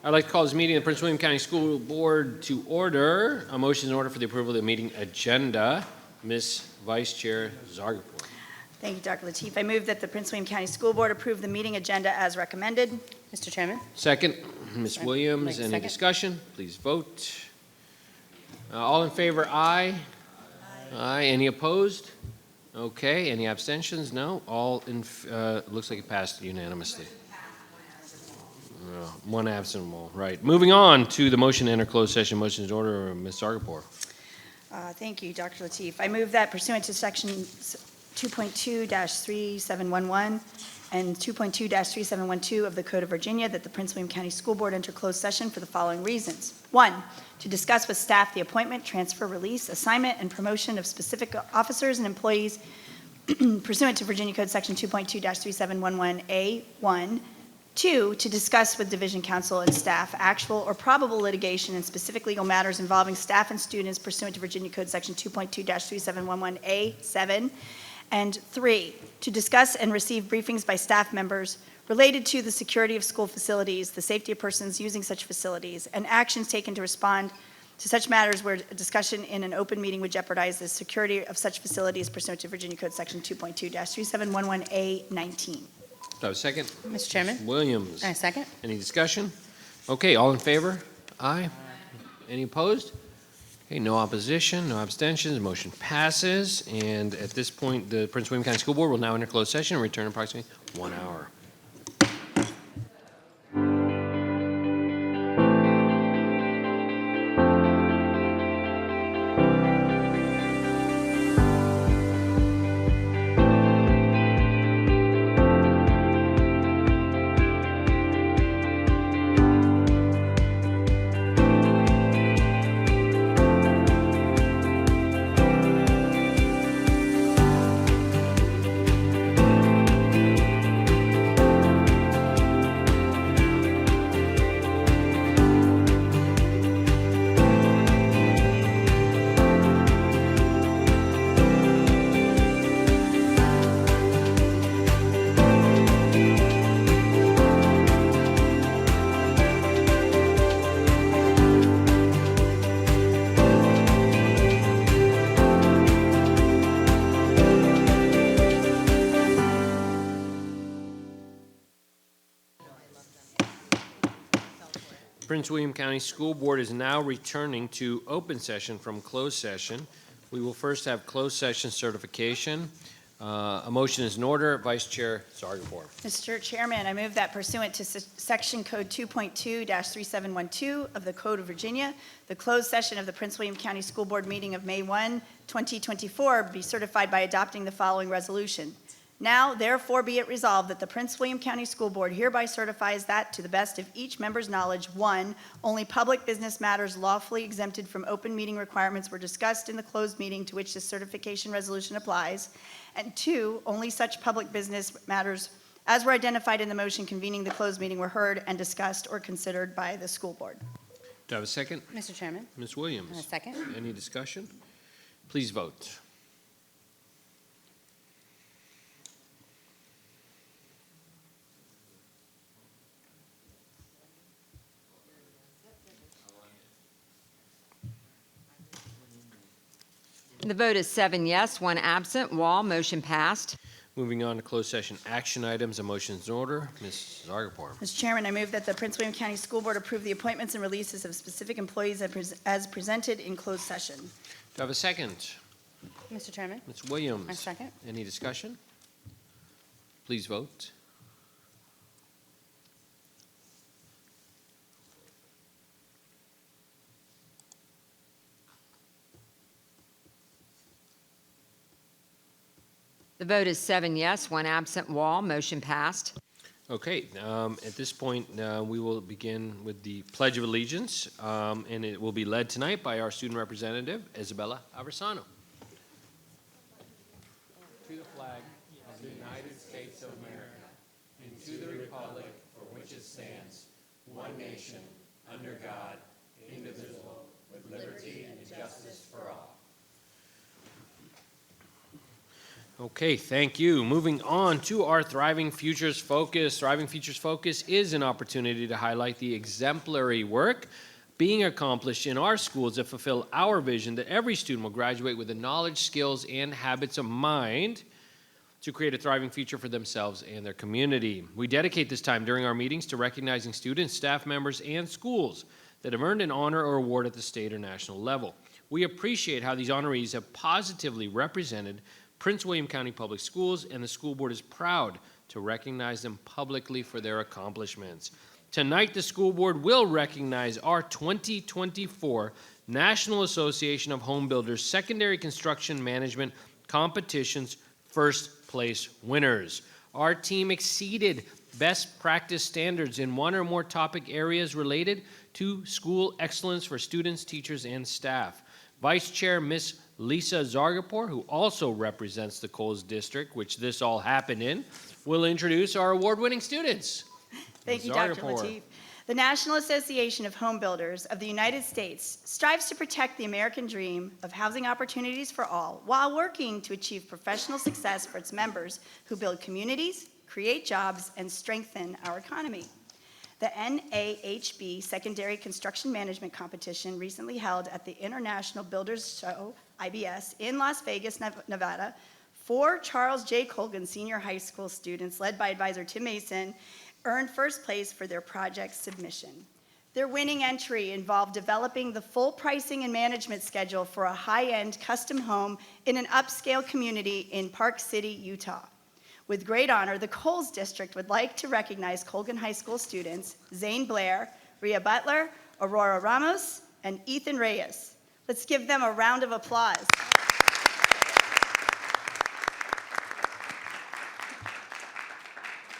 I'd like to call this meeting of the Prince William County School Board to order. A motion is in order for the approval of the meeting agenda. Ms. Vice Chair Zargarpur. Thank you, Dr. Lateef. I move that the Prince William County School Board approve the meeting agenda as recommended. Mr. Chairman. Second, Ms. Williams. Any discussion? Please vote. All in favor, aye. Aye. Any opposed? Okay. Any abstentions? No. All in. Looks like it passed unanimously. One absent. Well, right. Moving on to the motion to enter closed session. Motion is in order. Ms. Zargarpur. Thank you, Dr. Lateef. I move that pursuant to Section 2.2-3711 and 2.2-3712 of the Code of Virginia, that the Prince William County School Board enter closed session for the following reasons. 1, to discuss with staff the appointment, transfer, release, assignment, and promotion of specific officers and employees pursuant to Virginia Code Section 2.2-3711A1. 2, to discuss with Division Counsel and staff actual or probable litigation and specific legal matters involving staff and students pursuant to Virginia Code Section 2.2-3711A7. And 3, to discuss and receive briefings by staff members related to the security of school facilities, the safety of persons using such facilities, and actions taken to respond to such matters where a discussion in an open meeting would jeopardize the security of such facilities pursuant to Virginia Code Section 2.2-3711A19. Do I have a second? Mr. Chairman. Williams. I second. Any discussion? Okay, all in favor? Aye. Any opposed? Okay, no opposition, no abstentions, motion passes. And at this point, the Prince William County School Board will now enter closed session and return in approximately 1 hour. Prince William County School Board is now returning to open session from closed session. We will first have closed session certification. A motion is in order. Vice Chair Zargarpur. Mr. Chairman, I move that pursuant to Section Code 2.2-3712 of the Code of Virginia, the closed session of the Prince William County School Board meeting of May 1, 2024 be certified by adopting the following resolution. Now, therefore, be it resolved that the Prince William County School Board hereby certifies that, to the best of each member's knowledge, 1, only public business matters lawfully exempted from open meeting requirements were discussed in the closed meeting to which this certification resolution applies, and 2, only such public business matters as were identified in the motion convening the closed meeting were heard and discussed or considered by the school board. Do I have a second? Mr. Chairman. Ms. Williams. I second. Any discussion? Please vote. The vote is 7 yes, 1 absent. Wall, motion passed. Moving on to closed session action items. A motion is in order. Ms. Zargarpur. Mr. Chairman, I move that the Prince William County School Board approve the appointments and releases of specific employees as presented in closed session. Do I have a second? Mr. Chairman. Ms. Williams. I second. Any discussion? Please vote. The vote is 7 yes, 1 absent. Wall, motion passed. Okay, at this point, we will begin with the Pledge of Allegiance, and it will be led tonight by our student representative, Isabella Aversano. To the flag of the United States of America, and to the republic for which it stands, one nation, under God, indivisible, with liberty and justice for all. Okay, thank you. Moving on to our Thriving Futures Focus. Thriving Futures Focus is an opportunity to highlight the exemplary work being accomplished in our schools that fulfill our vision that every student will graduate with the knowledge, skills, and habits of mind to create a thriving future for themselves and their community. We dedicate this time during our meetings to recognizing students, staff members, and schools that have earned an honor or award at the state or national level. We appreciate how these honorees have positively represented Prince William County Public Schools, and the school board is proud to recognize them publicly for their accomplishments. Tonight, the school board will recognize our 2024 National Association of Home Builders Secondary Construction Management Competition's first place winners. Our team exceeded best practice standards in one or more topic areas related to school excellence for students, teachers, and staff. Vice Chair Ms. Lisa Zargapur, who also represents the Coles District, which this all happened in, will introduce our award-winning students. Thank you, Dr. Lateef. The National Association of Home Builders of the United States strives to protect the American dream of housing opportunities for all while working to achieve professional success for its members who build communities, create jobs, and strengthen our economy. The NAHB Secondary Construction Management Competition recently held at the International Builders Show, IBS, in Las Vegas, Nevada. 4 Charles J. Colgan Senior High School students, led by advisor Tim Mason, earned first place for their project submission. Their winning entry involved developing the full pricing and management schedule for a high-end custom home in an upscale community in Park City, Utah. With great honor, the Coles District would like to recognize Colgan High School students Zane Blair, Rhea Butler, Aurora Ramos, and Ethan Reyes. Let's give them a round of applause.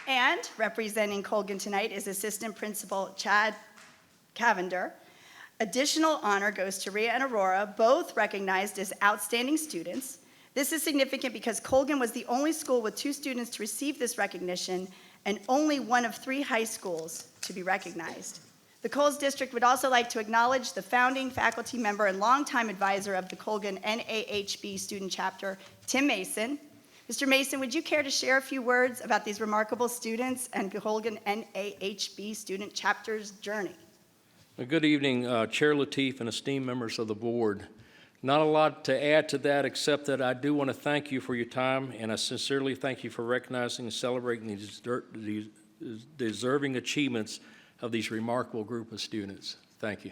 And representing Colgan tonight is Assistant Principal Chad Cavender. Additional honor goes to Rhea and Aurora, both recognized as outstanding students. This is significant because Colgan was the only school with 2 students to receive this recognition and only one of 3 high schools to be recognized. The Coles District would also like to acknowledge the founding faculty member and longtime advisor of the Colgan NAHB student chapter, Tim Mason. Mr. Mason, would you care to share a few words about these remarkable students and Colgan NAHB student chapter's journey? Good evening, Chair Lateef and esteemed members of the board. Not a lot to add to that, except that I do want to thank you for your time, and I sincerely thank you for recognizing and celebrating these deserving achievements of these remarkable group of students. Thank you.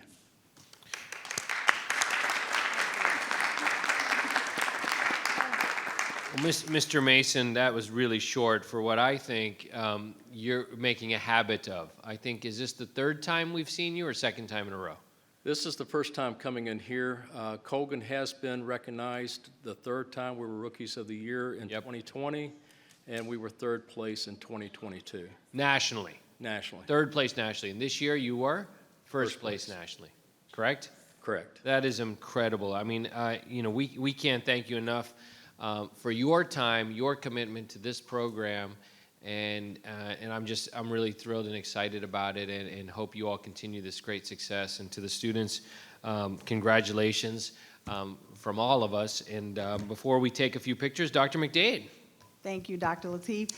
Well, Mr. Mason, that was really short for what I think you're making a habit of. I think, is this the 3rd time we've seen you or 2nd time in a row? This is the first time coming in here. Colgan has been recognized the 3rd time. We were Rookies of the Year in 2020, and we were 3rd place in 2022. Nationally? Nationally. 3rd place nationally. And this year you were first place nationally, correct? Correct. That is incredible. I mean, we can't thank you enough for your time, your commitment to this program, and I'm really thrilled and excited about it, and hope you all continue this great success. And to the students, congratulations from all of us. And before we take a few pictures, Dr. McDade. Thank you, Dr. Lateef.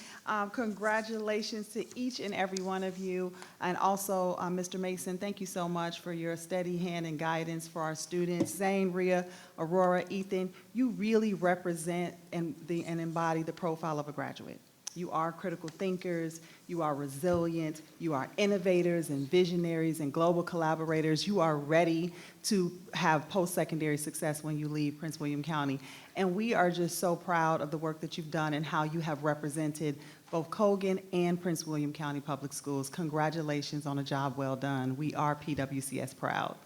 Congratulations to each and every one of you. And also, Mr. Mason, thank you so much for your steady hand and guidance for our students. Zane, Rhea, Aurora, Ethan, you really represent and embody the profile of a graduate. You are critical thinkers, you are resilient, you are innovators and visionaries and global collaborators. You are ready to have post-secondary success when you leave Prince William County. And we are just so proud of the work that you've done and how you have represented both Colgan and Prince William County Public Schools. Congratulations on a job well done. We are PWCS proud.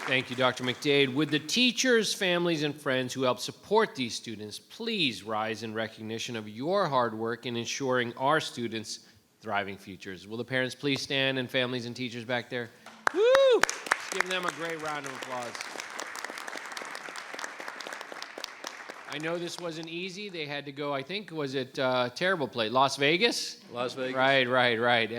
Thank you, Dr. McDade. Would the teachers, families, and friends who help support these students please rise in recognition of your hard work in ensuring our students' thriving futures? Will the parents please stand, and families and teachers back there? Woo! Let's give them a great round of applause. I know this wasn't easy. They had to go, I think, was it terrible place, Las Vegas? Las Vegas. Right.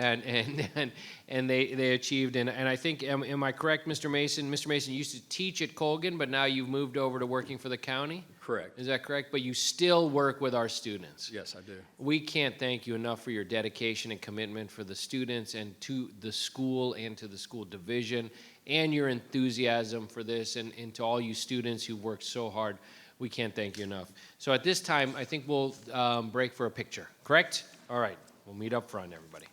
And they achieved, and I think, am I correct, Mr. Mason? Mr. Mason used to teach at Colgan, but now you've moved over to working for the county? Correct. Is that correct? But you still work with our students? Yes, I do. We can't thank you enough for your dedication and commitment for the students and to the school and to the school division, and your enthusiasm for this, and to all you students who worked so hard. We can't thank you enough. So at this time, I think we'll break for a picture, correct? All right, we'll meet up front, everybody.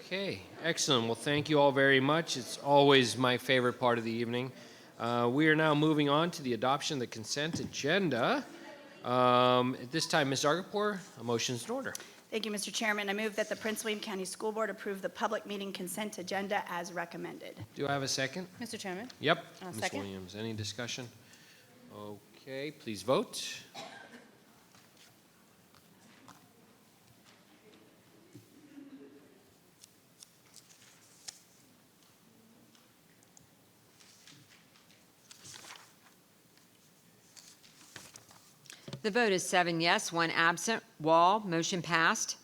Okay, excellent. Well, thank you all very much. It's always my favorite part of the evening. We are now moving on to the adoption of the consent agenda. At this time, Ms. Zargarpur, a motion is in order. Thank you, Mr. Chairman. I move that the Prince William County School Board approve the public meeting consent agenda as recommended. Do I have a second? Mr. Chairman? Yep. I'll Ms. second. Williams, any discussion? Okay, please vote. The vote is 7 yes, 1 absent. Wall, motion passed.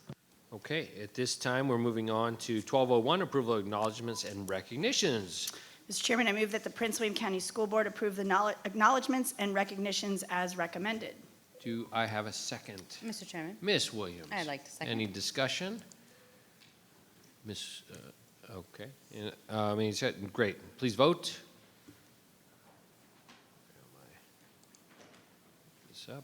Okay, at this time, we're moving on to 1201, approval of acknowledgements and recognitions. Mr. Chairman, I move that the Prince William County School Board approve the acknowledgements and recognitions as recommended. Do I have a second? Mr. Chairman? Ms. Williams? I'd like to second. Any discussion? Ms., okay. Any second? Great. Please vote. This up.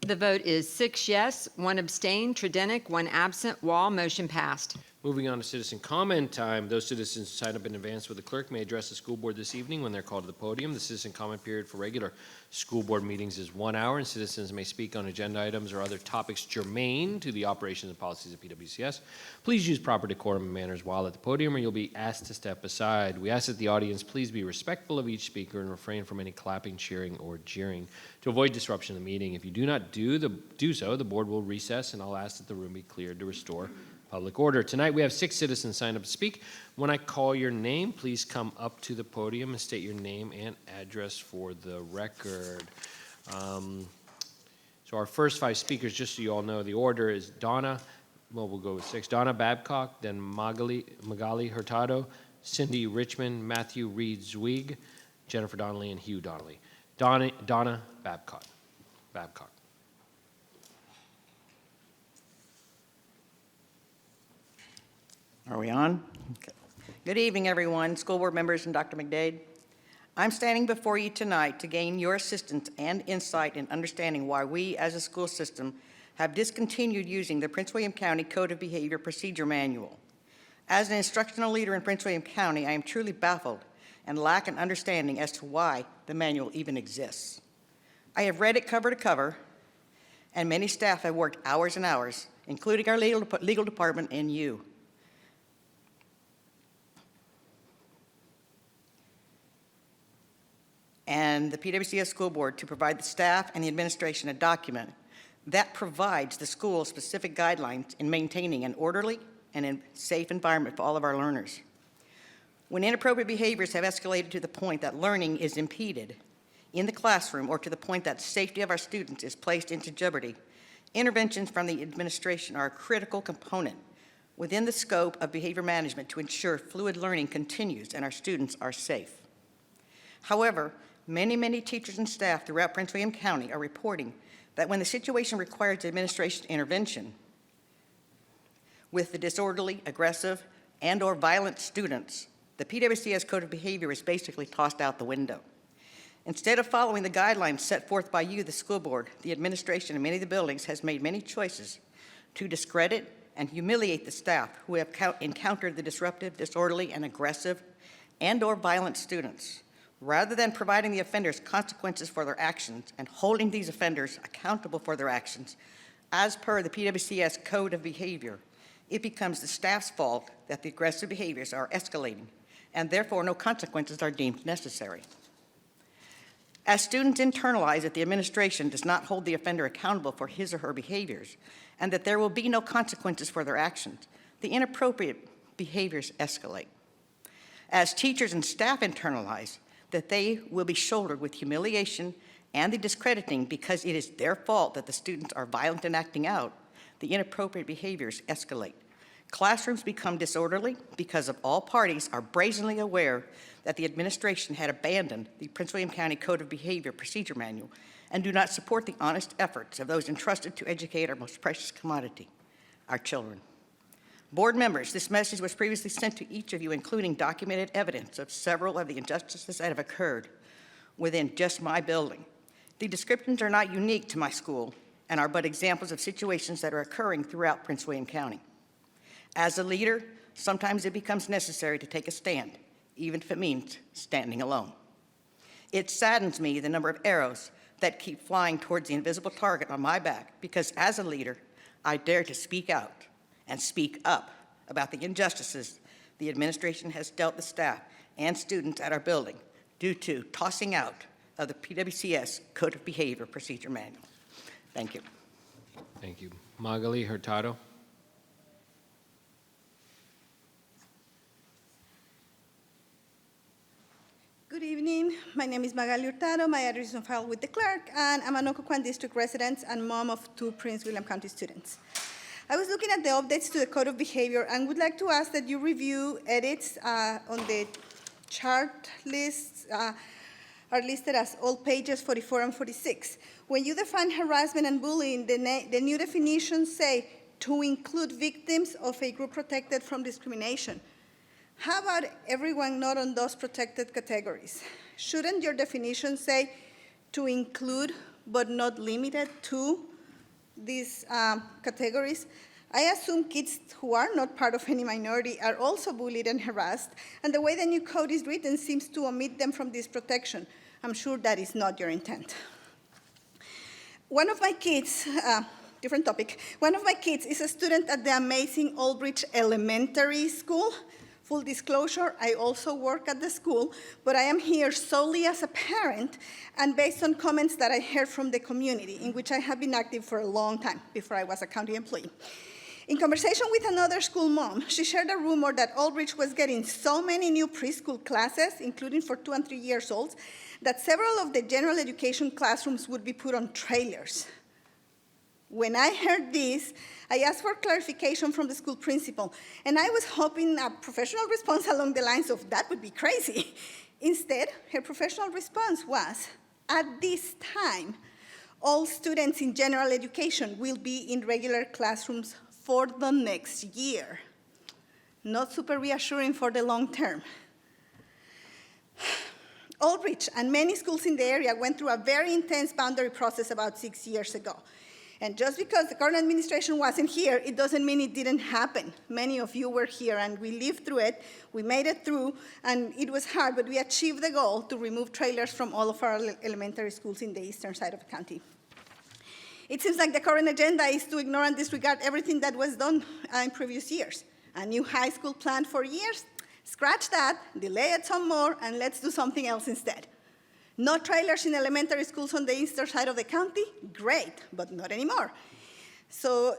The vote is 6 yes, 1 abstain. Tredenick, 1 absent. Wall, motion passed. Moving on to citizen comment time. Those citizens who signed up in advance with the clerk may address the school board this evening when they're called to the podium. The citizen comment period for regular school board meetings is 1 hour, and citizens may speak on agenda items or other topics germane to the operations and policies of PWCS. Please use proper decorum and manners while at the podium, or you'll be asked to step aside. We ask that the audience please be respectful of each speaker and refrain from any clapping, cheering, or jeering to avoid disruption of the meeting. If you do not do so, the board will recess, and I'll ask that the room be cleared to restore public order. Tonight, we have 6 citizens signed up to speak. When I call your name, please come up to the podium and state your name and address for the record. So our first 5 speakers, just so you all know, the order is Donna, well, we'll go with 6. Donna Babcock, then Magali Hurtado, Cindy Richmond, Matthew Reed Zweig, Jennifer Donnelly, and Hugh Donnelly. Donna Babcock. Are we on? Okay. Good evening, everyone, school board members and Dr. McDade. I'm standing before you tonight to gain your assistance and insight in understanding why we, as a school system, have discontinued using the Prince William County Code of Behavior Procedure Manual. As an instructional leader in Prince William County, I am truly baffled and lack an understanding as to why the manual even exists. I have read it cover to cover, and many staff have worked hours and hours, including our legal department and you. And the PWCS School Board to provide the staff and the administration a document that provides the school specific guidelines in maintaining an orderly and a safe environment for all of our learners. When inappropriate behaviors have escalated to the point that learning is impeded in the classroom or to the point that safety of our students is placed into jeopardy, interventions from the administration are a critical component within the scope of behavior management to ensure fluid learning continues and our students are safe. However, many teachers and staff throughout Prince William County are reporting that when the situation requires administration intervention with the disorderly, aggressive, and/or violent students, the PWCS Code of Behavior is basically tossed out the window. Instead of following the guidelines set forth by you, the school board, the administration in many of the buildings has made many choices to discredit and humiliate the staff who have encountered the disruptive, disorderly, and aggressive and/or violent students, rather than providing the offenders consequences for their actions and holding these offenders accountable for their actions. As per the PWCS Code of Behavior, it becomes the staff's fault that the aggressive behaviors are escalating, and therefore no consequences are deemed necessary. As students internalize that the administration does not hold the offender accountable for his or her behaviors, and that there will be no consequences for their actions, the inappropriate behaviors escalate. As teachers and staff internalize that they will be shouldered with humiliation and the discrediting because it is their fault that the students are violent and acting out, the inappropriate behaviors escalate. Classrooms become disorderly because of all parties are brazenly aware that the administration had abandoned the Prince William County Code of Behavior Procedure Manual and do not support the honest efforts of those entrusted to educate our most precious commodity, our children. Board members, this message was previously sent to each of you, including documented evidence of several of the injustices that have occurred within just my building. The descriptions are not unique to my school and are but examples of situations that are occurring throughout Prince William County. As a leader, sometimes it becomes necessary to take a stand, even if it means standing alone. It saddens me the number of arrows that keep flying towards the invisible target on my back, because as a leader, I dare to speak out and speak up about the injustices the administration has dealt the staff and students at our building due to tossing out of the PWCS Code of Behavior Procedure Manual. Thank you. Thank you. Magali Hurtado. Good evening. My name is Magali Hurtado. My address is on file with the clerk, and I'm an Occoquan District resident and mom of 2 Prince William County students. I was looking at the updates to the Code of Behavior and would like to ask that you review edits on the chart lists are listed as all pages 44 and 46. When you define harassment and bullying, the new definitions say to include victims of a group protected from discrimination. How about everyone not on those protected categories? Shouldn't your definition say to include but not limited to these categories? I assume kids who are not part of any minority are also bullied and harassed, and the way the new code is written seems to omit them from this protection. I'm sure that is not your intent. One of my kids, different topic, one of my kids is a student at the amazing Aldrich Elementary School. Full disclosure, I also work at the school, but I am here solely as a parent and based on comments that I heard from the community, in which I have been active for a long time, before I was a county employee. In conversation with another school mom, she shared a rumor that Aldrich was getting so many new preschool classes, including for 2 and 3 years olds, that several of the general education classrooms would be put on trailers. When I heard this, I asked for clarification from the school principal, and I was hoping a professional response along the lines of, that would be crazy. Instead, her professional response was, at this time, all students in general education will be in regular classrooms for the next year. Not super reassuring for the long term. Aldrich and many schools in the area went through a very intense boundary process about 6 years ago. And just because the current administration wasn't here, it doesn't mean it didn't happen. Many of you were here, and we lived through it. We made it through, and it was hard, but we achieved the goal to remove trailers from all of our elementary schools in the eastern side of the county. It seems like the current agenda is to ignore and disregard everything that was done in previous years. A new high school planned for years, scratch that, delay it some more, and let's do something else instead. No trailers in elementary schools on the eastern side of the county? Great, but not anymore. So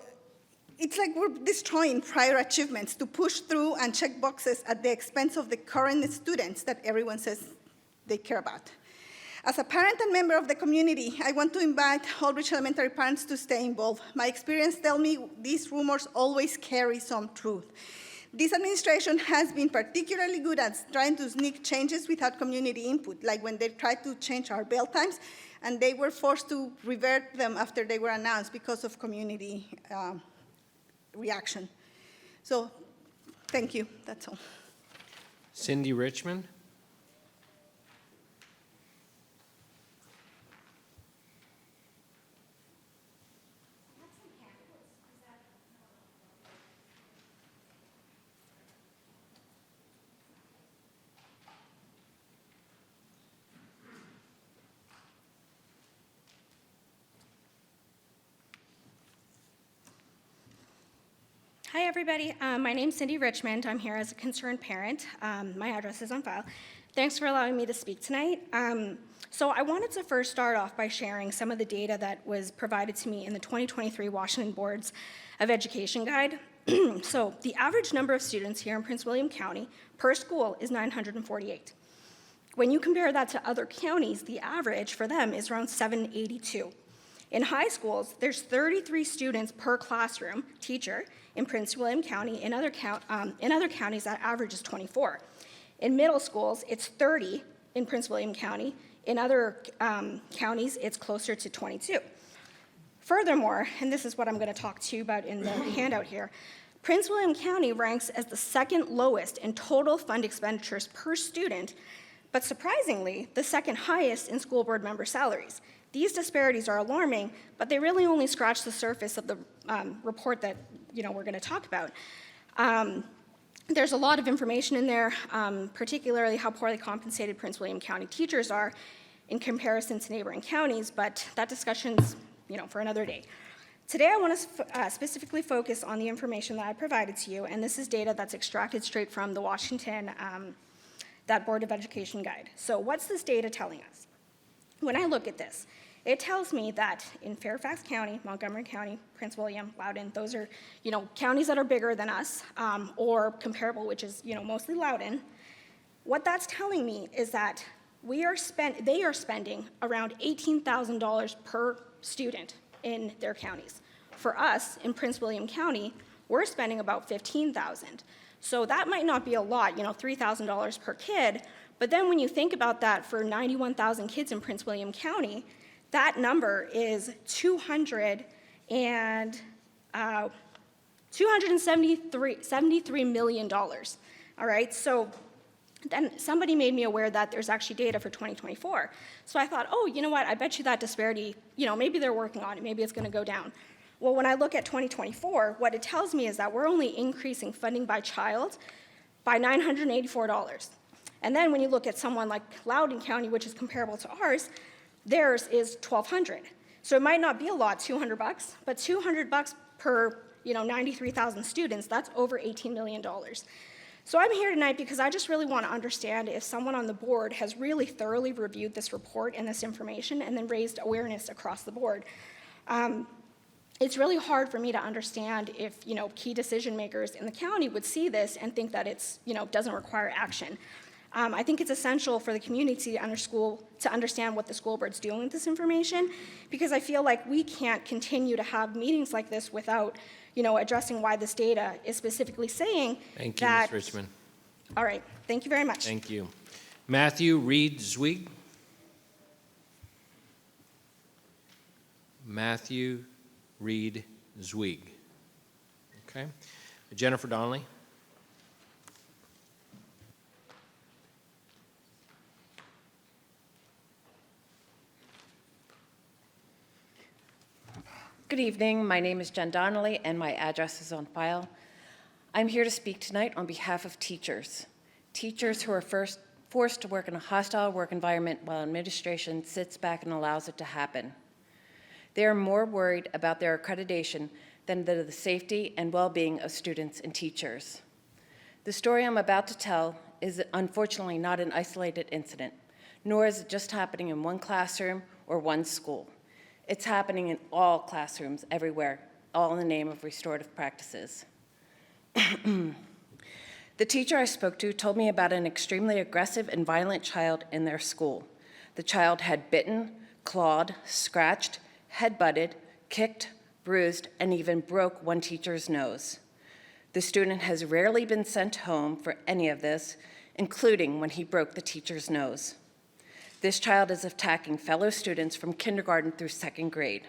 it's like we're destroying prior achievements to push through and check boxes at the expense of the current students that everyone says they care about. As a parent and member of the community, I want to invite Aldrich Elementary parents to stay involved. My experience tells me these rumors always carry some truth. This administration has been particularly good at trying to sneak changes without community input, like when they tried to change our bell times, and they were forced to revert them after they were announced because of community reaction. So, thank you, that's all. Cindy Richmond? Hi, everybody. My name's Cindy Richmond. I'm here as a concerned parent. My address is on file. Thanks for allowing me to speak tonight. So I wanted to first start off by sharing some of the data that was provided to me in the 2023 Washington Boards of Education Guide. So the average number of students here in Prince William County per school is 948. When you compare that to other counties, the average for them is around 782. In high schools, there's 33 students per classroom teacher in Prince William County. In other counties, that average is 24. In middle schools, it's 30 in Prince William County. In other counties, it's closer to 22. Furthermore, and this is what I'm going to talk to you about in the handout here, Prince William County ranks as the second lowest in total fund expenditures per student, but surprisingly, the second highest in school board member salaries. These disparities are alarming, but they really only scratch the surface of the report that we're going to talk about. There's a lot of information in there, particularly how poorly compensated Prince William County teachers are in comparison to neighboring counties, but that discussion's for another day. Today I want to specifically focus on the information that I provided to you, and this is data that's extracted straight from the Washington, that Board of Education Guide. So what's this data telling us? When I look at this, it tells me that in Fairfax County, Montgomery County, Prince William, Loudoun, those are, counties that are bigger than us, or comparable, which is, mostly Loudoun. What that's telling me is that they are spending around $18,000 per student in their counties. For us, in Prince William County, we're spending about $15,000. So that might not be a lot, $3,000 per kid, but then when you think about that for 91,000 kids in Prince William County, that number is $273 million, all right? So then somebody made me aware that there's actually data for 2024. So I thought, oh, you know what, I bet you that disparity, maybe they're working on it, maybe it's gonna go down. Well, when I look at 2024, what it tells me is that we're only increasing funding by child by $984. And then when you look at someone like Loudoun County, which is comparable to ours, theirs is $1,200. So it might not be a lot, $200, but $200 per 93,000 students, that's over $18 million. So I'm here tonight because I just really want to understand if someone on the board has really thoroughly reviewed this report and this information and then raised awareness across the board. It's really hard for me to understand if key decision makers in the county would see this and think that it's doesn't require action. I think it's essential for the community to understand what the school board's doing with this information, because I feel like we can't continue to have meetings like this without, addressing why this data is specifically saying Thank you, that. Ms. Richmond. All right, thank you very much. Thank you. Matthew Reed Zweig. Matthew Reed Zweig. Okay. Jennifer Donnelly. Good evening. My name is Jen Donnelly, and my address is on file. I'm here to speak tonight on behalf of teachers. Teachers who are forced to work in a hostile work environment while administration sits back and allows it to happen. They are more worried about their accreditation than the safety and well-being of students and teachers. The story I'm about to tell is unfortunately not an isolated incident, nor is it just happening in one classroom or one school. It's happening in all classrooms everywhere, all in the name of restorative practices. The teacher I spoke to told me about an extremely aggressive and violent child in their school. The child had bitten, clawed, scratched, headbutted, kicked, bruised, and even broke one teacher's nose. The student has rarely been sent home for any of this, including when he broke the teacher's nose. This child is attacking fellow students from kindergarten through second grade.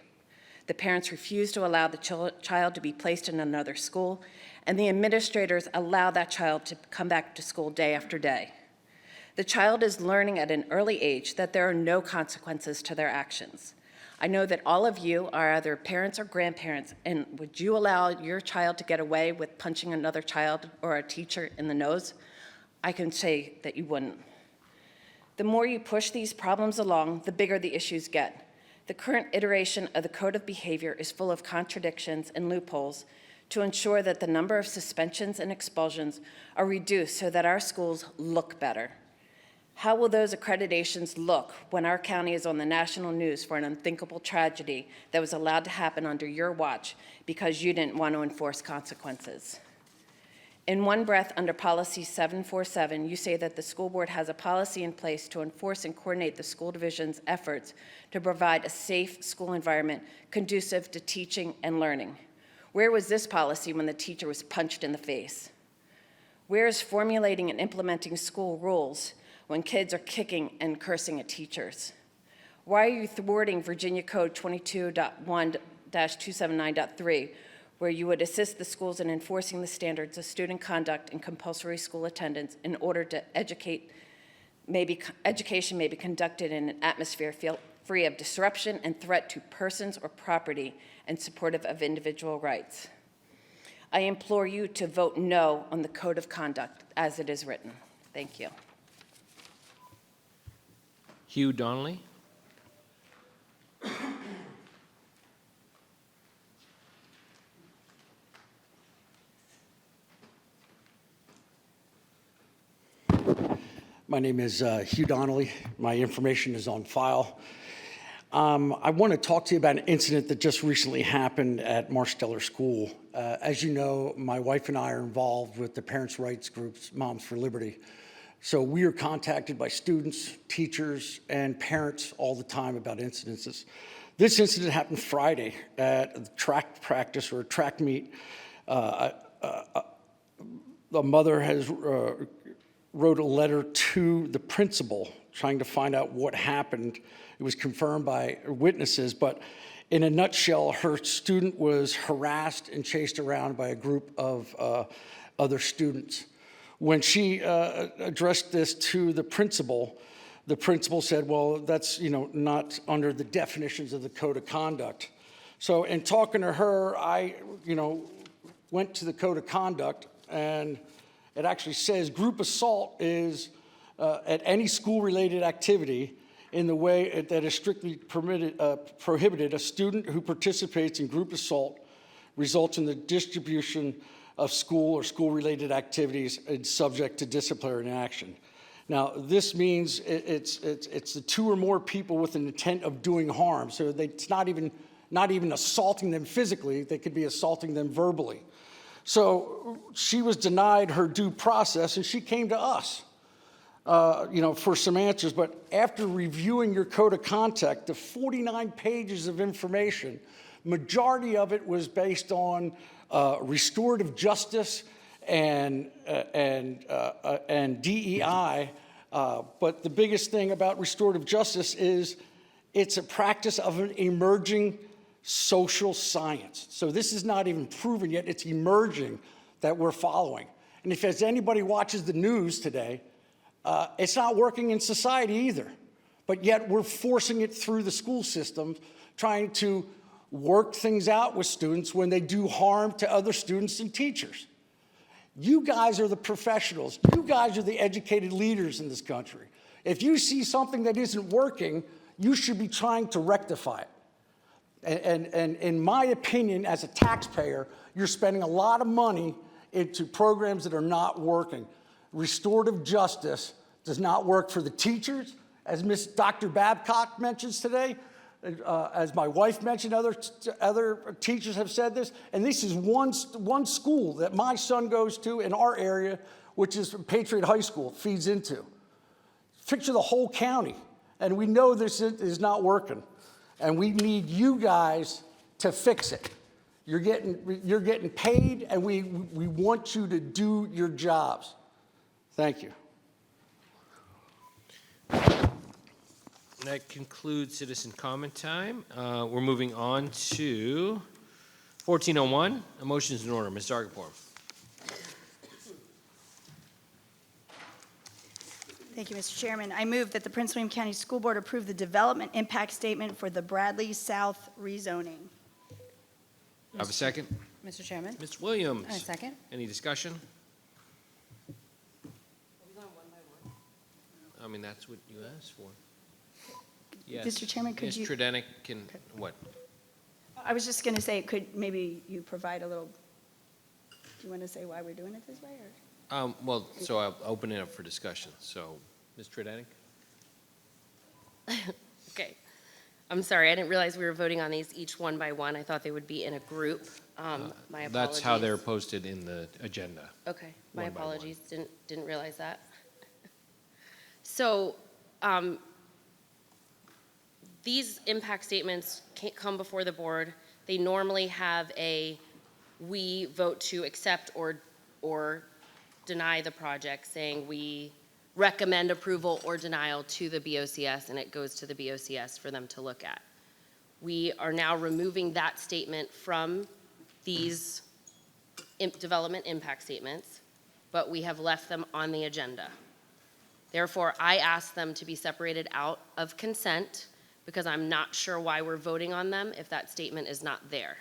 The parents refuse to allow the child to be placed in another school, and the administrators allow that child to come back to school day after day. The child is learning at an early age that there are no consequences to their actions. I know that all of you are either parents or grandparents, and would you allow your child to get away with punching another child or a teacher in the nose? I can say that you wouldn't. The more you push these problems along, the bigger the issues get. The current iteration of the Code of Behavior is full of contradictions and loopholes to ensure that the number of suspensions and expulsions are reduced so that our schools look better. How will those accreditations look when our county is on the national news for an unthinkable tragedy that was allowed to happen under your watch because you didn't want to enforce consequences? In one breath, under Policy 747, you say that the school board has a policy in place to enforce and coordinate the school division's efforts to provide a safe school environment conducive to teaching and learning. Where was this policy when the teacher was punched in the face? Where is formulating and implementing school rules when kids are kicking and cursing at teachers? Why are you thwarting Virginia Code 22.1-279.3, where you would assist the schools in enforcing the standards of student conduct and compulsory school attendance in order to education may be conducted in an atmosphere free of disruption and threat to persons or property and supportive of individual rights? I implore you to vote no on the Code of Conduct as it is written. Thank you. Hugh Donnelly. My name is Hugh Donnelly. My information is on file. I want to talk to you about an incident that just recently happened at Marsteller School. As you know, my wife and I are involved with the parents' rights groups, Moms for Liberty. So we are contacted by students, teachers, and parents all the time about incidences. This incident happened Friday at a track practice or a track meet. The mother has wrote a letter to the principal trying to find out what happened. It was confirmed by witnesses, but in a nutshell, her student was harassed and chased around by a group of other students. When she addressed this to the principal said, well, that's not under the definitions of the Code of Conduct. So in talking to her, I went to the Code of Conduct, and it actually says group assault is at any school-related activity in the way that is strictly prohibited. A student who participates in group assault results in the distribution of school or school-related activities and subject to disciplinary action. Now, this means it's the two or more people with an intent of doing harm. So it's not even assaulting them physically. They could be assaulting them verbally. So she was denied her due process, and she came to us. for some answers, but after reviewing your code of conduct, the 49 pages of information, majority of it was based on restorative justice and DEI. But the biggest thing about restorative justice is it's a practice of an emerging social science. So this is not even proven yet. It's emerging that we're following. And if anybody watches the news today, it's not working in society either. But yet we're forcing it through the school system, trying to work things out with students when they do harm to other students and teachers. You guys are the professionals. You guys are the educated leaders in this country. If you see something that isn't working, you should be trying to rectify it. And in my opinion, as a taxpayer, you're spending a lot of money into programs that are not working. Restorative justice does not work for the teachers, as Dr. Babcock mentions today, as my wife mentioned, other teachers have said this, and this is one school that my son goes to in our area, which is Patriot High School, feeds into. Picture the whole county, and we know this is not working, and we need you guys to fix it. You're getting paid, and we want you to do your jobs. Thank you. That concludes citizen comment time. We're moving on to 1401. A motion is in order. Ms. Zargarpur. Thank you, Mr. Chairman. I move that the Prince William County School Board approve the development impact statement for the Bradley South rezoning. Have a second? Mr. Chairman? Ms. Williams. A second. Any discussion? I mean, that's what you asked for. Yes. Mr. Chairman, could you? Ms. Tredenick can, what? I was just going to say, could maybe you provide a little, do you want to say why we're doing it this way? Or? Well, so I'll open it up for discussion. So, Ms. Tredenick? Okay. I'm sorry, I didn't realize we were voting on these each one by one. I thought they would be in a group. My apologies. That's how they're posted in the agenda. Okay, my one by one. apologies. Didn't realize that. So, these impact statements can't come before the board. They normally have we vote to accept or deny the project, saying we recommend approval or denial to the BOCS, and it goes to the BOCS for them to look at. We are now removing that statement from these development impact statements, but we have left them on the agenda. Therefore, I asked them to be separated out of consent because I'm not sure why we're voting on them if that statement is not there.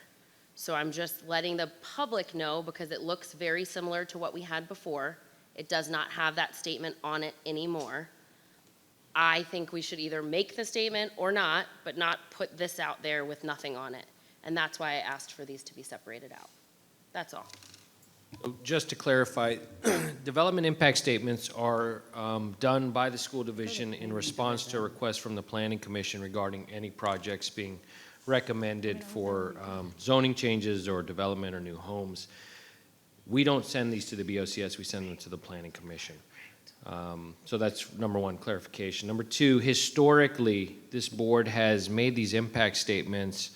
So I'm just letting the public know because it looks very similar to what we had before. It does not have that statement on it anymore. I think we should either make the statement or not, but not put this out there with nothing on it. And that's why I asked for these to be separated out. That's all. Just to clarify, development impact statements are done by the school division in response to a request from the Planning Commission regarding any projects being recommended for zoning changes or development or new homes. We don't send these to the BOCS, we send them to the Planning Commission. So that's number one, clarification. Number two, historically, this board has made these impact statements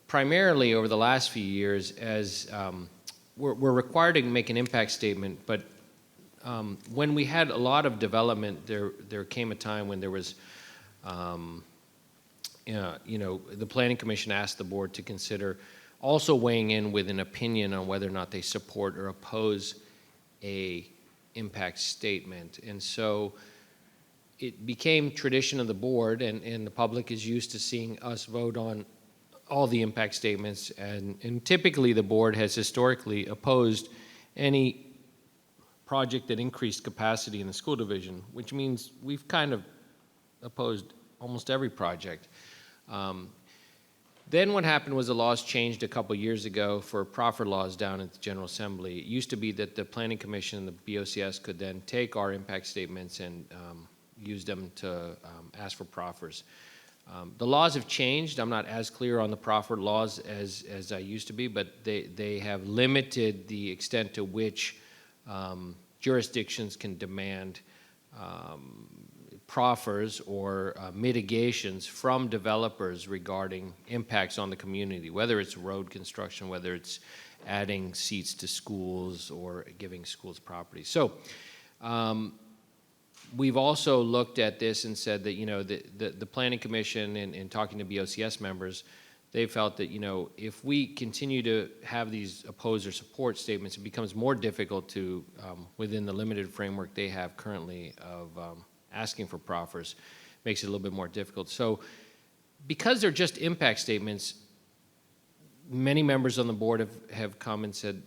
primarily over the last few years as we're required to make an impact statement, but when we had a lot of development, there came a time when there was, the Planning Commission asked the board to consider also weighing in with an opinion on whether or not they support or oppose a impact statement. And so it became tradition of the board, and the public is used to seeing us vote on all the impact statements, and typically the board has historically opposed any project that increased capacity in the school division, which means we've kind of opposed almost every project. Then what happened was the laws changed a couple years ago for proffer laws down at the General Assembly. It used to be that the Planning Commission and the BOCS could then take our impact statements and use them to ask for proffers. The laws have changed. I'm not as clear on the proffer laws as I used to be, but they have limited the extent to which jurisdictions can demand proffers or mitigations from developers regarding impacts on the community, whether it's road construction, whether it's adding seats to schools or giving schools property. So we've also looked at this and said that, the Planning Commission and talking to BOCS members, they felt that, if we continue to have these oppose or support statements, it becomes more difficult to, within the limited framework they have currently of asking for proffers, makes it a little bit more difficult. So because they're just impact statements, many members on the board have come and said,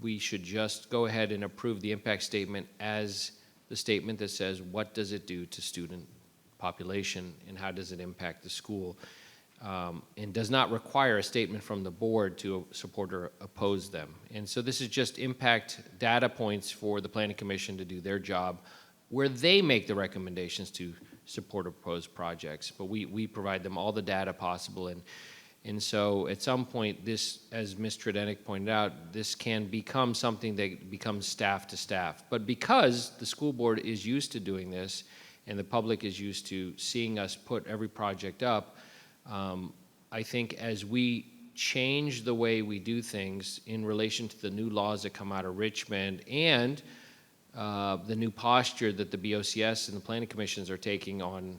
we should just go ahead and approve the impact statement as the statement that says, what does it do to student population and how does it impact the school? And does not require a statement from the board to support or oppose them. And so this is just impact data points for the Planning Commission to do their job, where they make the recommendations to support or oppose projects. But we provide them all the data possible. And so at some point, this, as Ms. Tredenick pointed out, this can become something that becomes staff to staff. But because the school board is used to doing this and the public is used to seeing us put every project up, I think as we change the way we do things in relation to the new laws that come out of Richmond and the new posture that the BOCS and the planning commissions are taking on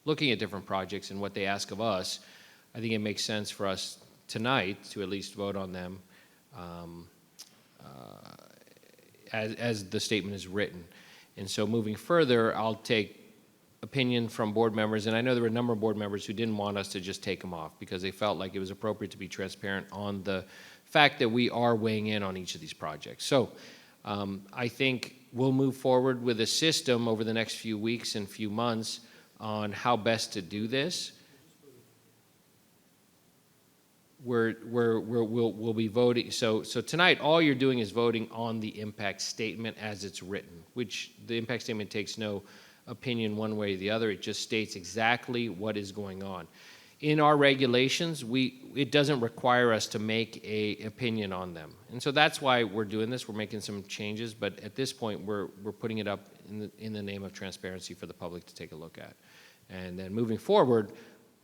looking at different projects and what they ask of us, I think it makes sense for us tonight to at least vote on them as the statement is written. And so moving further, I'll take opinion from board members, and I know there were a number of board members who didn't want us to just take them off because they felt like it was appropriate to be transparent on the fact that we are weighing in on each of these projects. So I think we'll move forward with a system over the next few weeks and few months on how best to do this. We'll be voting. So tonight, all you're doing is voting on the impact statement as it's written, which the impact statement takes no opinion one way or the other. It just states exactly what is going on. In our regulations, it doesn't require us to make an opinion on them. And so that's why we're doing this. We're making some changes, but at this point, we're putting it up in the name of transparency for the public to take a look at. And then moving forward,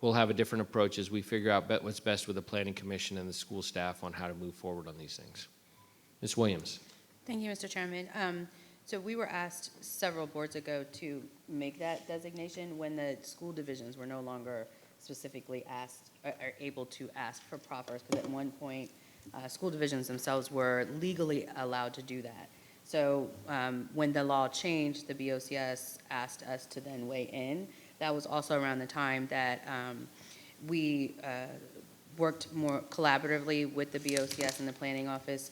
we'll have a different approach as we figure out what's best with the Planning Commission and the school staff on how to move forward on these things. Ms. Williams. Thank you, Mr. Chairman. So we were asked several boards ago to make that designation when the school divisions were no longer specifically asked, are able to ask for proffers, because at one point, school divisions themselves were legally allowed to do that. So when the law changed, the BOCS asked us to then weigh in. That was also around the time that we worked more collaboratively with the BOCS and the planning office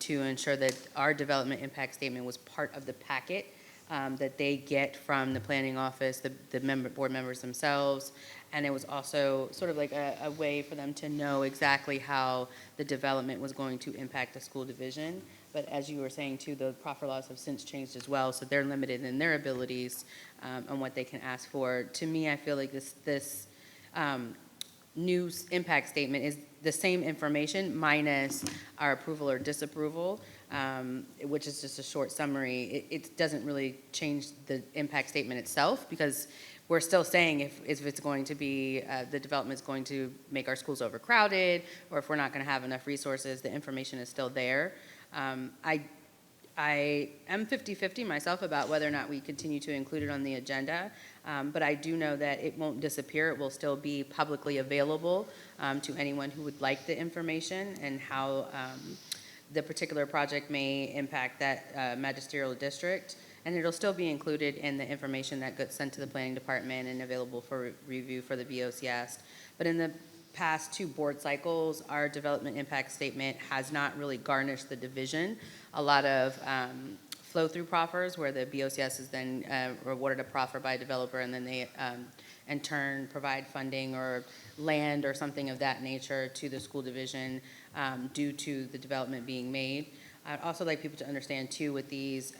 to ensure that our development impact statement was part of the packet that they get from the planning office, the board members themselves, and it was also sort of like a way for them to know exactly how the development was going to impact the school division. But as you were saying too, the proffer laws have since changed as well, so they're limited in their abilities on what they can ask for. To me, I feel like this new impact statement is the same information minus our approval or disapproval, which is just a short summary. It doesn't really change the impact statement itself because we're still saying if it's going to be, the development is going to make our schools overcrowded, or if we're not going to have enough resources, the information is still there. I am 50-50 myself about whether or not we continue to include it on the agenda, but I do know that it won't disappear. It will still be publicly available to anyone who would like the information and how the particular project may impact that magisterial district. And it'll still be included in the information that gets sent to the planning department and available for review for the BOCS. But in the past 2 board cycles, our development impact statement has not really garnished the division. A lot of flow-through proffers where the BOCS is then rewarded a proffer by a developer, and then they in turn provide funding or land or something of that nature to the school division due to the development being made. I'd also like people to understand too with these,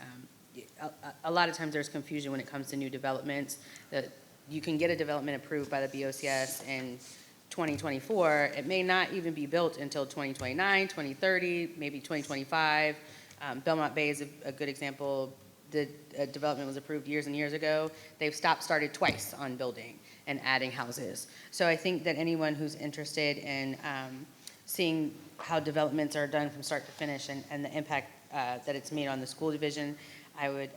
a lot of times there's confusion when it comes to new developments, that you can get a development approved by the BOCS in 2024, it may not even be built until 2029, 2030, maybe 2025. Belmont Bay is a good example. The development was approved years and years ago. They've started twice on building and adding houses. So I think that anyone who's interested in seeing how developments are done from start to finish and the impact that it's made on the school division, I would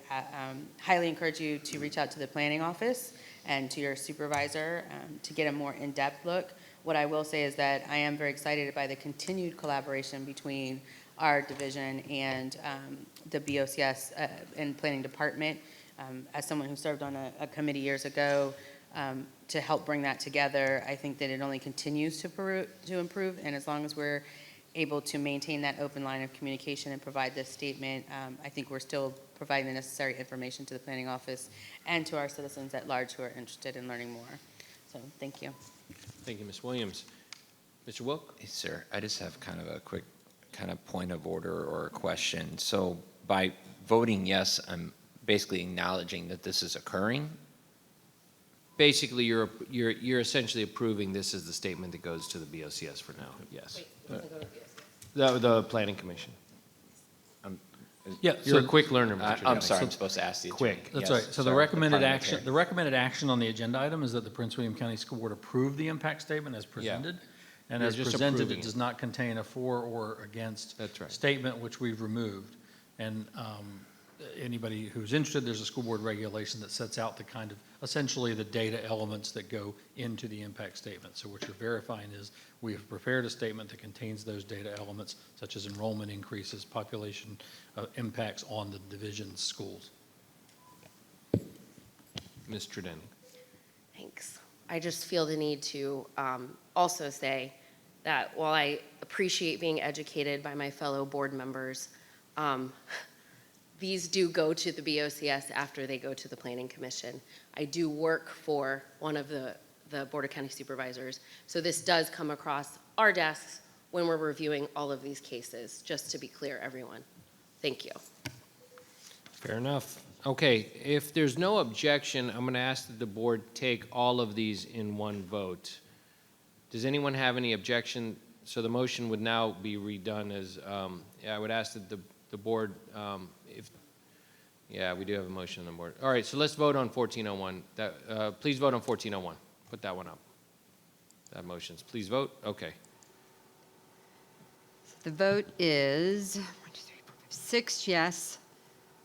highly encourage you to reach out to the planning office and to your supervisor to get a more in-depth look. What I will say is that I am very excited by the continued collaboration between our division and the BOCS and planning department. As someone who served on a committee years ago to help bring that together, I think that it only continues to improve, and as long as we're able to maintain that open line of communication and provide this statement, I think we're still providing the necessary information to the planning office and to our citizens at large who are interested in learning more. So thank you. Thank you, Ms. Williams. Mr. Wilk? Hey, sir, I just have kind of a quick kind of point of order or a question. So by voting yes, I'm basically acknowledging that this is occurring? Basically, you're essentially approving this as the statement that goes to the BOCS for now, yes. The Planning Commission. Yeah, You're so- a quick learner, Mr. I'm Downing. sorry, I'm supposed to ask the attorney. Quick. That's Yes, right. So the sorry, recommended parliamentary. action, the recommended action on the agenda item is that the Prince William County School Board approve the impact statement as presented. And You're as just presented, approving it it. does not contain a for or against That's right. statement, which we've removed. And anybody who's interested, there's a school board regulation that sets out the kind of, essentially the data elements that go into the impact statement. So what you're verifying is we have prepared a statement that contains those data elements, such as enrollment increases, population impacts on the division's schools. Ms. Trudeni. Thanks. I just feel the need to also say that while I appreciate being educated by my fellow board members, these do go to the BOCS after they go to the Planning Commission. I do work for one of the Board of County Supervisors, so this does come across our desks when we're reviewing all of these cases, just to be clear, everyone. Thank you. Fair enough. Okay, if there's no objection, I'm going to ask that the board take all of these in one vote. Does anyone have any objection? So the motion would now be redone as, I would ask that the board, we do have a motion on the board. All right, so let's vote on 1401. Please vote on 1401. Put that one up. That motion's, please vote. Okay. The vote is 6 yes,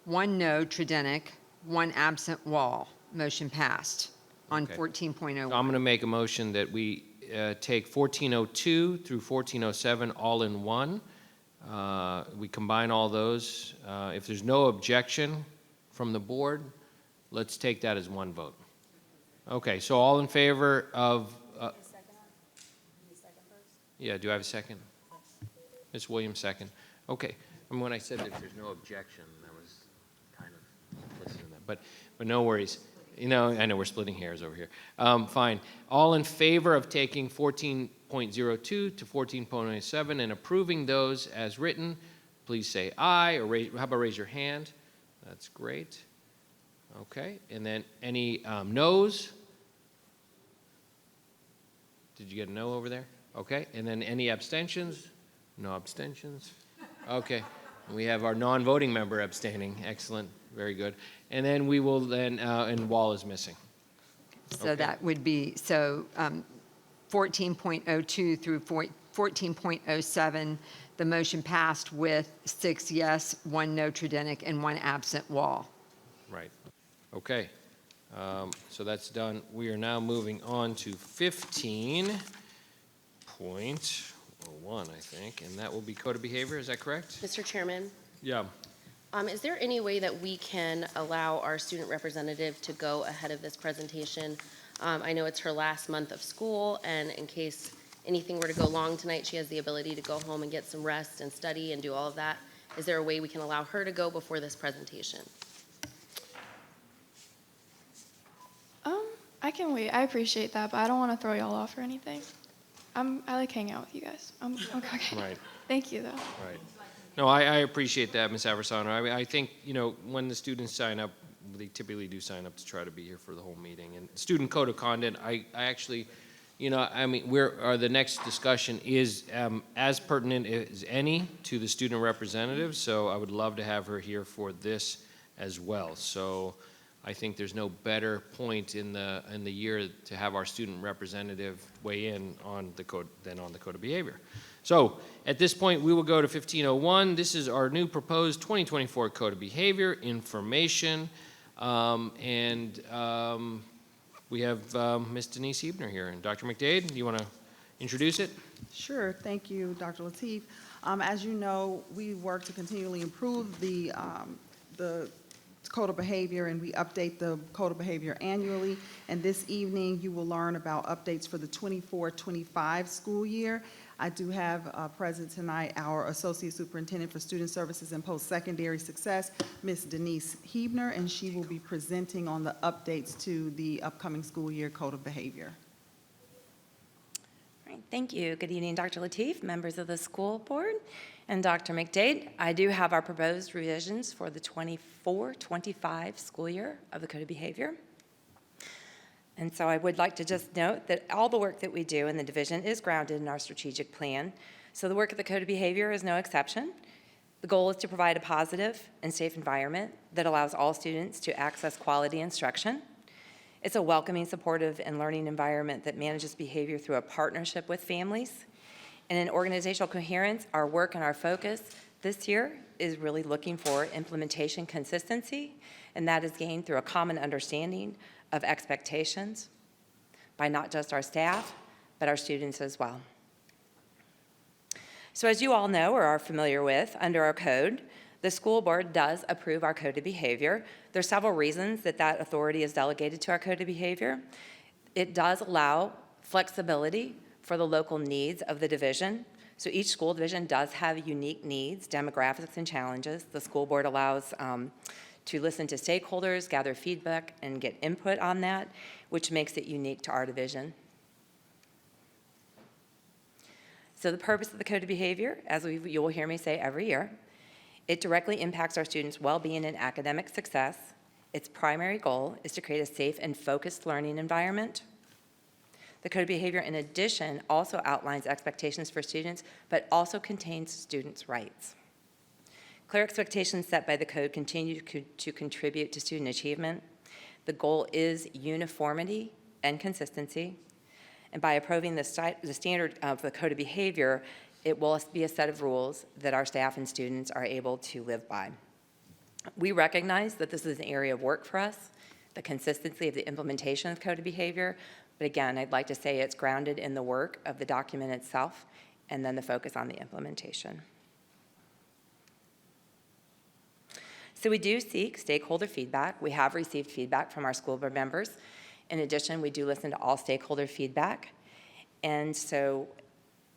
1 no, Tredenick, 1 absent, Wall. Motion passed on Okay. 14.01. So I'm going to make a motion that we take 1402 through 1407 all in one. We combine all those. If there's no objection from the board, let's take that as one vote. Okay, so all in favor of... Yeah, do I have a second? Ms. Williams, second. Okay, and when I said that if there's no objection, I was kind of implicit in that, but no worries. You know, I know we're splitting hairs over here. Fine. All in favor of taking 14.02 to 14.07 and approving those as written, please say aye, or how about raise your hand? That's great. Okay, and then any noes? Did you get a no over there? Okay, and then any abstentions? No abstentions. Okay, we have our non-voting member abstaining. Excellent, very good. And then we will then, and Wall is missing. So Okay. that would be, 14.02 through 14.07, the motion passed with 6 yes, 1 no, Tredenick, and 1 absent, Wall. Right. Okay. So that's done. We are now moving on to 15.01, I think, and that will be code of behavior. Is that correct? Mr. Chairman? Yeah. Is there any way that we can allow our student representative to go ahead of this presentation? I know it's her last month of school, and in case anything were to go long tonight, she has the ability to go home and get some rest and study and do all of that. Is there a way we can allow her to go before this presentation? I can wait. I appreciate that, but I don't want to throw y'all off or anything. I like hanging out with you guys. Okay. Right. Thank you, though. Right. No, I appreciate that, Ms. Aversano. I think, when the students sign up, they typically do sign up to try to be here for the whole meeting. And student code of conduct, I actually you know, I mean, the next discussion is as pertinent as any to the student representative, so I would love to have her here for this as well. So I think there's no better point in the year to have our student representative weigh in on the code than on the code of behavior. So at this point, we will go to 1501. This is our new proposed 2024 code of behavior information. We have Ms. Denise Hebner here. And Dr. McDade, do you want to introduce it? Sure, thank you, Dr. Lateef. As you know, we work to continually improve the code of behavior, and we update the code of behavior annually. And this evening, you will learn about updates for the 24-25 school year. I do have present tonight our Associate Superintendent for Student Services and Post-Secondary Success, Ms. Denise Hebner, and she will be presenting on the updates to the upcoming school year code of behavior. All right, thank you. Good evening, Dr. Lateef, members of the school board, and Dr. McDade. I do have our proposed revisions for the 24-25 school year of the code of behavior. And so I would like to just note that all the work that we do in the division is grounded in our strategic plan. So the work of the code of behavior is no exception. The goal is to provide a positive and safe environment that allows all students to access quality instruction. It's a welcoming, supportive, and learning environment that manages behavior through a partnership with families. And in organizational coherence, our work and our focus this year is really looking for implementation consistency, and that is gained through a common understanding of expectations by not just our staff, but our students as well. So as you all know or are familiar with, under our code, the school board does approve our code of behavior. There's several reasons that that authority is delegated to our code of behavior. It does allow flexibility for the local needs of the division. So each school division does have unique needs, demographics, and challenges. The school board allows to listen to stakeholders, gather feedback, and get input on that, which makes it unique to our division. So the purpose of the code of behavior, as you will hear me say every year, it directly impacts our students' well-being and academic success. Its primary goal is to create a safe and focused learning environment. The code of behavior, in addition, also outlines expectations for students, but also contains students' rights. Clear expectations set by the code continue to contribute to student achievement. The goal is uniformity and consistency. And by approving the standard of the code of behavior, it will be a set of rules that our staff and students are able to live by. We recognize that this is an area of work for us, the consistency of the implementation of code of behavior. But again, I'd like to say it's grounded in the work of the document itself and then the focus on the implementation. So we do seek stakeholder feedback. We have received feedback from our school board members. In addition, we do listen to all stakeholder feedback. And so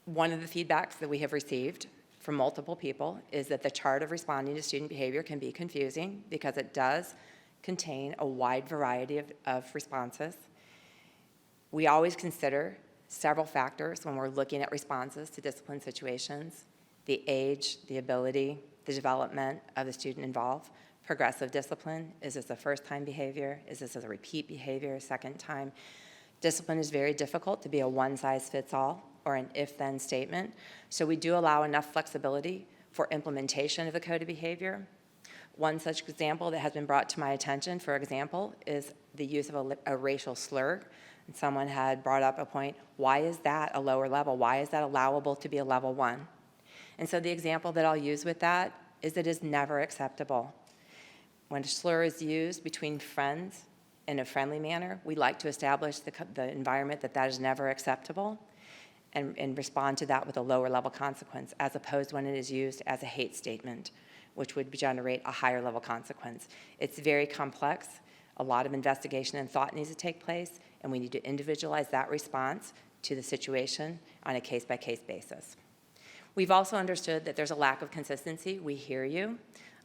one of the feedbacks that we have received from multiple people is that the chart of responding to student behavior can be confusing because it does contain a wide variety of responses. We always consider several factors when we're looking at responses to discipline situations: the age, the ability, the development of the student involved. Progressive discipline, is this a first-time behavior? Is this a repeat behavior, second time? Discipline is very difficult to be a one-size-fits-all or an if-then statement. So we do allow enough flexibility for implementation of the code of behavior. One such example that has been brought to my attention, for example, is the use of a racial slur. And someone had brought up a point, why is that a lower level? Why is that allowable to be a level 1? And so the example that I'll use with that is that it is never acceptable. When a slur is used between friends in a friendly manner, we like to establish the environment that is never acceptable and respond to that with a lower level consequence, as opposed when it is used as a hate statement, which would generate a higher level consequence. It's very complex. A lot of investigation and thought needs to take place, and we need to individualize that response to the situation on a case-by-case basis. We've also understood that there's a lack of consistency. We hear you.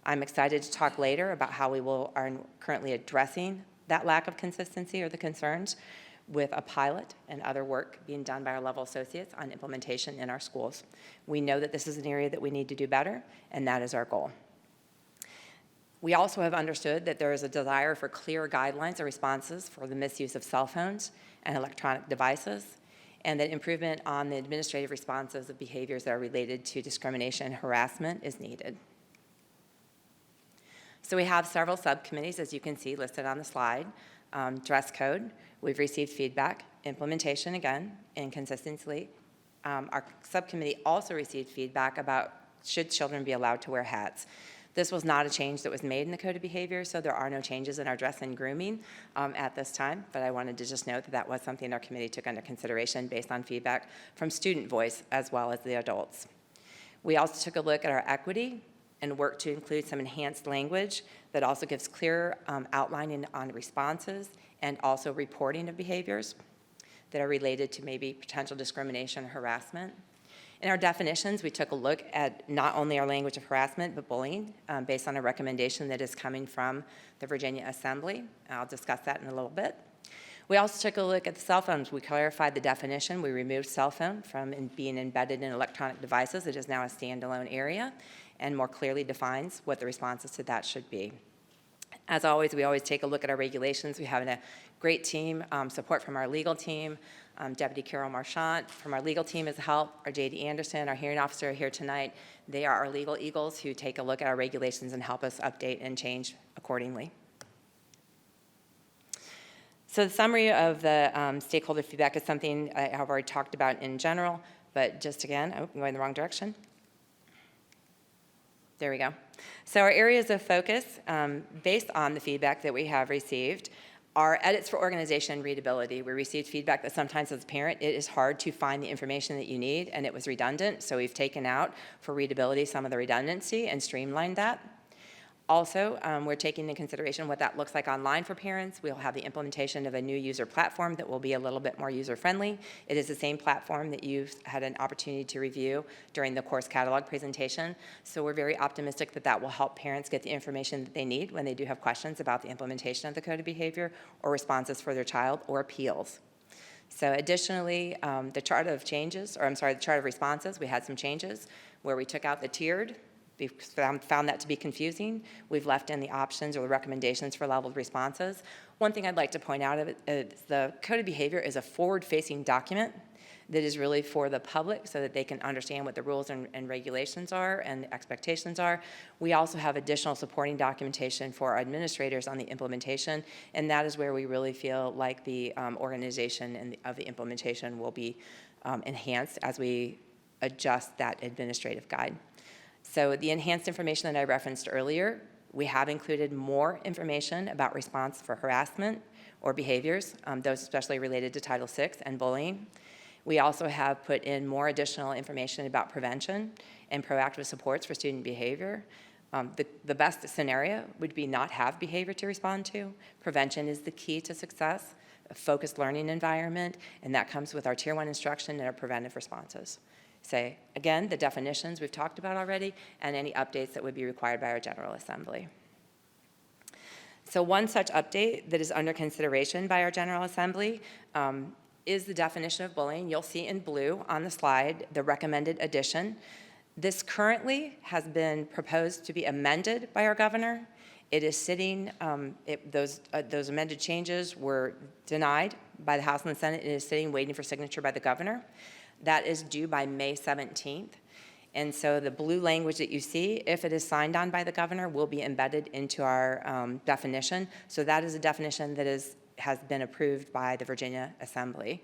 I'm excited to talk later about how we are currently addressing that lack of consistency or the concerns with a pilot and other work being done by our level associates on implementation in our schools. We know that this is an area that we need to do better, and that is our goal. We also have understood that there is a desire for clear guidelines and responses for the misuse of cell phones and electronic devices. and that improvement on the administrative responses of behaviors that are related to discrimination and harassment is needed. So we have several subcommittees, as you can see, listed on the slide. Dress code, we've received feedback. Implementation, again, inconsistency. Our subcommittee also received feedback about should children be allowed to wear hats. This was not a change that was made in the Code of Behavior, so there are no changes in our dress and grooming at this time, but I wanted to just note that that was something our committee took under consideration based on feedback from student voice as well as the adults. We also took a look at our equity and worked to include some enhanced language that also gives clear outlining on responses and also reporting of behaviors that are related to maybe potential discrimination or harassment. In our definitions, we took a look at not only our language of harassment, but bullying, based on a recommendation that is coming from the Virginia Assembly. I'll discuss that in a little bit. We also took a look at the cell phones. We clarified the definition. We removed cell phone from being embedded in electronic devices. It is now a standalone area and more clearly defines what the responses to that should be. As always, we always take a look at our regulations. We have a great team, support from our legal team. Deputy Carol Marchant from our legal team is help. Our J.D. Anderson, our hearing officer, are here tonight. They are our legal eagles who take a look at our regulations and help us update and change accordingly. So the summary of the stakeholder feedback is something I have already talked about in general, but just again, I'm going the wrong direction. There we go. So our areas of focus, based on the feedback that we have received, are edits for organization and readability. We received feedback that sometimes as a parent, it is hard to find the information that you need, and it was redundant, so we've taken out for readability some of the redundancy and streamlined that. Also, we're taking into consideration what that looks like online for parents. We'll have the implementation of a new user platform that will be a little bit more user-friendly. It is the same platform that you've had an opportunity to review during the course catalog presentation. So we're very optimistic that that will help parents get the information that they need when they do have questions about the implementation of the Code of Behavior or responses for their child or appeals. So additionally, the chart of responses, we had some changes where we took out the tiered. We found that to be confusing. We've left in the options or the recommendations for leveled responses. One thing I'd like to point out is the Code of Behavior is a forward-facing document that is really for the public so that they can understand what the rules and regulations are and the expectations are. We also have additional supporting documentation for our administrators on the implementation, and that is where we really feel like the organization of the implementation will be enhanced as we adjust that administrative guide. So the enhanced information that I referenced earlier, we have included more information about response for harassment or behaviors, those especially related to Title VI and bullying. We also have put in more additional information about prevention and proactive supports for student behavior. The best scenario would be not have behavior to respond to. Prevention is the key to success, a focused learning environment, and that comes with our Tier 1 instruction and our preventive responses. Say, again, the definitions we've talked about already, and any updates that would be required by our General Assembly. So one such update that is under consideration by our General Assembly is the definition of bullying. You'll see in blue on the slide the recommended addition. This currently has been proposed to be amended by our governor. It is sitting, those amended changes were denied by the House and the Senate. It is sitting waiting for signature by the governor. That is due by May 17th. And so the blue language that you see, if it is signed on by the governor, will be embedded into our definition. So that is a definition that has been approved by the Virginia Assembly.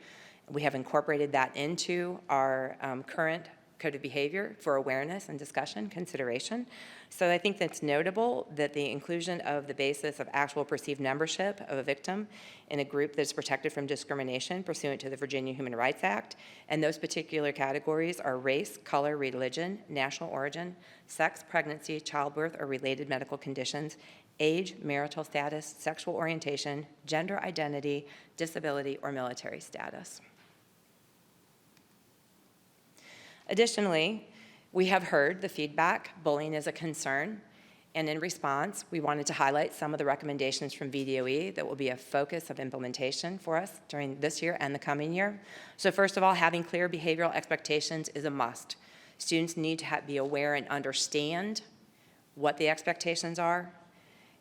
We have incorporated that into our current Code of Behavior for awareness and discussion consideration. So I think that's notable that the inclusion of the basis of actual perceived membership of a victim in a group that's protected from discrimination pursuant to the Virginia Human Rights Act, and those particular categories are race, color, religion, national origin, sex, pregnancy, childbirth, or related medical conditions, age, marital status, sexual orientation, gender identity, disability, or military status. Additionally, we have heard the feedback, bullying is a concern, and in response, we wanted to highlight some of the recommendations from VDOE that will be a focus of implementation for us during this year and the coming year. So first of all, having clear behavioral expectations is a must. Students need to be aware and understand what the expectations are.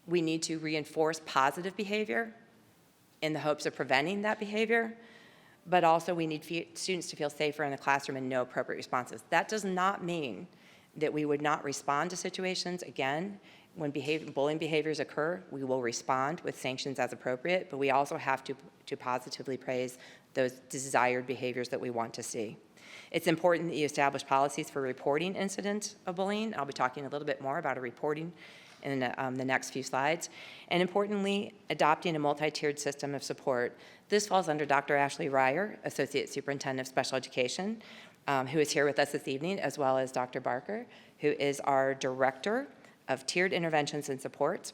We need to reinforce positive behavior in the hopes of preventing that behavior. but also we need students to feel safer in the classroom and know appropriate responses. That does not mean that we would not respond to situations. Again, when bullying behaviors occur, we will respond with sanctions as appropriate, but we also have to positively praise those desired behaviors that we want to see. It's important that you establish policies for reporting incidents of bullying. I'll be talking a little bit more about a reporting in the next few slides. And importantly, adopting a multi-tiered system of support. This falls under Dr. Ashley Ryer, Associate Superintendent of Special Education, who is here with us this evening, as well as Dr. Barker, who is our Director of Tiered Interventions and Supports.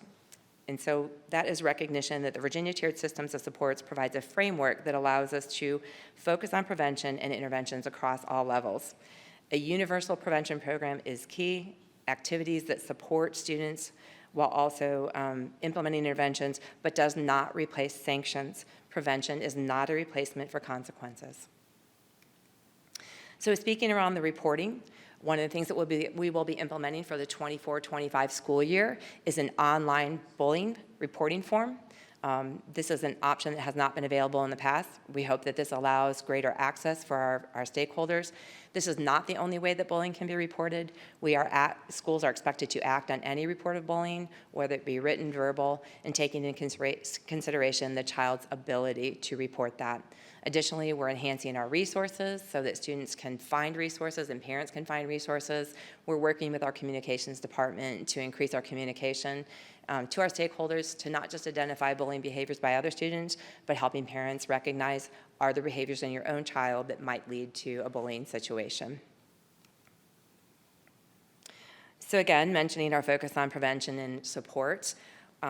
And so that is recognition that the Virginia Tiered Systems of Supports provides a framework that allows us to focus on prevention and interventions across all levels. A universal prevention program is key. Activities that support students while also implementing interventions, but does not replace sanctions. Prevention is not a replacement for consequences. So speaking around the reporting, one of the things that we will be implementing for the 24-25 school year is an online bullying reporting form. This is an option that has not been available in the past. We hope that this allows greater access for our stakeholders. This is not the only way that bullying can be reported. Schools are expected to act on any report of bullying, whether it be written, verbal, and taking into consideration the child's ability to report that. Additionally, we're enhancing our resources so that students can find resources and parents can find resources. We're working with our communications department to increase our communication to our stakeholders to not just identify bullying behaviors by other students, but helping parents recognize are there behaviors in your own child that might lead to a bullying situation. So again, mentioning our focus on prevention and supports.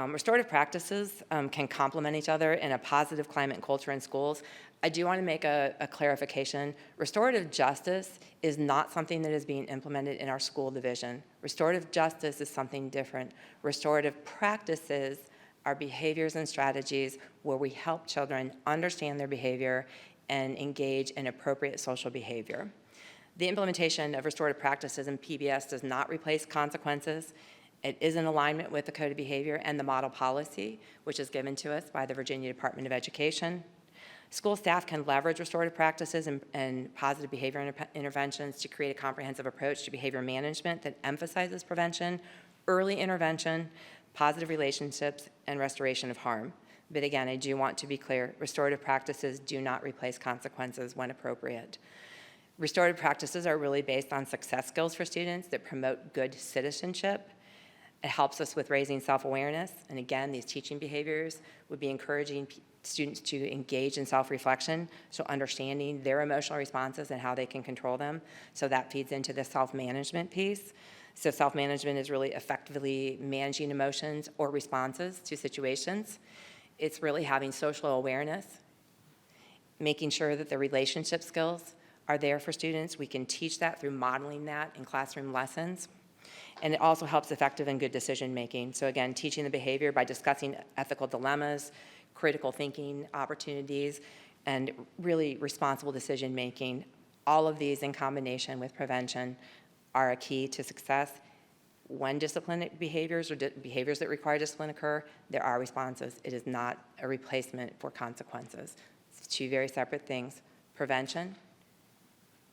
Restorative practices can complement each other in a positive climate and culture in schools. I do want to make a clarification. Restorative justice is not something that is being implemented in our school division. Restorative justice is something different. Restorative practices are behaviors and strategies where we help children understand their behavior and engage in appropriate social behavior. The implementation of restorative practices in PBS does not replace consequences. It is in alignment with the Code of Behavior and the model policy, which is given to us by the Virginia Department of Education. School staff can leverage restorative practices and positive behavior interventions to create a comprehensive approach to behavior management that emphasizes prevention, early intervention, positive relationships, and restoration of harm. But again, I do want to be clear, restorative practices do not replace consequences when appropriate. Restorative practices are really based on success skills for students that promote good citizenship. It helps us with raising self-awareness. And again, these teaching behaviors would be encouraging students to engage in self-reflection, so understanding their emotional responses and how they can control them. So that feeds into the self-management piece. So self-management is really effectively managing emotions or responses to situations. It's really having social awareness, making sure that the relationship skills are there for students. We can teach that through modeling that in classroom lessons. And it also helps effective and good decision-making. So again, teaching the behavior by discussing ethical dilemmas, critical thinking opportunities, and really responsible decision-making. All of these in combination with prevention are a key to success. When discipline behaviors or behaviors that require discipline occur, there are responses. It is not a replacement for consequences. It's two very separate things. Prevention,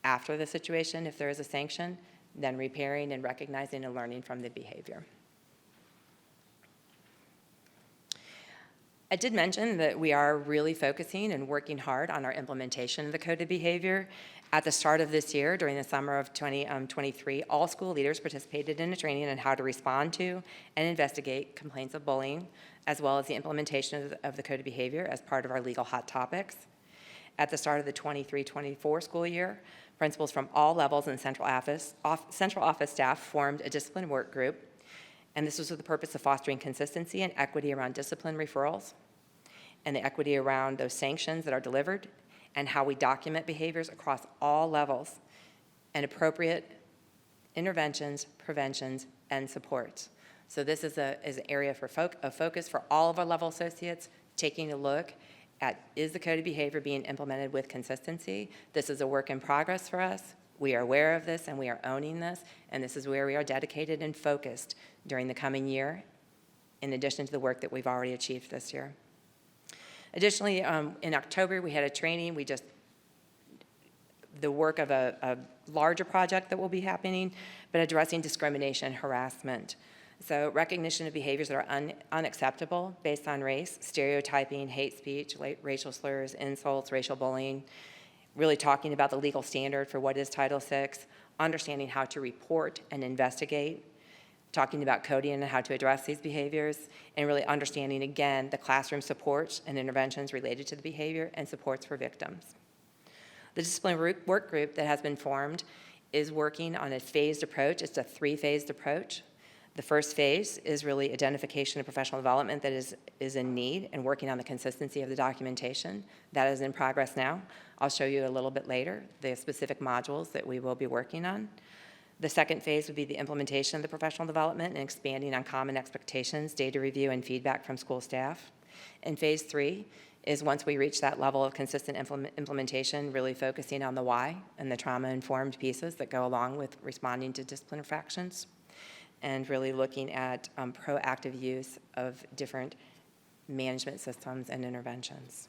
after the situation, if there is a sanction, then repairing and recognizing and learning from the behavior. I did mention that we are really focusing and working hard on our implementation of the Code of Behavior. At the start of this year, during the summer of 2023, all school leaders participated in a training on how to respond to and investigate complaints of bullying, as well as the implementation of the Code of Behavior as part of our legal hot topics. At the start of the 23-24 school year, principals from all levels and central office staff formed a discipline work group, and this was with the purpose of fostering consistency and equity around discipline referrals and the equity around those sanctions that are delivered and how we document behaviors across all levels and appropriate interventions, preventions, and supports. So this is an area of focus for all of our level associates, taking a look at, is the Code of Behavior being implemented with consistency? This is a work in progress for us. We are aware of this and we are owning this, and this is where we are dedicated and focused during the coming year, in addition to the work that we've already achieved this year. Additionally, in October, we had a training. We just the work of a larger project that will be happening, but addressing discrimination and harassment. So recognition of behaviors that are unacceptable based on race, stereotyping, hate speech, racial slurs, insults, racial bullying, really talking about the legal standard for what is Title VI, understanding how to report and investigate, talking about coding and how to address these behaviors, and really understanding, again, the classroom supports and interventions related to the behavior and supports for victims. The discipline work group that has been formed is working on a phased approach. It's a 3-phased approach. The first phase is really identification of professional development that is in need and working on the consistency of the documentation. That is in progress now. I'll show you a little bit later the specific modules that we will be working on. The second phase would be the implementation of the professional development and expanding on common expectations, data review, and feedback from school staff. And phase 3 is once we reach that level of consistent implementation, really focusing on the why and the trauma-informed pieces that go along with responding to discipline infractions, and really looking at proactive use of different management systems and interventions.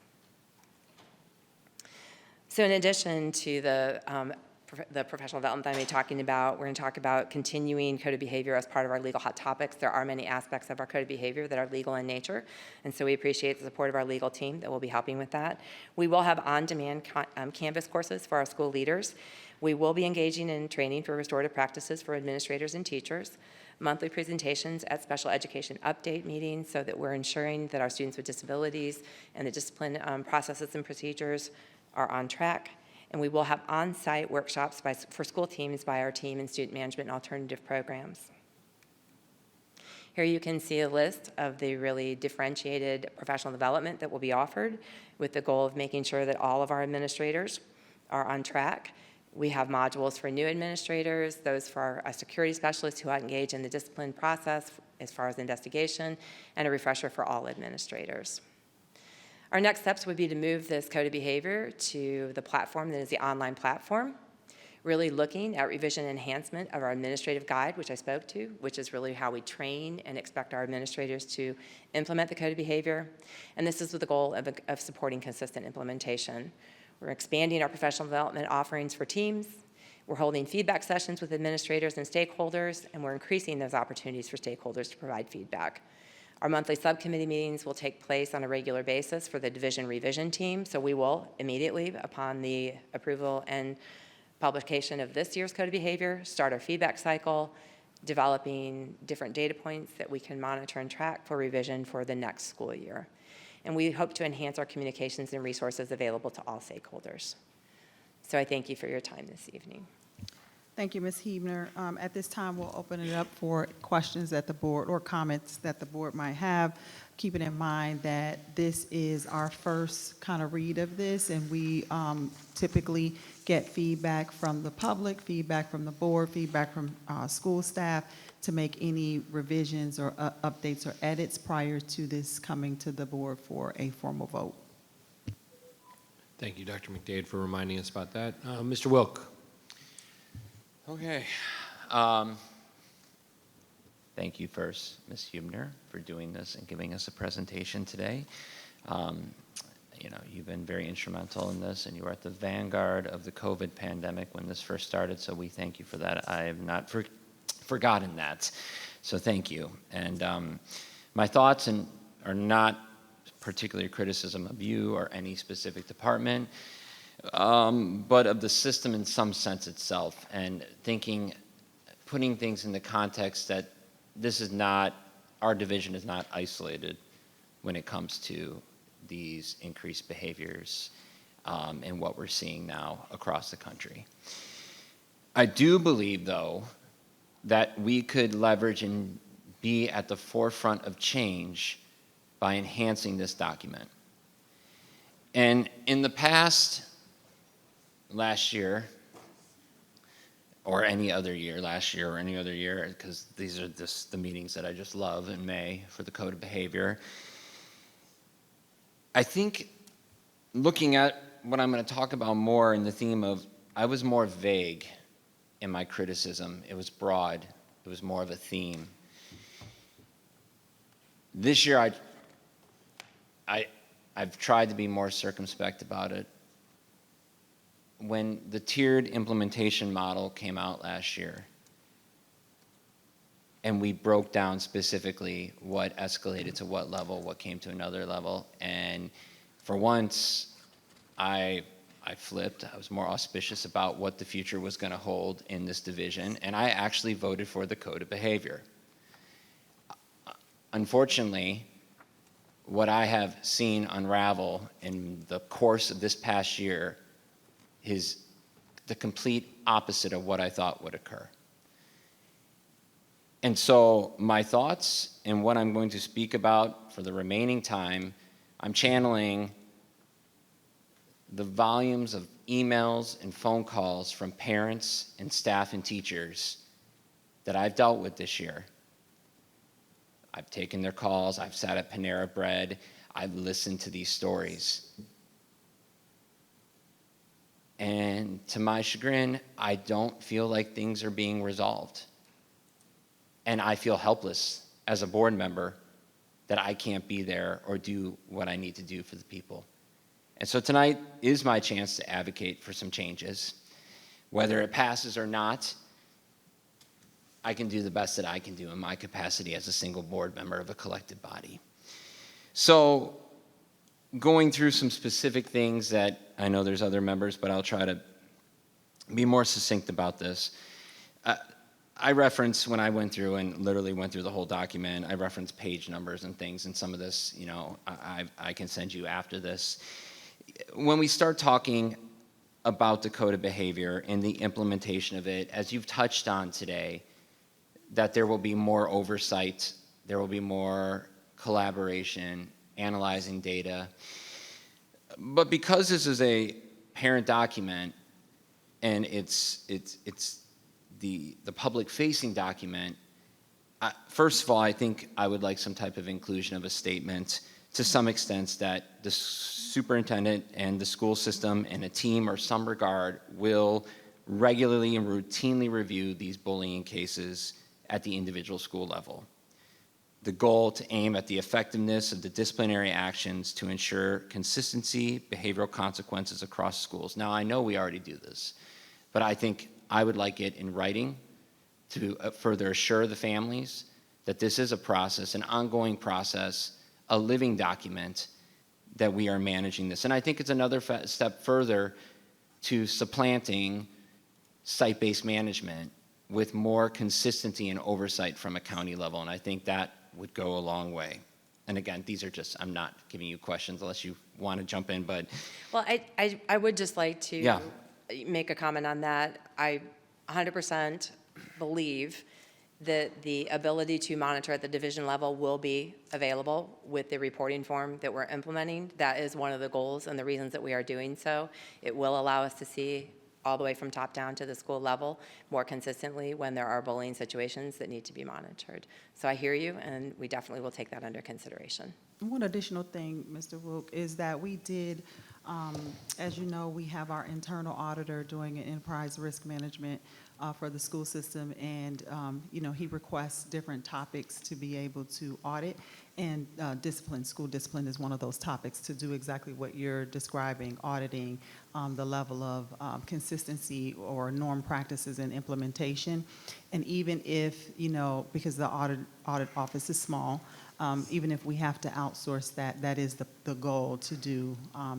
So in addition to the professional development that I'm going to be talking about, we're going to talk about continuing code of behavior as part of our legal hot topics. There are many aspects of our code of behavior that are legal in nature, and so we appreciate the support of our legal team that will be helping with that. We will have on-demand Canvas courses for our school leaders. We will be engaging in training for restorative practices for administrators and teachers, monthly presentations at special education update meetings so that we're ensuring that our students with disabilities and the discipline processes and procedures are on track. And we will have on-site workshops for school teams by our team in student management and alternative programs. Here you can see a list of the really differentiated professional development that will be offered with the goal of making sure that all of our administrators are on track. We have modules for new administrators, those for our security specialists who engage in the discipline process as far as investigation, and a refresher for all administrators. Our next steps would be to move this code of behavior to the platform that is the online platform, really looking at revision enhancement of our administrative guide, which I spoke to, which is really how we train and expect our administrators to implement the code of behavior. And this is with the goal of supporting consistent implementation. We're expanding our professional development offerings for teams. We're holding feedback sessions with administrators and stakeholders, and we're increasing those opportunities for stakeholders to provide feedback. Our monthly subcommittee meetings will take place on a regular basis for the division revision team, so we will immediately, upon the approval and publication of this year's code of behavior, start our feedback cycle, developing different data points that we can monitor and track for revision for the next school year. And we hope to enhance our communications and resources available to all stakeholders. So I thank you for your time this evening. Thank you, Ms. Huebner. At this time, we'll open it up for questions that the board or comments that the board might have, keeping in mind that this is our first kind of read of this, and we typically get feedback from the public, feedback from the board, feedback from school staff to make any revisions or updates or edits prior to this coming to the board for a formal vote. Thank you, Dr. McDade, for reminding us about that. Mr. Wilk. Okay. Thank you first, Ms. Huebner, for doing this and giving us a presentation today. You know, you've been very instrumental in this, and you were at the vanguard of the COVID pandemic when this first started, so we thank you for that. I have not forgotten that, so thank you. And my thoughts are not particularly criticism of you or any specific department, but of the system in some sense itself, and putting things in the context that this is not, our division is not isolated when it comes to these increased behaviors and what we're seeing now across the country. I do believe, though, that we could leverage and be at the forefront of change by enhancing this document. And in the past, last year, or any other year, last year or any other year, because these are just the meetings that I just love in May for the Code of Behavior. I think looking at what I'm going to talk about more in the theme of, I was more vague in my criticism. It was broad. It was more of a theme. This year, I've tried to be more circumspect about it. when the tiered implementation model came out last year, and we broke down specifically what escalated to what level, what came to another level, and for once, I flipped. I was more auspicious about what the future was going to hold in this division, and I actually voted for the code of behavior. Unfortunately, what I have seen unravel in the course of this past year is the complete opposite of what I thought would occur. And so my thoughts and what I'm going to speak about for the remaining time, I'm channeling the volumes of emails and phone calls from parents and staff and teachers that I've dealt with this year. I've taken their calls, I've sat at Panera Bread, I've listened to these stories. And to my chagrin, I don't feel like things are being resolved. And I feel helpless as a board member that I can't be there or do what I need to do for the people. And so tonight is my chance to advocate for some changes. Whether it passes or not, I can do the best that I can do in my capacity as a single board member of a collective body. So going through some specific things that I know there's other members, but I'll try to be more succinct about this. I reference when I went through and literally went through the whole document, I reference page numbers and things, and some of this, you know, I can send you after this. When we start talking about the code of behavior and the implementation of it, as you've touched on today, that there will be more oversight, there will be more collaboration, analyzing data. But because this is a parent document and it's the public-facing document, first of all, I think I would like some type of inclusion of a statement to some extent that the superintendent and the school system and a team or some regard will regularly and routinely review these bullying cases at the individual school level. The goal to aim at the effectiveness of the disciplinary actions to ensure consistency, behavioral consequences across schools. Now, I know we already do this, but I think I would like it in writing to further assure the families that this is a process, an ongoing process, a living document that we are managing this. And I think it's another step further to supplanting site-based management with more consistency and oversight from a county level, and I think that would go a long way. And again, these are just, I'm not giving you questions unless you want to jump in, but. Well, I would just like to make a comment on that. I 100% believe that the ability to monitor at the division level will be available with the reporting form that we're implementing. That is one of the goals and the reasons that we are doing so. It will allow us to see all the way from top down to the school level more consistently when there are bullying situations that need to be monitored. So I hear you, and we definitely will take that under consideration. One additional thing, Mr. Wook, is that we did, as you know, we have our internal auditor doing an enterprise risk management for the school system, and you know, he requests different topics to be able to audit, and discipline, school discipline is one of those topics to do exactly what you're describing, auditing the level of consistency or norm practices and implementation. And even if, you know, because the audit office is small, even if we have to outsource that, that is the goal to do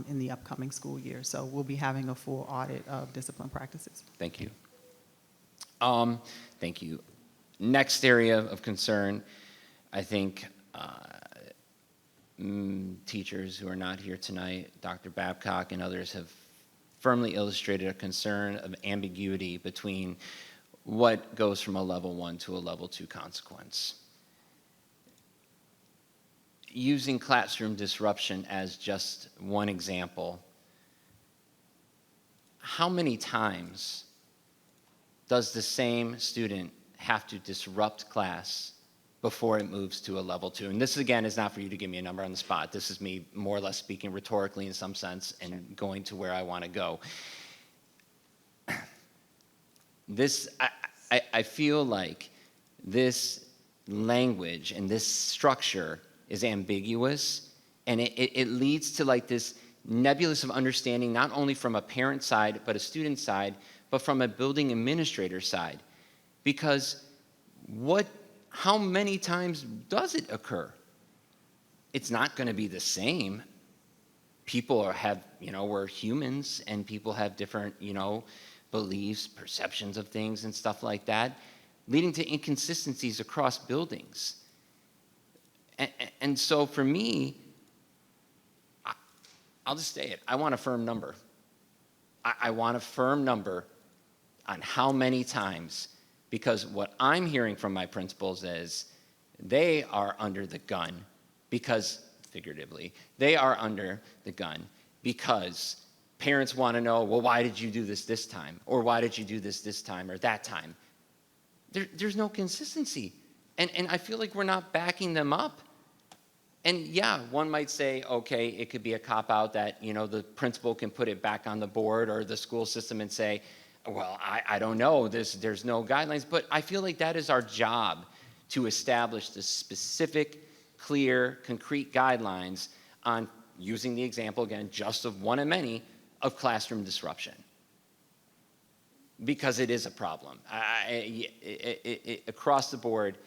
in the upcoming school year. So we'll be having a full audit of discipline practices. Thank you. Thank you. Next area of concern, I think teachers who are not here tonight, Dr. Babcock and others have firmly illustrated a concern of ambiguity between what goes from a level 1 to a level 2 consequence. Using classroom disruption as just one example, how many times does the same student have to disrupt class before it moves to a level 2? And this, again, is not for you to give me a number on the spot. This is me more or less speaking rhetorically in some sense and going to where I want to go. This, I feel like this language and this structure is ambiguous, and it leads to like this nebulous of understanding, not only from a parent side, but a student side, but from a building administrator side. Because how many times does it occur? It's not going to be the same. People we're humans, and people have different, beliefs, perceptions of things and stuff like that, leading to inconsistencies across buildings. And so for me, I'll just say it, I want a firm number. I want a firm number on how many times, because what I'm hearing from my principals is they are under the gun because, figuratively, they are under the gun because parents want to know, well, why did you do this time? Or why did you do this time or that time? There's no consistency. And I feel like we're not backing them up. And yeah, one might say, okay, it could be a cop-out that, the principal can put it back on the board or the school system and say, well, I don't know, there's no guidelines. But I feel like that is our job, to establish the specific, clear, concrete guidelines on, using the example again, just of one of many, of classroom disruption. Because it is a problem. Across the board,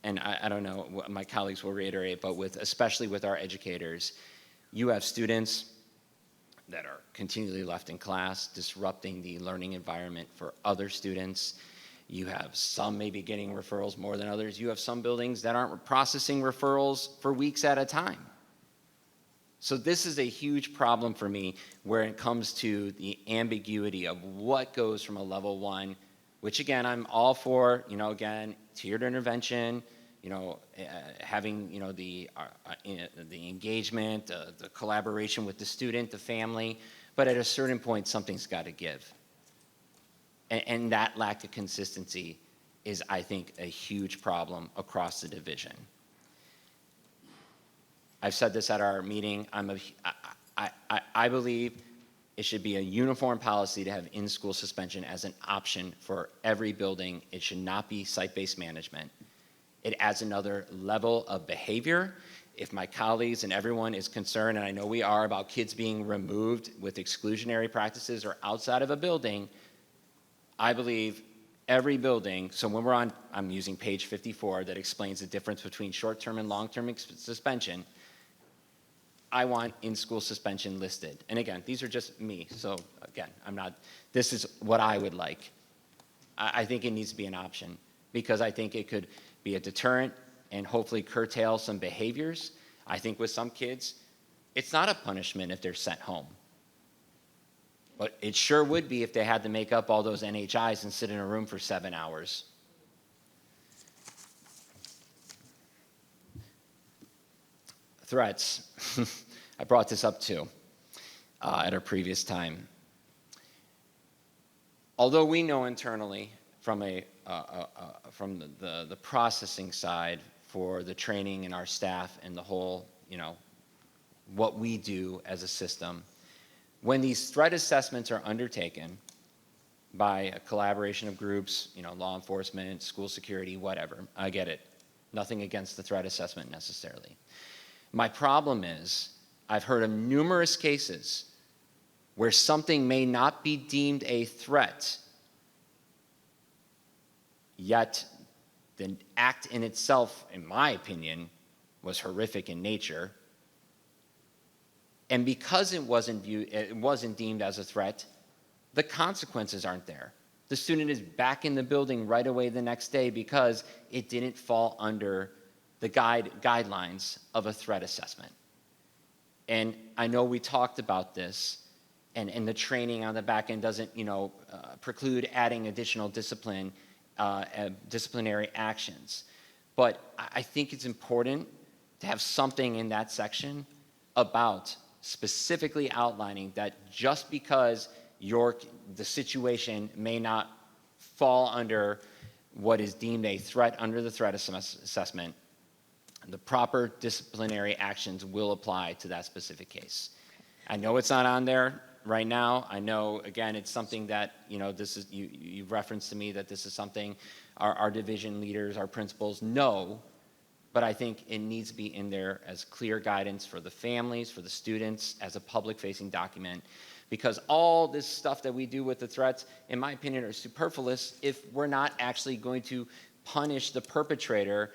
and I don't know, what my colleagues will reiterate, but especially with our educators, you have students that are continually left in class, disrupting the learning environment for other students. You have some maybe getting referrals more than others. You have some buildings that aren't processing referrals for weeks at a time. So this is a huge problem for me where it comes to the ambiguity of what goes from a level 1, which again, I'm all for, again, tiered intervention, having, the engagement, the collaboration with the student, the family, but at a certain point, something's got to give. And that lack of consistency is, I think, a huge problem across the division. I've said this at our meeting. I believe it should be a uniform policy to have in-school suspension as an option for every building. It should not be site-based management. It adds another level of behavior. If my colleagues and everyone is concerned, and I know we are, about kids being removed with exclusionary practices or outside of a building, I believe every building, so when we're on, I'm using page 54 that explains the difference between short-term and long-term suspension, I want in-school suspension listed. And again, these are just me, so again, this is what I would like. I think it needs to be an option because I think it could be a deterrent and hopefully curtail some behaviors. I think with some kids, it's not a punishment if they're sent home. But it sure would be if they had to make up all those NHIs and sit in a room for 7 hours. Threats. I brought this up too at a previous time. Although we know internally from the processing side for the training and our staff and the whole, what we do as a system, when these threat assessments are undertaken by a collaboration of groups, law enforcement, school security, whatever, I get it. Nothing against the threat assessment necessarily. My problem is I've heard of numerous cases where something may not be deemed a threat, yet the act in itself, in my opinion, was horrific in nature. And because it wasn't deemed as a threat, the consequences aren't there. The student is back in the building right away the next day because it didn't fall under the guidelines of a threat assessment. And I know we talked about this, and the training on the back end doesn't, preclude adding additional disciplinary actions. But I think it's important to have something in that section about specifically outlining that just because the situation may not fall under what is deemed a threat under the threat assessment, the proper disciplinary actions will apply to that specific case. I know it's not on there right now. I know, again, it's something that, this is, you referenced to me that this is something our division leaders, our principals know, but I think it needs to be in there as clear guidance for the families, for the students, as a public-facing document, because all this stuff that we do with the threats, in my opinion, are superfluous if we're not actually going to punish the perpetrator.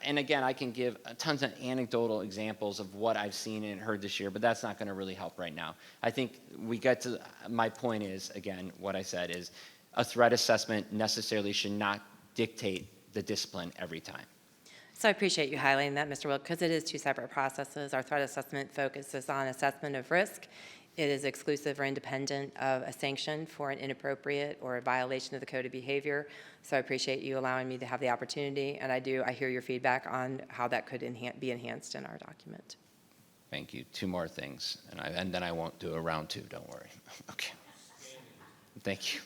And again, I can give tons of anecdotal examples of what I've seen and heard this year, but that's not going to really help right now. I think we get to, my point is, again, what I said is a threat assessment necessarily should not dictate the discipline every time. So I appreciate you highlighting that, Mr. Wilk, because it is two separate processes. Our threat assessment focuses on assessment of risk. It is exclusive or independent of a sanction for an inappropriate or a violation of the code of behavior. So I appreciate you allowing me to have the opportunity, and I hear your feedback on how that could be enhanced in our document. Thank you. Two more things, and then I won't do a round two, don't worry. Okay. Thank you.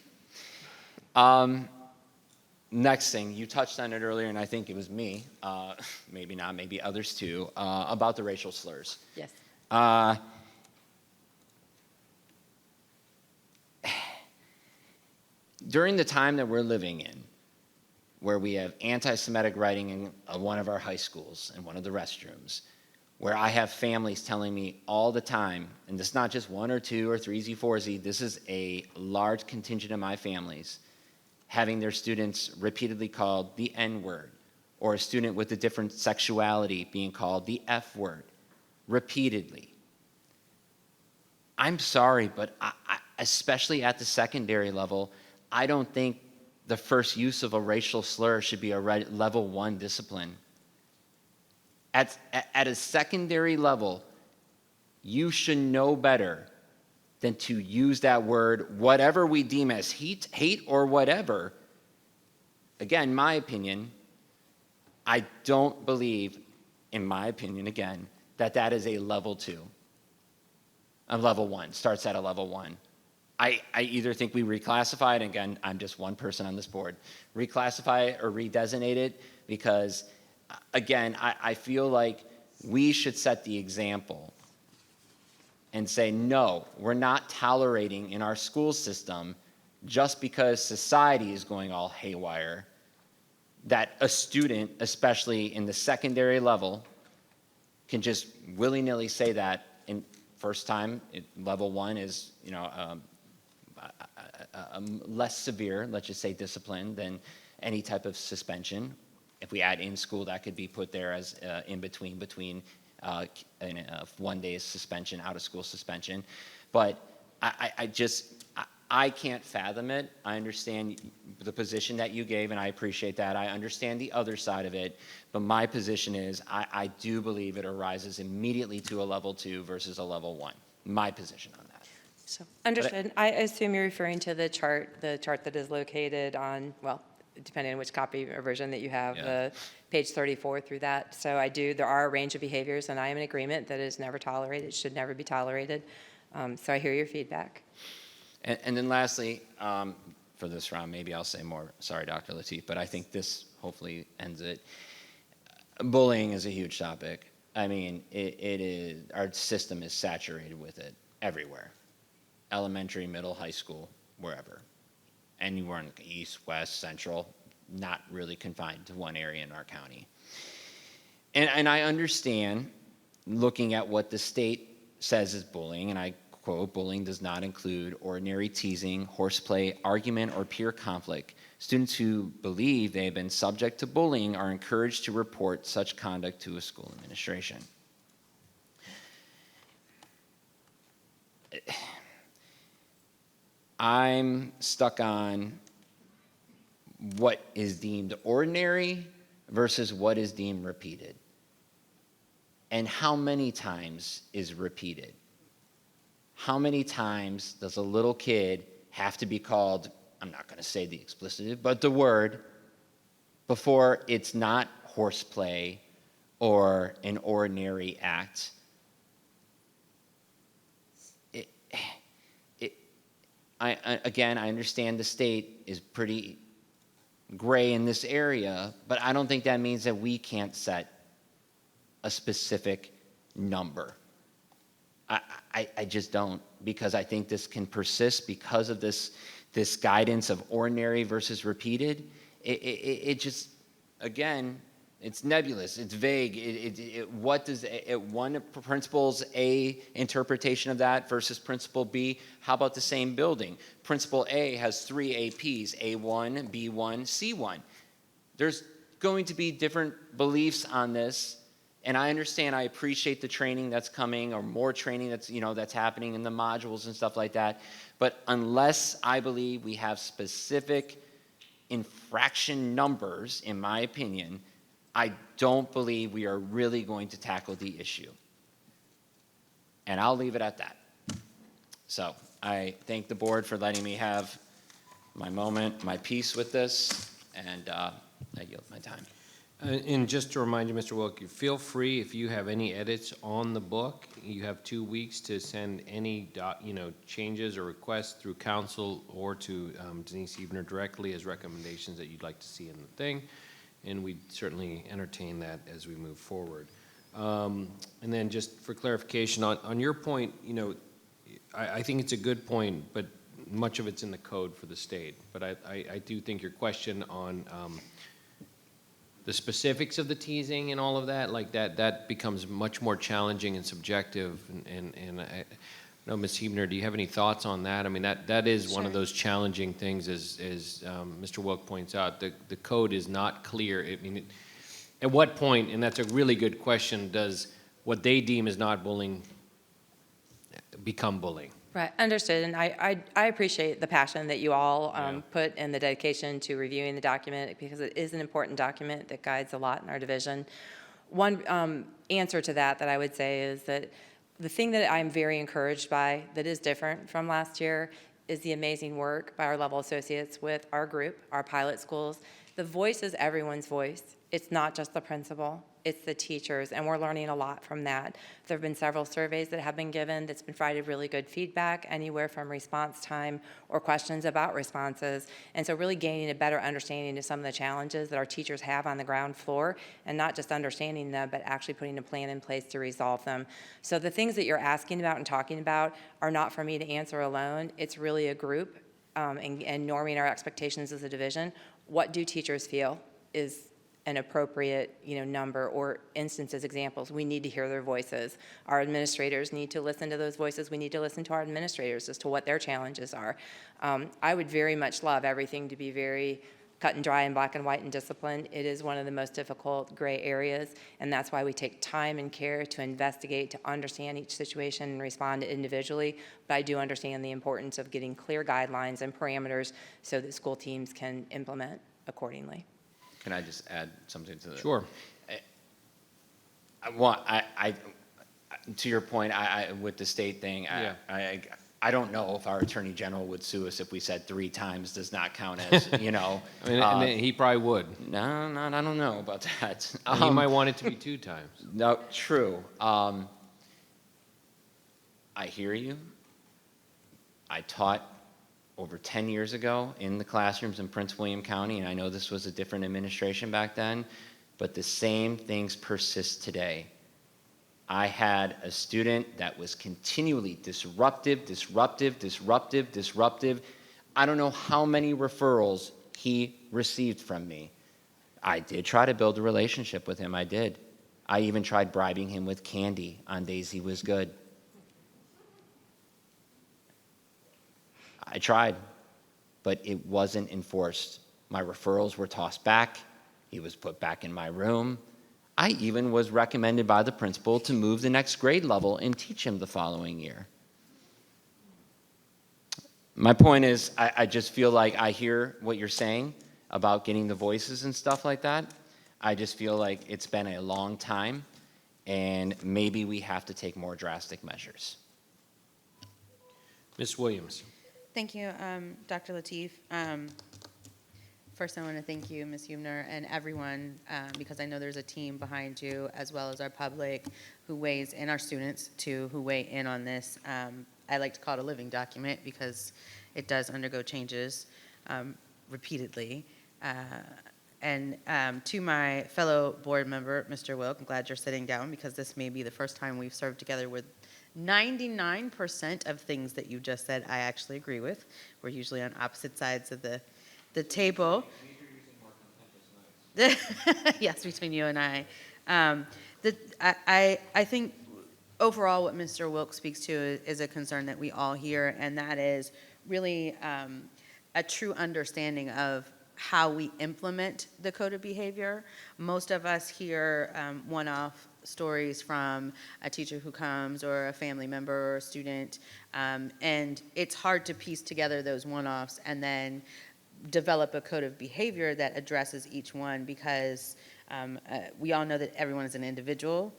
Next thing, you touched on it earlier, and I think it was me, maybe not, maybe others too, about the racial slurs. Yes. During the time that we're living in, where we have anti-Semitic writing in one of our high schools, in one of the restrooms, where I have families telling me all the time, and this is not just 1 or 2 or 3Z, 4Z, this is a large contingent of my families, having their students repeatedly called the N-word, or a student with a different sexuality being called the F-word, repeatedly. I'm sorry, but I, especially at the secondary level, I don't think the first use of a racial slur should be a level 1 discipline. At a secondary level, you should know better than to use that word, whatever we deem as hate or whatever. Again, my opinion, I don't believe, in my opinion, again, that is a level 2. A level 1, starts at a level 1. I either think we reclassify it, and again, I'm just one person on this board, reclassify it or redesignate it, because, again, I feel like we should set the example and say, no, we're not tolerating in our school system, just because society is going all haywire, that a student, especially in the secondary level, can just willy-nilly say that in first time, level 1 is, less severe, let's just say discipline, than any type of suspension. If we add in school, that could be put there as in between 1 day's suspension, out of school suspension. But I can't fathom it. I understand the position that you gave, and I appreciate that. I understand the other side of it, but my position is I do believe it arises immediately to a level 2 versus a level 1. My position on that. So, understood. I assume you're referring to the chart that is located on, well, depending on which copy or version that you have, page 34 through that. So there are a range of behaviors, and I am in agreement that it is never tolerated. It should never be tolerated. So I hear your feedback. And then lastly, for this round, maybe I'll say more. Sorry, Dr. Lateef, but I think this hopefully ends it. Bullying is a huge topic. I mean, it is, our system is saturated with it everywhere. Elementary, middle, high school, wherever. Anywhere in the east, west, central, not really confined to one area in our county. And I understand, looking at what the state says is bullying, and I quote, bullying does not include ordinary teasing, horseplay, argument, or peer conflict. Students who believe they have been subject to bullying are encouraged to report such conduct to a school administration. I'm stuck on what is deemed ordinary versus what is deemed repeated. And how many times is repeated? How many times does a little kid have to be called, I'm not going to say the expletive, but the word, before it's not horseplay or an ordinary act? Again, I understand the state is pretty gray in this area, but I don't think that means that we can't set a specific number. I just don't, because I think this can persist because of this guidance of ordinary versus repeated. It just, again, It's nebulous, it's vague. What does one principal's A interpretation of that versus principal B? How about the same building? Principal A has 3 APs, A1, B1, C1. There's going to be different beliefs on this, and I understand, I appreciate the training that's coming, or more training that's happening in the modules and stuff like that. But unless I believe we have specific infraction numbers, in my opinion, I don't believe we are really going to tackle the issue. And I'll leave it at that. So I thank the board for letting me have my moment, my piece with this, and I yield my time. And just to remind you, Mr. Wilk, feel free, if you have any edits on the book, you have 2 weeks to send any changes or requests through council or to Denise Evener directly as recommendations that you'd like to see in the thing. And we certainly entertain that as we move forward. And then just for clarification, on your point, I think it's a good point, but much of it's in the code for the state. But I do think your question on the specifics of the teasing and all of that, like that becomes much more challenging and subjective. And I know, Ms. Huebner, do you have any thoughts on that? I mean, that is one of those challenging things, as Mr. Wilk points out. The code is not clear. I mean, at what point, and that's a really good question, does what they deem as not bullying become bullying? Right, understood, and I appreciate the passion that you all put and the dedication to reviewing the document, because it is an important document that guides a lot in our division. One answer to that I would say is that the thing that I'm very encouraged by that is different from last year is the amazing work by our level associates with our group, our pilot schools. The voice is everyone's voice. It's not just the principal, it's the teachers, and we're learning a lot from that. There have been several surveys that have been given that's provided really good feedback, anywhere from response time or questions about responses. And so really gaining a better understanding of some of the challenges that our teachers have on the ground floor, and not just understanding them, but actually putting a plan in place to resolve them. So the things that you're asking about and talking about are not for me to answer alone. It's really a group and norming our expectations as a division. What do teachers feel is an appropriate, number or instances, examples? We need to hear their voices. Our administrators need to listen to those voices. We need to listen to our administrators as to what their challenges are. I would very much love everything to be very cut and dry and black and white and disciplined. It is one of the most difficult gray areas, and that's why we take time and care to investigate, to understand each situation and respond individually. But I do understand the importance of getting clear guidelines and parameters so that school teams can implement accordingly. Can I just add something to that? Sure. To your point, with the state thing, I don't know if our Attorney General would sue us if we said 3 times does not count as, I mean, and he probably would. No, I don't know about that. He might want it to be 2 times. No, true. I hear you. I taught over 10 years ago in the classrooms in Prince William County, and I know this was a different administration back then, but the same things persist today. I had a student that was continually disruptive. I don't know how many referrals he received from me. I did try to build a relationship with him, I did. I even tried bribing him with candy on days he was good. I tried, but it wasn't enforced. My referrals were tossed back. He was put back in my room. I even was recommended by the principal to move the next grade level and teach him the following year. My point is, I just feel like I hear what you're saying about getting the voices and stuff like that. I just feel like it's been a long time, and maybe we have to take more drastic measures. Ms. Williams. Thank you, Dr. Lateef. First, I want to thank you, Ms. Huebner, and everyone, because I know there's a team behind you, as well as our public who weighs in, our students too, who weigh in on this. I like to call it a living document because it does undergo changes repeatedly. And to my fellow board member, Mr. Wilk, I'm glad you're sitting down, because this may be the first time we've served together with 99% of things that you just said I actually agree with. We're usually on opposite sides of the table. Yes, between you and I. I think overall what Mr. Wilk speaks to is a concern that we all hear, and that is really a true understanding of how we implement the code of behavior. Most of us hear one-off stories from a teacher who comes or a family member or a student, and it's hard to piece together those one-offs and then develop a code of behavior that addresses each one, because we all know that everyone is an individual.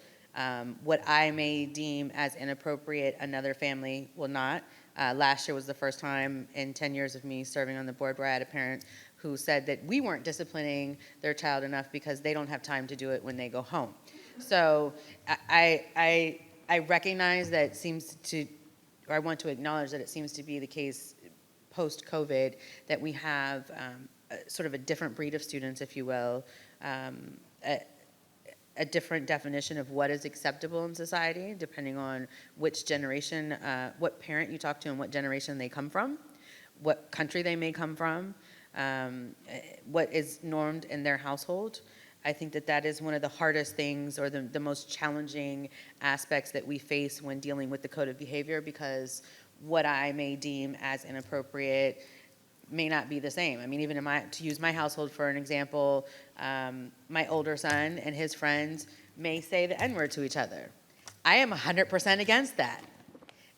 What I may deem as inappropriate, another family will not. Last year was the first time in 10 years of me serving on the board where I had a parent who said that we weren't disciplining their child enough because they don't have time to do it when they go home. So I recognize that it seems to, or I want to acknowledge that it seems to be the case post-COVID that we have sort of a different breed of students, if you will, a different definition of what is acceptable in society, depending on which generation, what parent you talk to and what generation they come from, what country they may come from, what is normed in their household. I think that that is one of the hardest things, or the most challenging aspects that we face when dealing with the code of behavior, because what I may deem as inappropriate may not be the same. I mean, even in to use my household for an example, my older son and his friends may say the N-word to each other. I am 100% against that.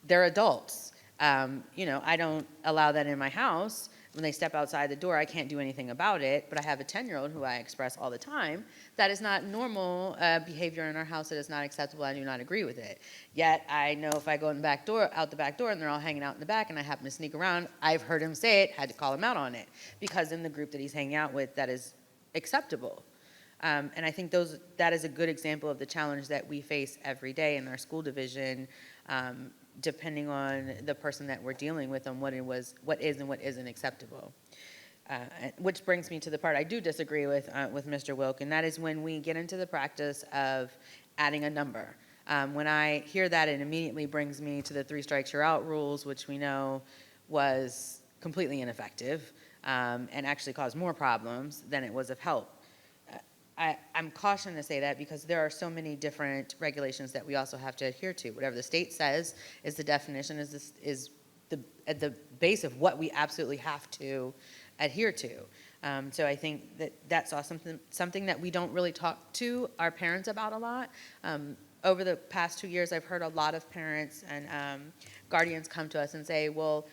They're adults. I don't allow that in my house. When they step outside the door, I can't do anything about it, but I have a 10-year-old who I express all the time. That is not normal behavior in our house. It is not acceptable. I do not agree with it. Yet I know if I go in the back door, out the back door, and they're all hanging out in the back, and I happen to sneak around, I've heard him say it, had to call him out on it, because in the group that he's hanging out with, that is acceptable. And I think that is a good example of the challenge that we face every day in our school division, depending on the person that we're dealing with and what is and what isn't acceptable. Which brings me to the part I do disagree with Mr. Wilk, and that is when we get into the practice of adding a number. When I hear that, it immediately brings me to the 3 strikes you're out rules, which we know was completely ineffective and actually caused more problems than it was of help. I'm cautioned to say that because there are so many different regulations that we also have to adhere to. Whatever the state says is the definition, is at the base of what we absolutely have to adhere to. So I think that's something that we don't really talk to our parents about a lot. Over the past 2 years, I've heard a lot of parents and guardians come to us and say, well,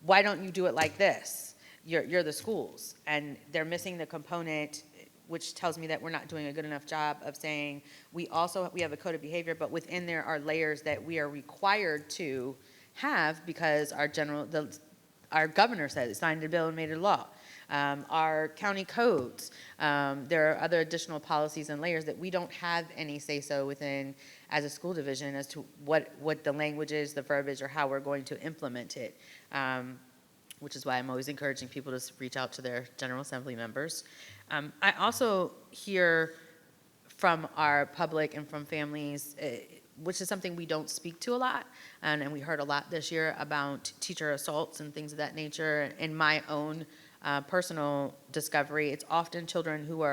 why don't you do it like this? You're the schools. And they're missing the component, which tells me that we're not doing a good enough job of saying we have a code of behavior, but within there are layers that we are required to have because our governor said it, signed a bill and made it law. Our county codes, there are other additional policies and layers that we don't have any say-so within as a school division as to what the language is, the verbiage, or how we're going to implement it. Which is why I'm always encouraging people to reach out to their General Assembly members. I also hear from our public and from families, which is something we don't speak to a lot, and we heard a lot this year about teacher assaults and things of that nature. In my own personal discovery, it's often children who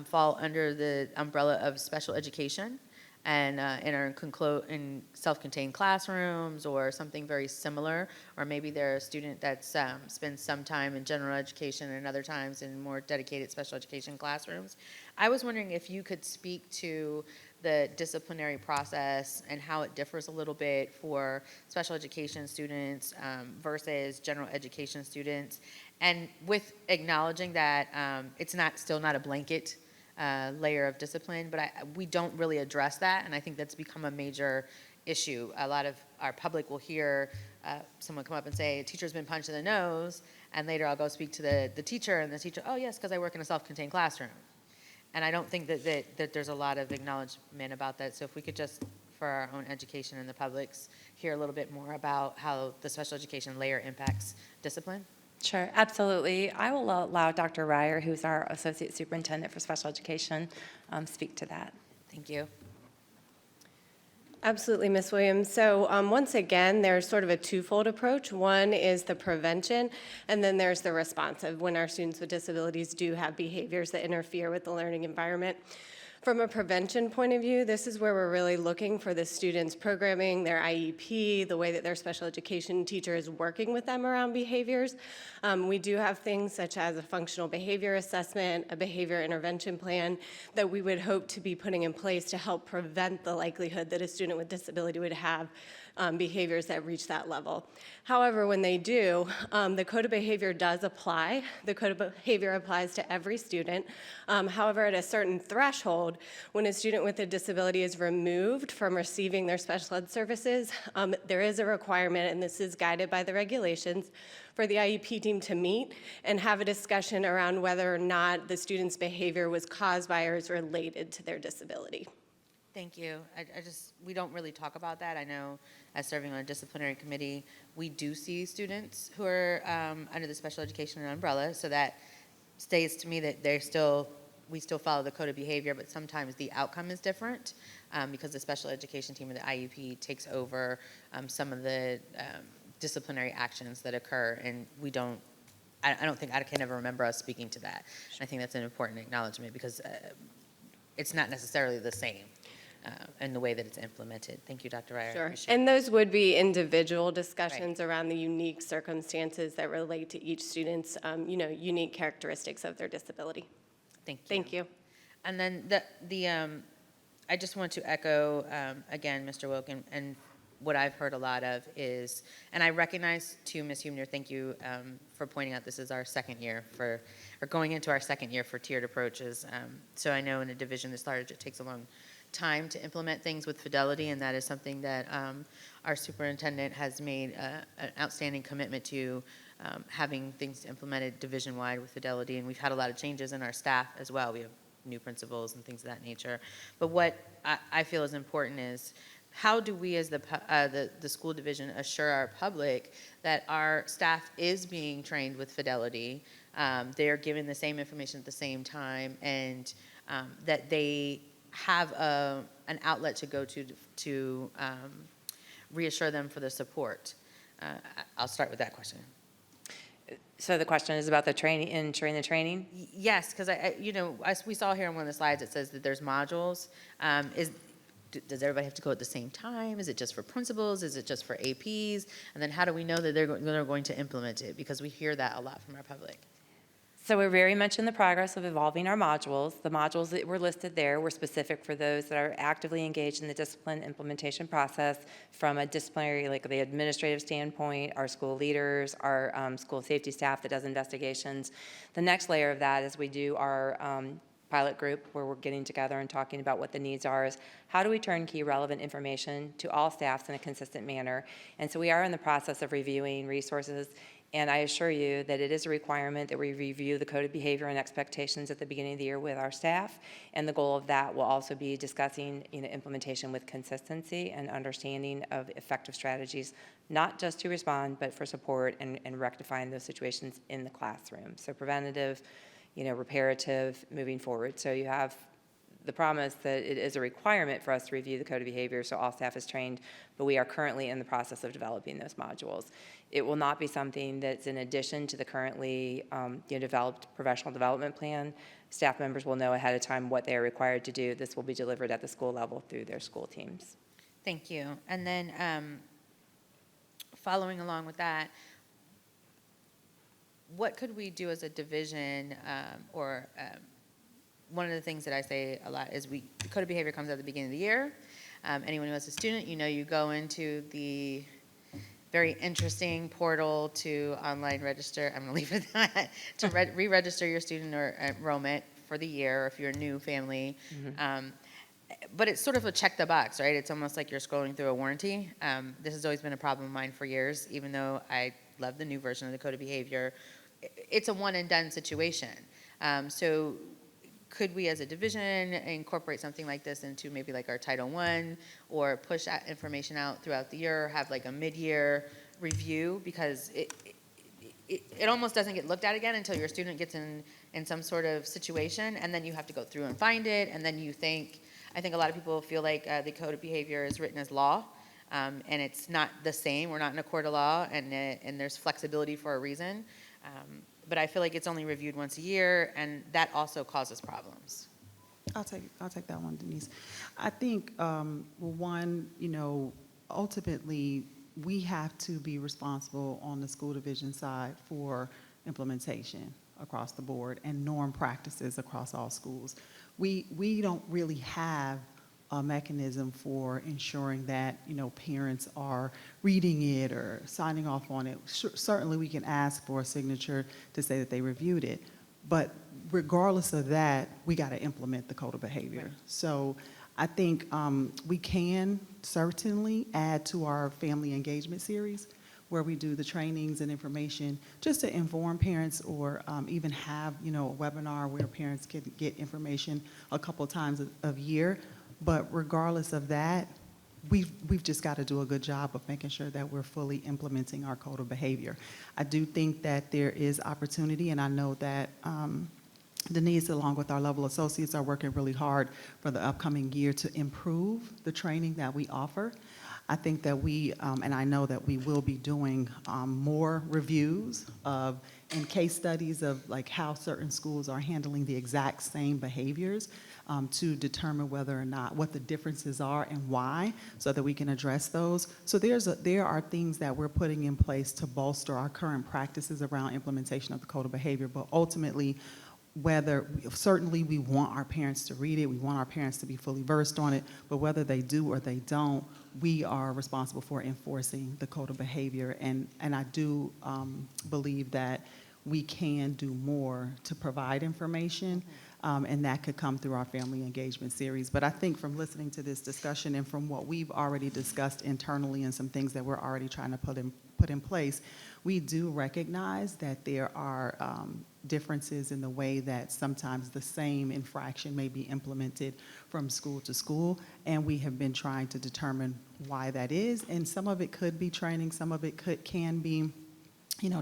fall under the umbrella of special education and are in self-contained classrooms or something very similar, or maybe they're a student that spends some time in general education and other times in more dedicated special education classrooms. I was wondering if you could speak to the disciplinary process and how it differs a little bit for special education students versus general education students, and with acknowledging that it's still not a blanket layer of discipline, but we don't really address that, and I think that's become a major issue. A lot of our public will hear someone come up and say, a teacher's been punched in the nose, and later I'll go speak to the teacher, and the teacher, oh yes, because I work in a self-contained classroom. And I don't think that there's a lot of acknowledgement about that, so if we could just, for our own education and the public's, hear a little bit more about how the special education layer impacts discipline. Sure, absolutely. I will allow Dr. Ryer, who's our Associate Superintendent for Special Education, speak to that. Thank you. Absolutely, Ms. Williams. So once again, there's sort of a twofold approach. One is the prevention, and then there's the response of when our students with disabilities do have behaviors that interfere with the learning environment. From a prevention point of view, this is where we're really looking for the students' programming, their IEP, the way that their special education teacher is working with them around behaviors. We do have things such as a functional behavior assessment, a behavior intervention plan that we would hope to be putting in place to help prevent the likelihood that a student with disability would have behaviors that reach that level. However, when they do, the code of behavior does apply. The code of behavior applies to every student. However, at a certain threshold, when a student with a disability is removed from receiving their special ed services, there is a requirement, and this is guided by the regulations, for the IEP team to meet and have a discussion around whether or not the student's behavior was caused by or is related to their disability. Thank you. We don't really talk about that. I know as serving on a disciplinary committee, we do see students who are under the special education umbrella, so that states to me that we still follow the code of behavior, but sometimes the outcome is different because the special education team of the IEP takes over some of the disciplinary actions that occur, and I can never remember us speaking to that. And I think that's an important acknowledgement because it's not necessarily the same. And the way that it's implemented. Thank you, Dr. Ryer. Sure. And those would be individual discussions around the unique circumstances that relate to each student's, unique characteristics of their disability. Thank you. Thank you. And then I just want to echo again, Mr. Wilk, and what I've heard a lot of is, and I recognize too, Ms. Humner, thank you for pointing out this is our second year or going into our second year for tiered approaches. So I know in a division this large, it takes a long time to implement things with fidelity, and that is something that our superintendent has made an outstanding commitment to having things implemented division-wide with fidelity, and we've had a lot of changes in our staff as well. We have new principals and things of that nature. But what I feel is important is how do we as the school division assure our public that our staff is being trained with fidelity, they are given the same information at the same time, and that they have an outlet to go to reassure them for the support. I'll start with that question. So the question is about the training, ensuring the training? Yes, because as we saw here on one of the slides, it says that there's modules. Does everybody have to go at the same time? Is it just for principals? Is it just for APs? And then how do we know that they're going to implement it? Because we hear that a lot from our public. So we're very much in the progress of evolving our modules. The modules that were listed there were specific for those that are actively engaged in the discipline implementation process from a disciplinary, like the administrative standpoint, our school leaders, our school safety staff that does investigations. The next layer of that is we do our pilot group where we're getting together and talking about what the needs are is how do we turn key relevant information to all staffs in a consistent manner. And so we are in the process of reviewing resources. And I assure you that it is a requirement that we review the code of behavior and expectations at the beginning of the year with our staff. And the goal of that will also be discussing implementation with consistency and understanding of effective strategies, not just to respond, but for support and rectifying those situations in the classroom. So preventative, reparative, moving forward. So you have the promise that it is a requirement for us to review the code of behavior so all staff is trained, but we are currently in the process of developing those modules. It will not be something that's in addition to the currently developed professional development plan. Staff members will know ahead of time what they are required to do. This will be delivered at the school level through their school teams. Thank you. And then following along with that, what could we do as a division one of the things that I say a lot is the code of behavior comes at the beginning of the year. Anyone who is a student, you go into the very interesting portal to online register. I'm going to leave it at that, to re-register your student or enrollment for the year, or if you're a new family. Mm-hmm. But it's sort of a check the box, right? It's almost like you're scrolling through a warranty. This has always been a problem of mine for years, even though I love the new version of the code of behavior. It's a one and done situation. So could we as a division incorporate something like this into maybe like our Title I, or push that information out throughout the year, have like a mid-year review, because it almost doesn't get looked at again until your student gets in some sort of situation, and then you have to go through and find it, and then you think, I think a lot of people feel like the code of behavior is written as law, and it's not the same. We're not in a court of law, and there's flexibility for a reason. But I feel like it's only reviewed once a year, and that also causes problems. I'll take that one, Denise. I think, one, ultimately, we have to be responsible on the school division side for implementation across the board and norm practices across all schools. We don't really have a mechanism for ensuring that, parents are reading it or signing off on it. Certainly, we can ask for a signature to say that they reviewed it. But regardless of that, we got to implement the code of behavior. Right. So I think we can certainly add to our family engagement series where we do the trainings and information just to inform parents, or even have, a webinar where parents can get information a couple times a year. But regardless of that, we've just got to do a good job of making sure that we're fully implementing our code of behavior. I do think that there is opportunity, and I know that Denise, along with our level associates, are working really hard for the upcoming year to improve the training that we offer. I think that we, and I know that we will be doing more reviews of and case studies of like how certain schools are handling the exact same behaviors to determine whether or not what the differences are and why, so that we can address those. So there are things that we're putting in place to bolster our current practices around implementation of the code of behavior, but ultimately, certainly we want our parents to read it, we want our parents to be fully versed on it, but whether they do or they don't, we are responsible for enforcing the code of behavior. And I do believe that we can do more to provide information, and that could come through our family engagement series. But I think from listening to this discussion and from what we've already discussed internally and some things that we're already trying to put in place, we do recognize that there are differences in the way that sometimes the same infraction may be implemented from school to school, and we have been trying to determine why that is. And some of it could be training, some of it can be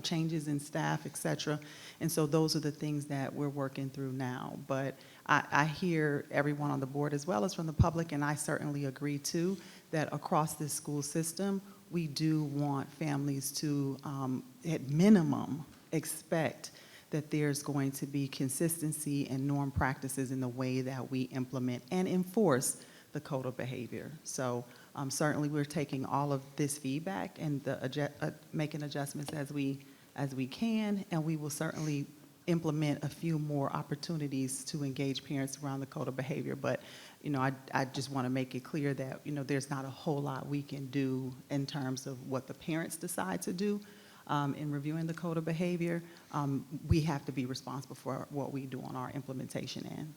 changes in staff, et cetera. And so those are the things that we're working through now. But I hear everyone on the board as well as from the public, and I certainly agree too, that across this school system, we do want families to, at minimum, expect that there's going to be consistency and norm practices in the way that we implement and enforce the code of behavior. So certainly we're taking all of this feedback and making adjustments as we can, and we will certainly implement a few more opportunities to engage parents around the code of behavior. But I just want to make it clear that there's not a whole lot we can do in terms of what the parents decide to do in reviewing the code of behavior. We have to be responsible for what we do on our implementation end.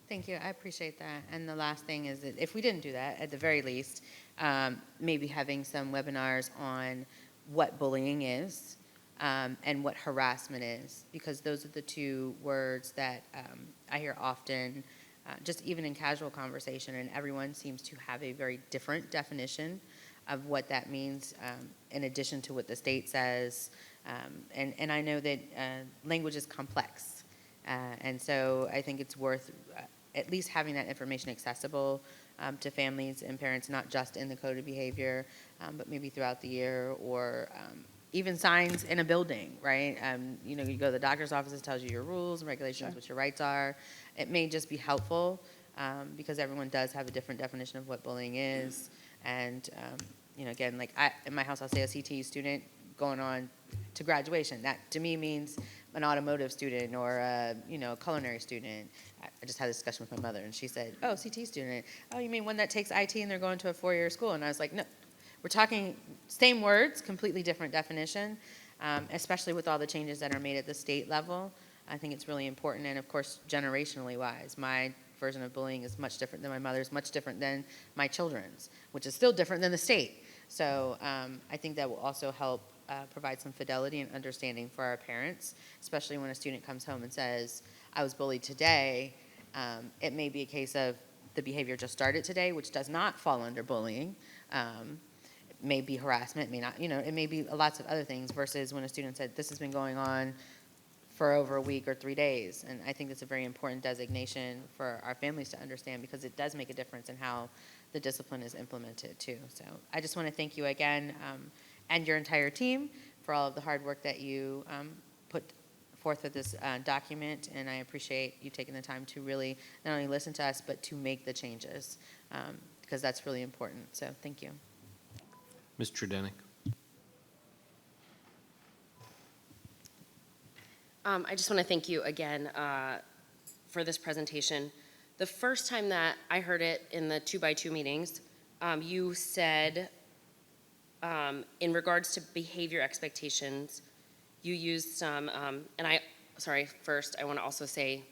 Thank you. I appreciate that. And the last thing is that if we didn't do that, at the very least, maybe having some webinars on what bullying is and what harassment is, because those are the two words that I hear often, just even in casual conversation, and everyone seems to have a very different definition of what that means in addition to what the state says. And I know that language is complex. And so I think it's worth at least having that information accessible to families and parents, not just in the code of behavior, but maybe throughout the year, or even signs in a building, right? You go to the doctor's office, it tells you your rules and regulations, what your rights are. It may just be helpful because everyone does have a different definition of what bullying is. And, again, like in my house, I'll say a CTE student going on to graduation. That to me means an automotive student or a culinary student. I just had a discussion with my mother, and she said, "Oh, CT student. Oh, you mean one that takes IT and they're going to a 4-year school?" And I was like, "No, we're talking same words, completely different definition." Especially with all the changes that are made at the state level, I think it's really important. And of course, generationally wise, my version of bullying is much different than my mother's, much different than my children's, which is still different than the state. So I think that will also help provide some fidelity and understanding for our parents, especially when a student comes home and says, "I was bullied today." It may be a case of the behavior just started today, which does not fall under bullying. It may be harassment, it may not, it may be lots of other things, versus when a student said, "This has been going on for over a week or 3 days. And I think it's a very important designation for our families to understand because it does make a difference in how the discipline is implemented too. So I just want to thank you again and your entire team for all of the hard work that you put forth with this document, and I appreciate you taking the time to really not only listen to us, but to make the changes, because that's really important. So thank you. Ms. Tredenick. I just want to thank you again for this presentation. The first time that I heard it in the 2x2 meetings, you said in regards to behavior expectations, you used some, first I want to also say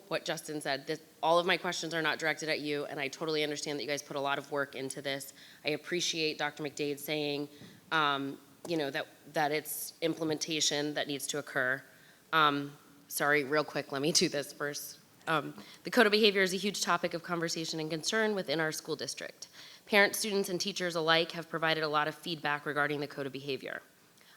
what Justin said, that all of my questions are not directed at you, and I totally understand that you guys put a lot of work into this. I appreciate Dr. McDade saying, that it's implementation that needs to occur. Sorry, real quick, let me do this first. The code of behavior is a huge topic of conversation and concern within our school district. Parents, students, and teachers alike have provided a lot of feedback regarding the code of behavior.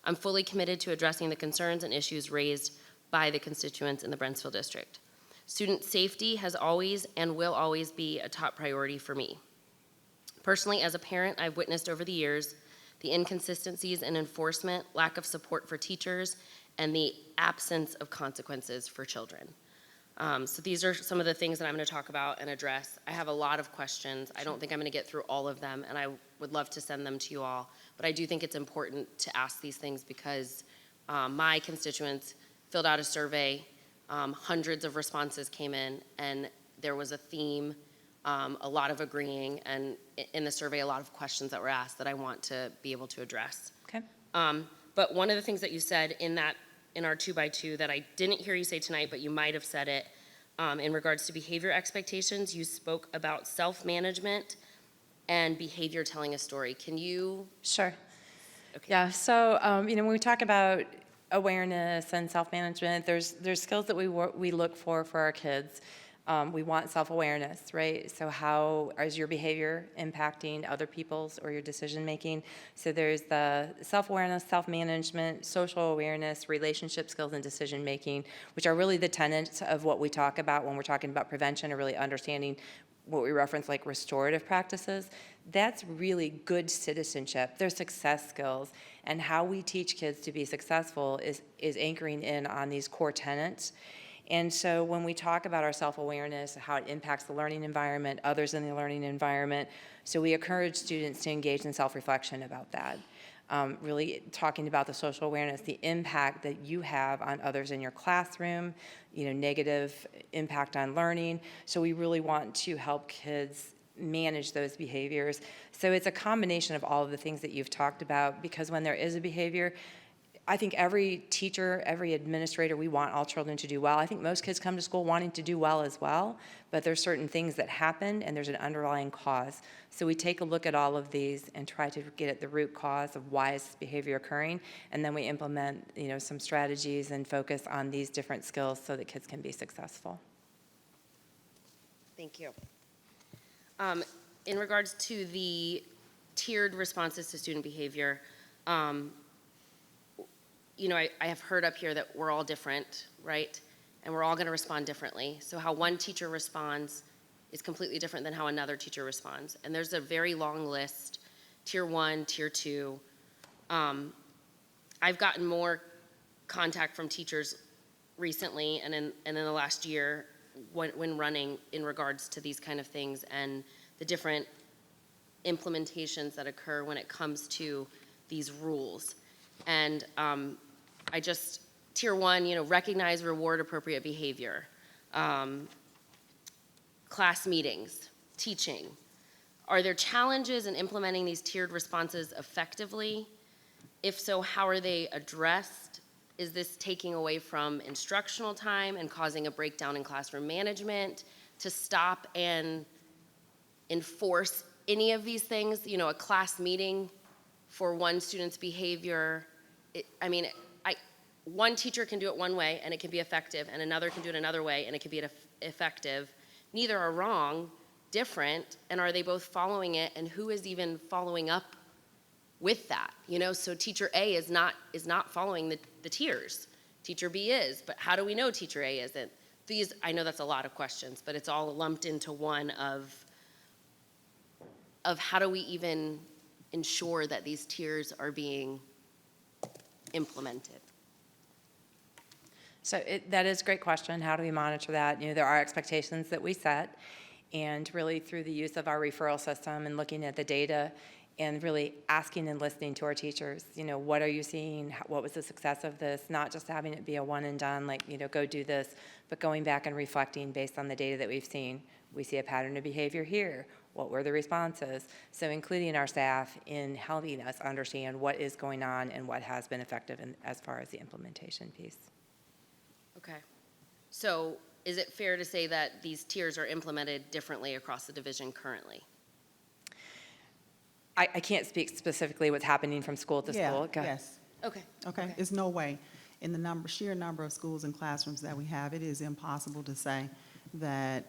I'm fully committed to addressing the concerns and issues raised by the constituents in the Brentsville district. Student safety has always and will always be a top priority for me. Personally, as a parent, I've witnessed over the years the inconsistencies in enforcement, lack of support for teachers, and the absence of consequences for children. So these are some of the things that I'm going to talk about and address. I have a lot of questions. I don't think I'm going to get through all of them, and I would love to send them to you all. But I do think it's important to ask these things because my constituents filled out a survey. Hundreds of responses came in, and there was a theme, a lot of agreeing, and in the survey, a lot of questions that were asked that I want to be able to address. Okay. But one of the things that you said in our 2x2 that I didn't hear you say tonight, but you might have said it, in regards to behavior expectations, you spoke about self-management and behavior telling a story. Can you? Sure. Okay. Yeah, so, when we talk about awareness and self-management, there's skills that we look for our kids. We want self-awareness, right? So how is your behavior impacting other people's or your decision-making? So there's the self-awareness, self-management, social awareness, relationship skills, and decision-making, which are really the tenets of what we talk about when we're talking about prevention or really understanding what we reference like restorative practices. That's really good citizenship. They're success skills. And how we teach kids to be successful is anchoring in on these core tenets. And so when we talk about our self-awareness, how it impacts the learning environment, others in the learning environment, so we encourage students to engage in self-reflection about that. Really talking about the social awareness, the impact that you have on others in your classroom, negative impact on learning. So we really want to help kids manage those behaviors. So it's a combination of all of the things that you've talked about, because when there is a behavior, I think every teacher, every administrator, we want all children to do well. I think most kids come to school wanting to do well as well, but there's certain things that happen and there's an underlying cause. So we take a look at all of these and try to get at the root cause of why is this behavior occurring, and then we implement, some strategies and focus on these different skills so that kids can be successful. Thank you. In regards to the tiered responses to student behavior, I have heard up here that we're all different, right? And we're all going to respond differently. So how one teacher responds is completely different than how another teacher responds. And there's a very long list, tier 1, tier 2. I've gotten more contact from teachers recently and in the last year when running in regards to these kind of things and the different implementations that occur when it comes to these rules. And tier 1, recognize, reward appropriate behavior. Class meetings, teaching. Are there challenges in implementing these tiered responses effectively? If so, how are they addressed? Is this taking away from instructional time and causing a breakdown in classroom management to stop and enforce any of these things? A class meeting for one student's behavior, one teacher can do it one way and it can be effective, and another can do it another way and it can be effective. Neither are wrong, different, and are they both following it, and who is even following up with that? So teacher A is not following the tiers. teacher B is, but how do we know teacher A isn't? These, I know that's a lot of questions, but it's all lumped into one of how do we even ensure that these tiers are being implemented? So that is a great question. How do we monitor that? You know, there are expectations that we set, and really through the use of our referral system and looking at the data and really asking and listening to our teachers, you know, what are you seeing? What was the success of this? Not just having it be a one and done, like, you know, go do this, but going back and reflecting based on the data that we've seen. We see a pattern of behavior here. What were the responses? So including our staff in helping us understand what is going on and what has been effective as far as the implementation piece. Okay. So is it fair to say that these tiers are implemented differently across the division currently? I can't speak specifically what's happening from school to school. Go ahead. Yes. Okay. Okay, there's no way. In the sheer number of schools and classrooms that we have, it is impossible to say that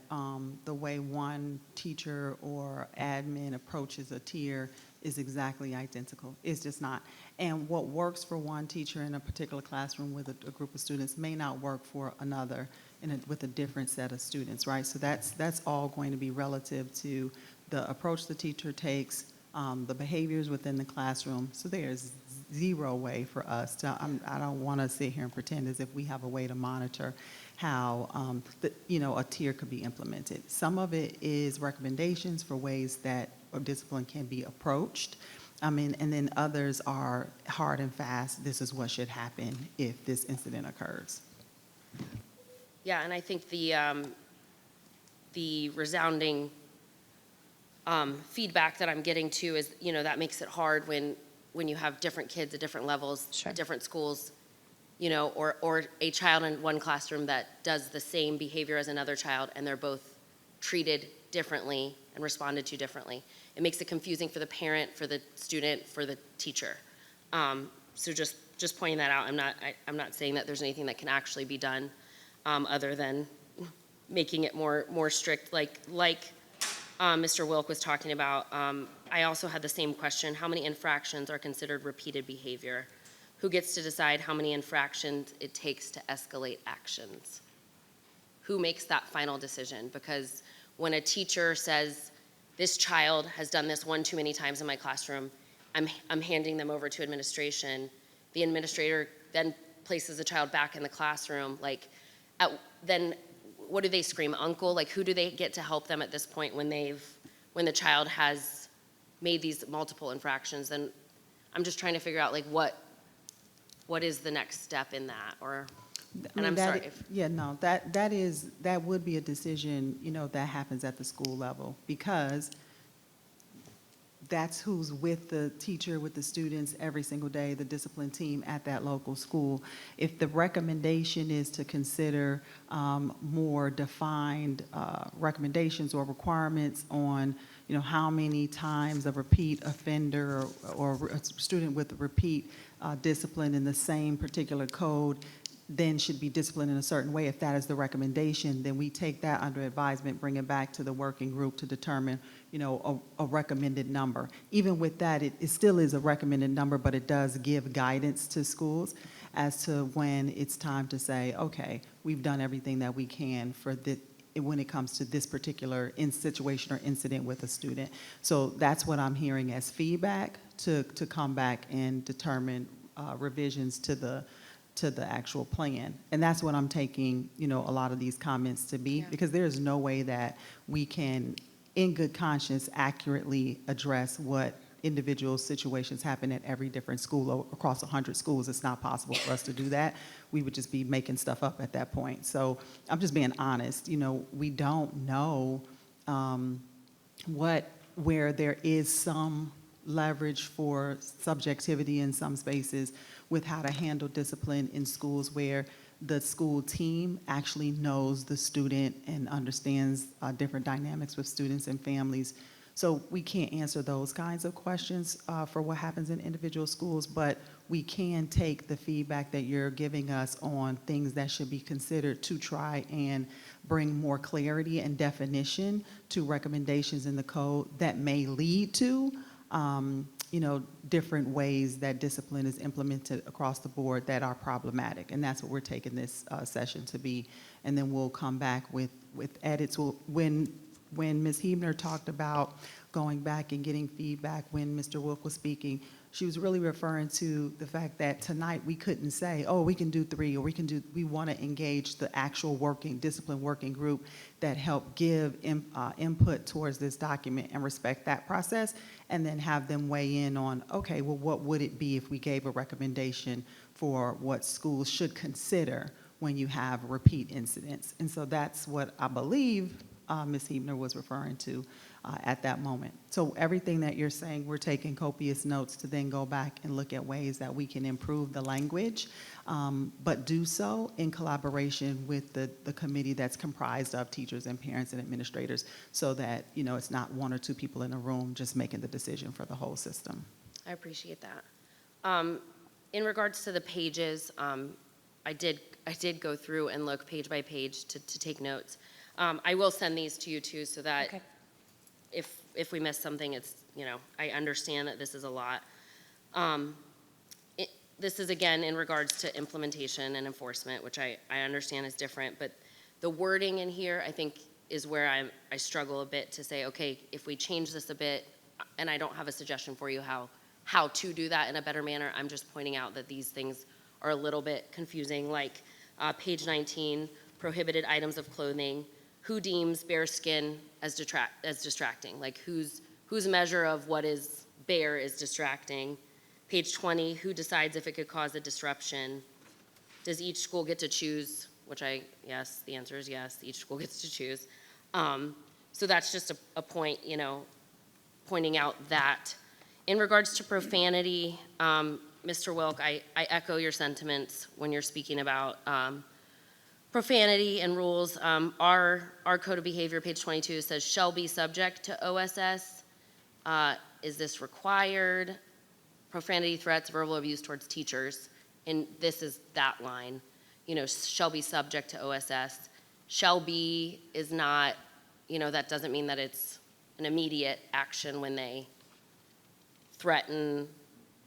the way one teacher or admin approaches a tier is exactly identical. It's just not. And what works for one teacher in a particular classroom with a group of students may not work for another with a different set of students, right? So that's all going to be relative to the approach the teacher takes, the behaviors within the classroom. So there's zero way for us to, I don't want to sit here and pretend as if we have a way to monitor how, a tier could be implemented. Some of it is recommendations for ways that discipline can be approached. And then others are hard and fast, this is what should happen if this incident occurs. Yeah, and I think the resounding feedback that I'm getting too is, that makes it hard when you have different kids at different levels, Sure. at different schools, or a child in one classroom that does the same behavior as another child, and they're both treated differently and responded to differently. It makes it confusing for the parent, for the student, for the teacher. So just pointing that out. I'm not saying that there's anything that can actually be done other than making it more strict, like Mr. Wilk was talking about. I also had the same question. How many infractions are considered repeated behavior? Who gets to decide how many infractions it takes to escalate actions? Who makes that final decision? Because when a teacher says, this child has done this one too many times in my classroom, I'm handing them over to administration. The administrator then places the child back in the classroom. Then what do they scream, uncle? Like, who do they get to help them at this point when the child has made these multiple infractions? Then I'm just trying to figure out, what is the next step in that? That would be a decision, that happens at the school level, because that's who's with the teacher, with the students every single day, the discipline team at that local school. If the recommendation is to consider more defined recommendations or requirements on, how many times a repeat offender or a student with a repeat discipline in the same particular code then should be disciplined in a certain way. If that is the recommendation, then we take that under advisement, bring it back to the working group to determine, a recommended number. Even with that, it still is a recommended number, but it does give guidance to schools as to when it's time to say, okay, we've done everything that we can when it comes to this particular situation or incident with a student. So that's what I'm hearing as feedback to come back and determine revisions to the actual plan. And that's what I'm taking, a lot of these comments to be, because there is no way that we can, in good conscience, accurately address what individual situations happen at every different school across 100 schools. It's not possible for us to do that. We would just be making stuff up at that point. So I'm just being honest. We don't know where there is some leverage for subjectivity in some spaces with how to handle discipline in schools where the school team actually knows the student and understands different dynamics with students and families. So we can't answer those kinds of questions for what happens in individual schools, but we can take the feedback that you're giving us on things that should be considered to try and bring more clarity and definition to recommendations in the code that may lead to different ways that discipline is implemented across the board that are problematic. And that's what we're taking this session to be. And then we'll come back with edits. When Ms. Hebner talked about going back and getting feedback when Mr. Wilk was speaking, she was really referring to the fact that tonight we couldn't say, oh, we can do 3, or we want to engage the actual discipline working group that helped give input towards this document and respect that process, and then have them weigh in on, okay, well, what would it be if we gave a recommendation for what schools should consider when you have repeat incidents. And so that's what I believe Ms. Hebner was referring to at that moment. So everything that you're saying, we're taking copious notes to then go back and look at ways that we can improve the language, but do so in collaboration with the committee that's comprised of teachers and parents and administrators, so that it's not 1 or 2 people in a room just making the decision for the whole system. I appreciate that. In regards to the pages, I did go through and look page by page to take notes. I will send these to you too, so that Okay. if we miss something, it's, I understand that this is a lot. This is again in regards to implementation and enforcement, which I understand is different, but the wording in here, I think, is where I struggle a bit to say, okay, if we change this a bit, and I don't have a suggestion for you how to do that in a better manner, I'm just pointing out that these things are a little bit confusing, like page 19, prohibited items of clothing. Who deems bare skin as distracting? Like whose measure of what is bare is distracting? Page 20, who decides if it could cause a disruption? Does each school get to choose? Yes, the answer is yes, each school gets to choose. So that's just a point, pointing out that. In regards to profanity, Mr. Wilk, I echo your sentiments when you're speaking about profanity and rules. Our code of behavior, page 22, says shall be subject to OSS. Is this required? Profanity, threats, verbal abuse towards teachers, and this is that line, shall be subject to OSS. Shall be is not, that doesn't mean that it's an immediate action when they threaten,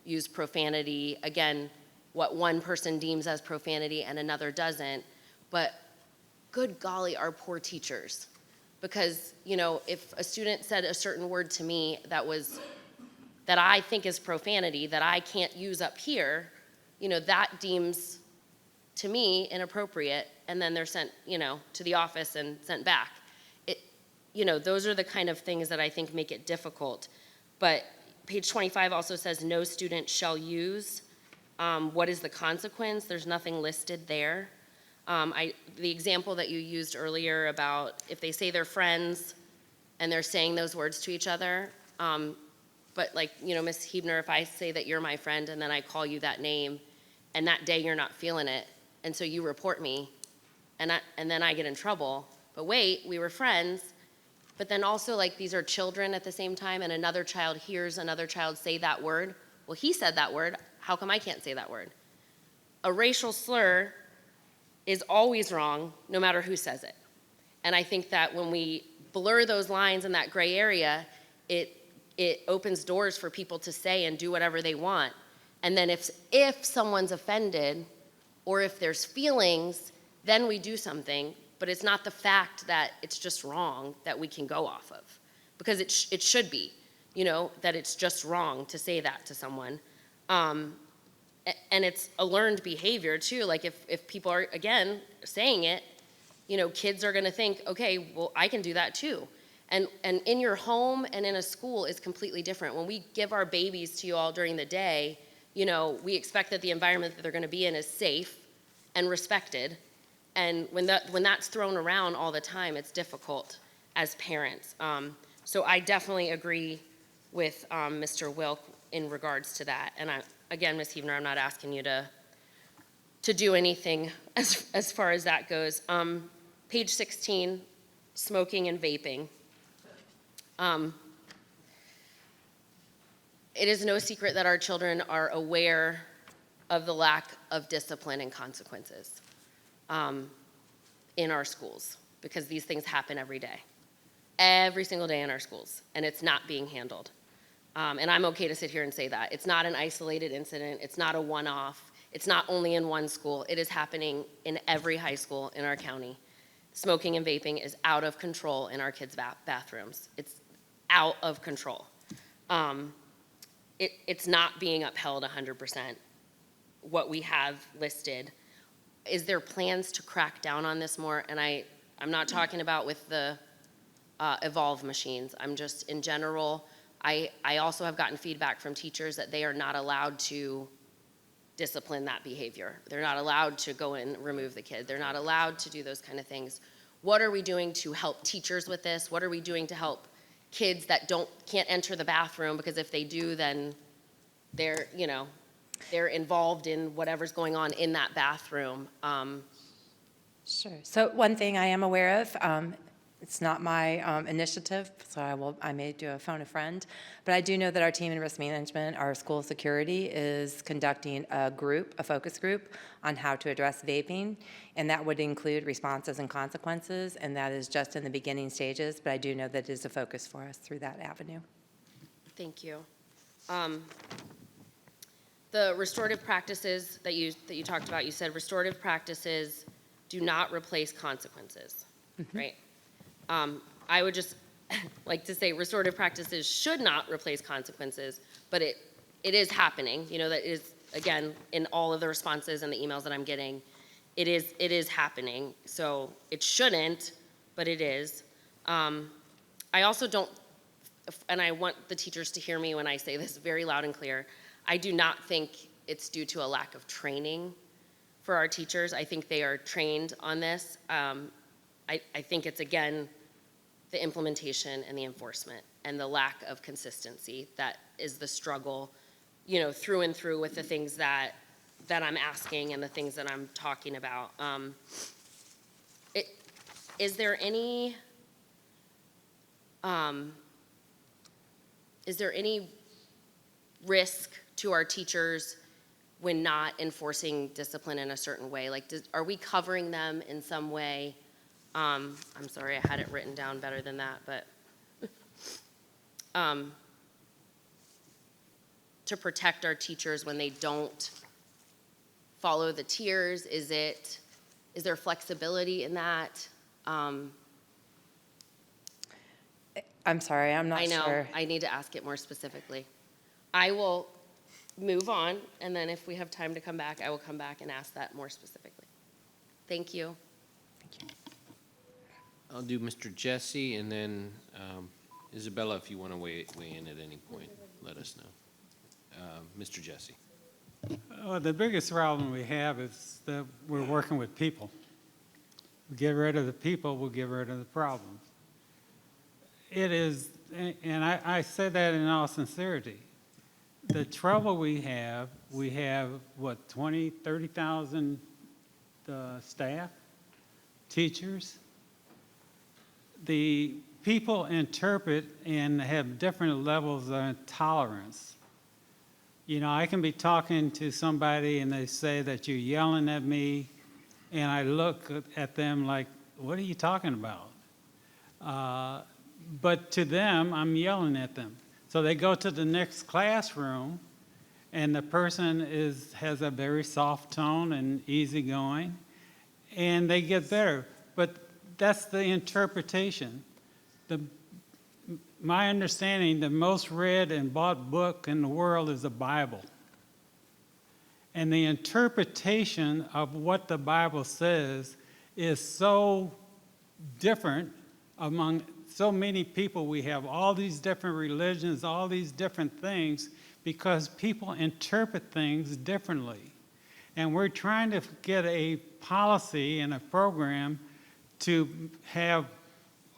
use profanity. Again, what one person deems as profanity and another doesn't. But good golly, our poor teachers. Because, if a student said a certain word to me that I think is profanity, that I can't use up here, that deems to me inappropriate, and then they're sent, to the office and sent back. Those are the kind of things that I think make it difficult. But page 25 also says no student shall use. What is the consequence? There's nothing listed there. The example that you used earlier about if they say they're friends and they're saying those words to each other, but Ms. Hebner, if I say that you're my friend and then I call you that name and that day you're not feeling it, and so you report me and then I get in trouble, but wait, we were friends, but then also these are children at the same time, and another child hears another child say that word. Well, he said that word, how come I can't say that word? A racial slur is always wrong, no matter who says it. And I think that when we blur those lines in that gray area, it opens doors for people to say and do whatever they want. And then if someone's offended, or if there's feelings, then we do something, but it's not the fact that it's just wrong that we can go off of. Because it should be, that it's just wrong to say that to someone. And it's a learned behavior too. Like if people are, again, saying it, kids are gonna think, okay, well, I can do that too. And in your home and in a school is completely different. When we give our babies to you all during the day, we expect that the environment that they're gonna be in is safe and respected. And when that's thrown around all the time, it's difficult as parents. So I definitely agree with Mr. Wilk in regards to that. And again, Ms. Hebner, I'm not asking you to do anything as far as that goes. Page 16, smoking and vaping. It is no secret that our children are aware of the lack of discipline and consequences in our schools, because these things happen every day, every single day in our schools, and it's not being handled. And I'm okay to sit here and say that. It's not an isolated incident. It's not a one-off. It's not only in one school. It is happening in every high school in our county. Smoking and vaping is out of control in our kids' bathrooms. It's out of control. It's not being upheld 100%, what we have listed. Is there plans to crack down on this more? And I'm not talking about with the Evolve machines. I'm just, in general, I also have gotten feedback from teachers that they are not allowed to discipline that behavior. They're not allowed to go and remove the kid. They're not allowed to do those kind of things. What are we doing to help teachers with this? What are we doing to help kids that can't enter the bathroom, because if they do, then they're involved in whatever's going on in that bathroom. Sure. So one thing I am aware of, it's not my initiative, so I may do a phone a friend, but I do know that our team in risk management, our school security, is conducting a focus group on how to address vaping, and that would include responses and consequences, and that is just in the beginning stages, but I do know that it is a focus for us through that avenue. Thank you. The restorative practices that you talked about, you said restorative practices do not replace consequences, right? I would just like to say restorative practices should not replace consequences, but it is happening. That is, again, in all of the responses and the emails that I'm getting, it is happening. So it shouldn't, but it is. I also don't, and I want the teachers to hear me when I say this very loud and clear, I do not think it's due to a lack of training for our teachers. I think they are trained on this. I think it's, again, the implementation and the enforcement and the lack of consistency that is the struggle, through and through with the things that I'm asking and the things that I'm talking about. Is there any risk to our teachers when not enforcing discipline in a certain way? Like, are we covering them in some way? I'm sorry, I had it written down better than that, but to protect our teachers when they don't follow the tiers, is there flexibility in that? I'm sorry, I'm not sure. I know, I need to ask it more specifically. I will move on, and then if we have time to come back, I will come back and ask that more specifically. Thank you. I'll do Mr. Jesse, and then Isabella, if you want to weigh in at any point, let us know. Mr. Jesse. The biggest problem we have is that we're working with people. We get rid of the people, we'll get rid of the problems. It is, and I say that in all sincerity, the trouble we have, what, 20, 30,000 staff, teachers. The people interpret and have different levels of tolerance. I can be talking to somebody and they say that you're yelling at me, and I look at them like, what are you talking about? But to them, I'm yelling at them. So they go to the next classroom, and the person has a very soft tone and easygoing, and they get better. But that's the interpretation. My understanding, the most read and bought book in the world is the Bible. And the interpretation of what the Bible says is so different among so many people. We have all these different religions, all these different things, because people interpret things differently. And we're trying to get a policy and a program to have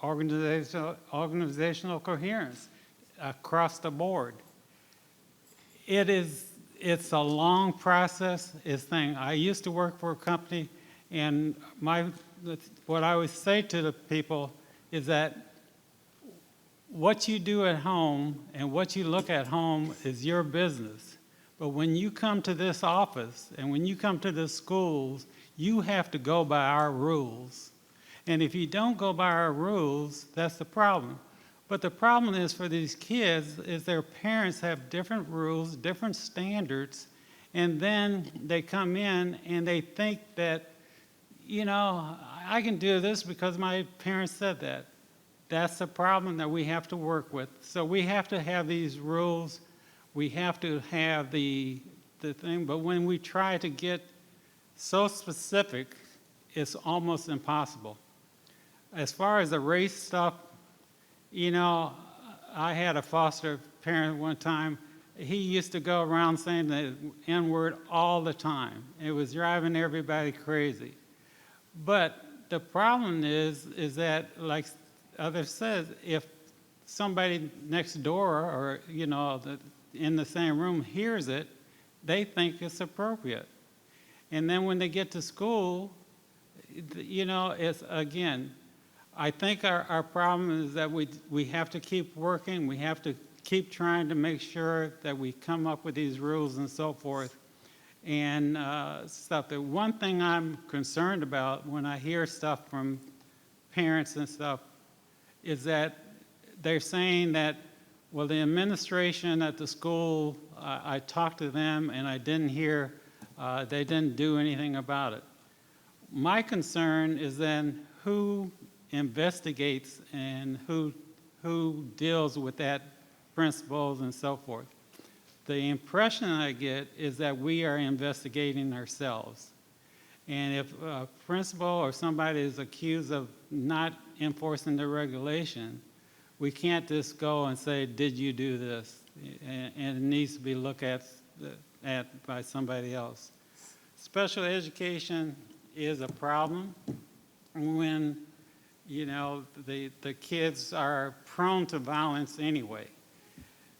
organizational coherence across the board. It's a long process. I used to work for a company, and what I always say to the people is that what you do at home and what you look at home is your business. But when you come to this office and when you come to the schools, you have to go by our rules. And if you don't go by our rules, that's the problem. But the problem is for these kids is their parents have different rules, different standards, and then they come in and they think that, you know, I can do this because my parents said that. That's the problem that we have to work with. So we have to have these rules. We have to have the thing. But when we try to get so specific, it's almost impossible. As far as the race stuff, you know, I had a foster parent one time. He used to go around saying the N-word all the time. It was driving everybody crazy. But the problem is that, like others said, if somebody next door or, you know, in the same room hears it, they think it's appropriate. And then when they get to school, you know, it's, again, I think our problem is that we have to keep working. We have to keep trying to make sure that we come up with these rules and so forth and stuff. The one thing I'm concerned about when I hear stuff from parents and stuff is that they're saying that, well, the administration at the school, I talked to them and I didn't hear, they didn't do anything about it. My concern is then who investigates and who deals with that principles and so forth. The impression I get is that we are investigating ourselves. And if a principal or somebody is accused of not enforcing the regulation, we can't just go and say, did you do this? And it needs to be looked at by somebody else. Special education is a problem when, you know, the kids are prone to violence anyway.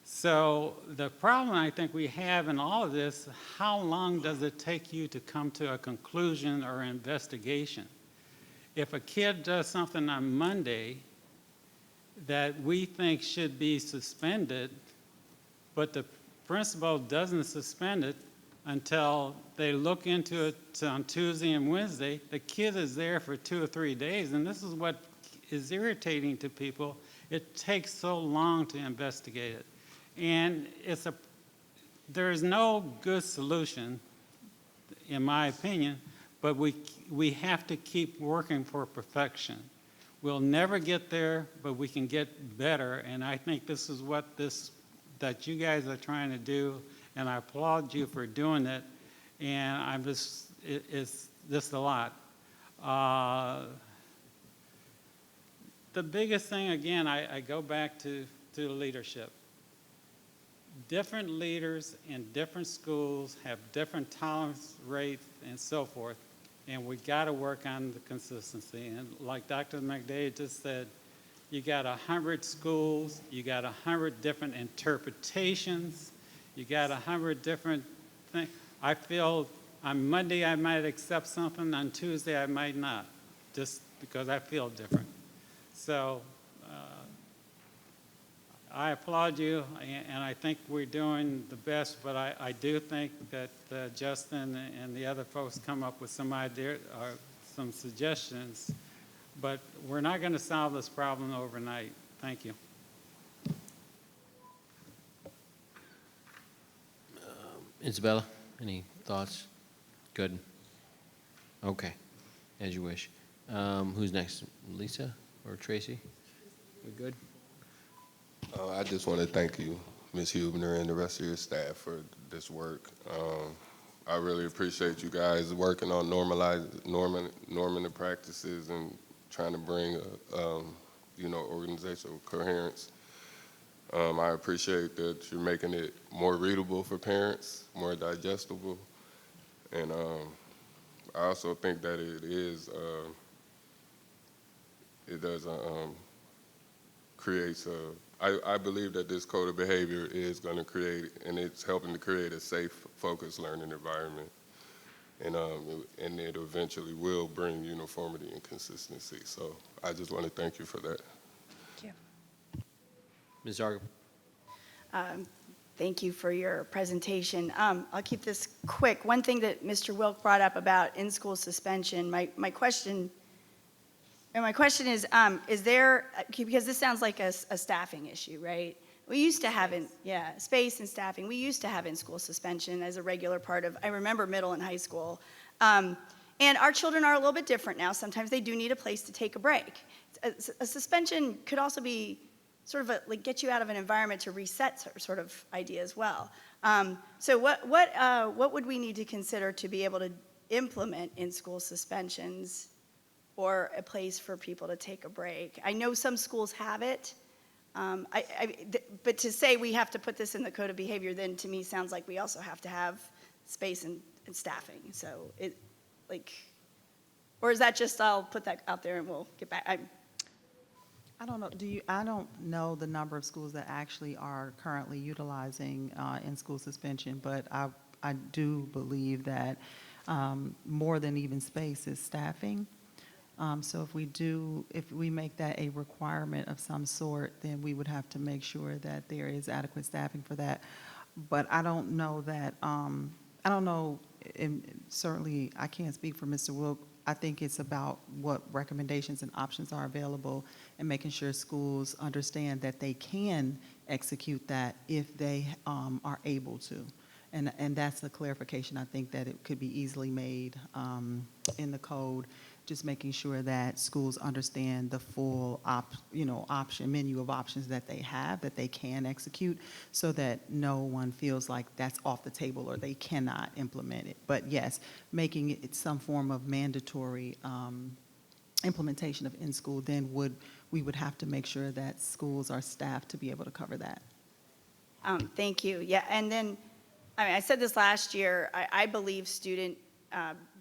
So the problem I think we have in all of this, how long does it take you to come to a conclusion or investigation? If a kid does something on Monday that we think should be suspended, but the principal doesn't suspend it until they look into it on Tuesday and Wednesday, the kid is there for 2 or 3 days, and this is what is irritating to people. It takes so long to investigate it. And there is no good solution, in my opinion, but we have to keep working for perfection. We'll never get there, but we can get better, and I think this is what that you guys are trying to do, and I applaud you for doing it, and it's just a lot. The biggest thing, again, I go back to leadership. Different leaders in different schools have different tolerance rates and so forth, and we got to work on the consistency. And like Dr. McDade just said, you got 100 schools, you got 100 different interpretations, you got 100 different things. I feel on Monday I might accept something, on Tuesday I might not, just because I feel different. So I applaud you, and I think we're doing the best, but I do think that Justin and the other folks come up with some idea or some suggestions, but we're not going to solve this problem overnight. Thank you. Isabella, any thoughts? Good. Okay, as you wish. Who's next? Lisa or Tracy? We good? I just want to thank you, Ms. Huebner, and the rest of your staff for this work. I really appreciate you guys working on norming the practices and trying to bring organizational coherence. I appreciate that you're making it more readable for parents, more digestible, and I also think that creates a. I believe that this code of behavior is going to create, and it's helping to create a safe, focused learning environment, and it eventually will bring uniformity and consistency. So I just want to thank you for that. Thank you. Ms. Argo. Thank you for your presentation. I'll keep this quick. One thing that Mr. Wilk brought up about in-school suspension, my question And my question is there, because this sounds like a staffing issue, right? We used to have space and staffing. We used to have in-school suspension as a regular part of, I remember middle and high school. And our children are a little bit different now. Sometimes they do need a place to take a break. A suspension could also be sort of like get you out of an environment to reset sort of idea as well. So what would we need to consider to be able to implement in-school suspensions or a place for people to take a break? I know some schools have it, but to say we have to put this in the code of behavior then to me sounds like we also have to have space and staffing. So or is that just I'll put that out there and we'll get back? I don't know. I don't know the number of schools that actually are currently utilizing in-school suspension, but I do believe that more than even space is staffing. So if we make that a requirement of some sort, then we would have to make sure that there is adequate staffing for that. But I don't know that, I don't know, and certainly I can't speak for Mr. Wilk. I think it's about what recommendations and options are available and making sure schools understand that they can execute that if they are able to. And that's the clarification. I think that it could be easily made in the code, just making sure that schools understand the full menu of options that they have, that they can execute, so that no one feels like that's off the table or they cannot implement it. But yes, making it some form of mandatory implementation of in-school, then we would have to make sure that schools are staffed to be able to cover that. Thank you. Yeah, and then, I said this last year, I believe student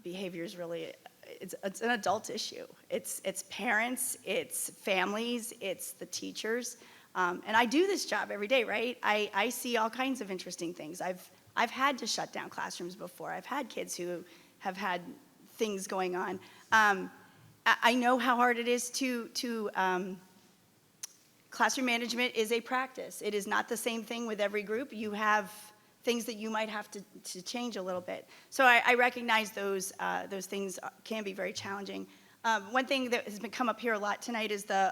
behavior is really, it's an adult issue. It's parents, it's families, it's the teachers. And I do this job every day, right? I see all kinds of interesting things. I've had to shut down classrooms before. I've had kids who have had things going on. I know how hard it is to classroom management is a practice. It is not the same thing with every group. You have things that you might have to change a little bit. So I recognize those things can be very challenging. One thing that has come up here a lot tonight is the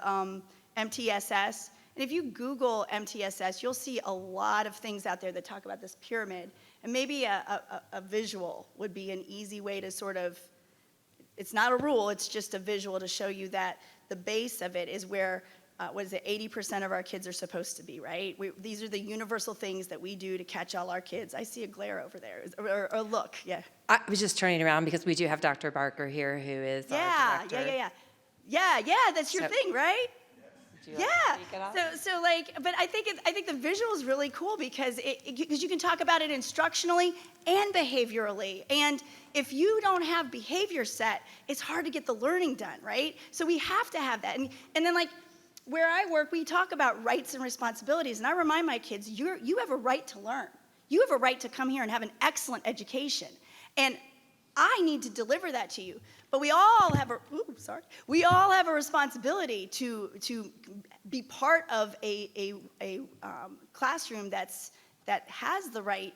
MTSS. And if you Google MTSS, you'll see a lot of things out there that talk about this pyramid. And maybe a visual would be an easy way to sort of, it's not a rule, it's just a visual to show you that the base of it is where 80% of our kids are supposed to be, right? These are the universal things that we do to catch all our kids. I see a glare over there, or look, yeah. I was just turning around because we do have Dr. Barker here, who is our director. Yeah, that's your thing, right? Would you like to speak at all? But I think the visual is really cool because you can talk about it instructionally and behaviorally. And if you don't have behavior set, it's hard to get the learning done, right? So we have to have that. And then where I work, we talk about rights and responsibilities, and I remind my kids, you have a right to learn. You have a right to come here and have an excellent education, and I need to deliver that to you. But we all have a responsibility to be part of a classroom that has the right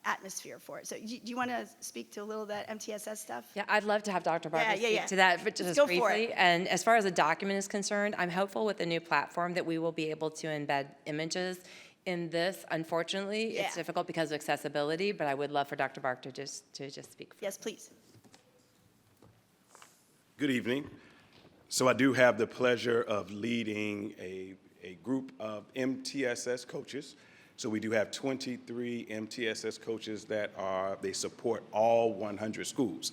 atmosphere for it. So do you want to speak to a little of that MTSS stuff? Yeah, I'd love to have Dr. Barker speak to that but just go briefly. For it. And as far as the document is concerned, I'm hopeful with the new platform that we will be able to embed images in this. Unfortunately, it's difficult because of accessibility, but I would love for Dr. Barker to just speak. Yes, please. Good evening. So I do have the pleasure of leading a group of MTSS coaches. So we do have 23 MTSS coaches they support all 100 schools.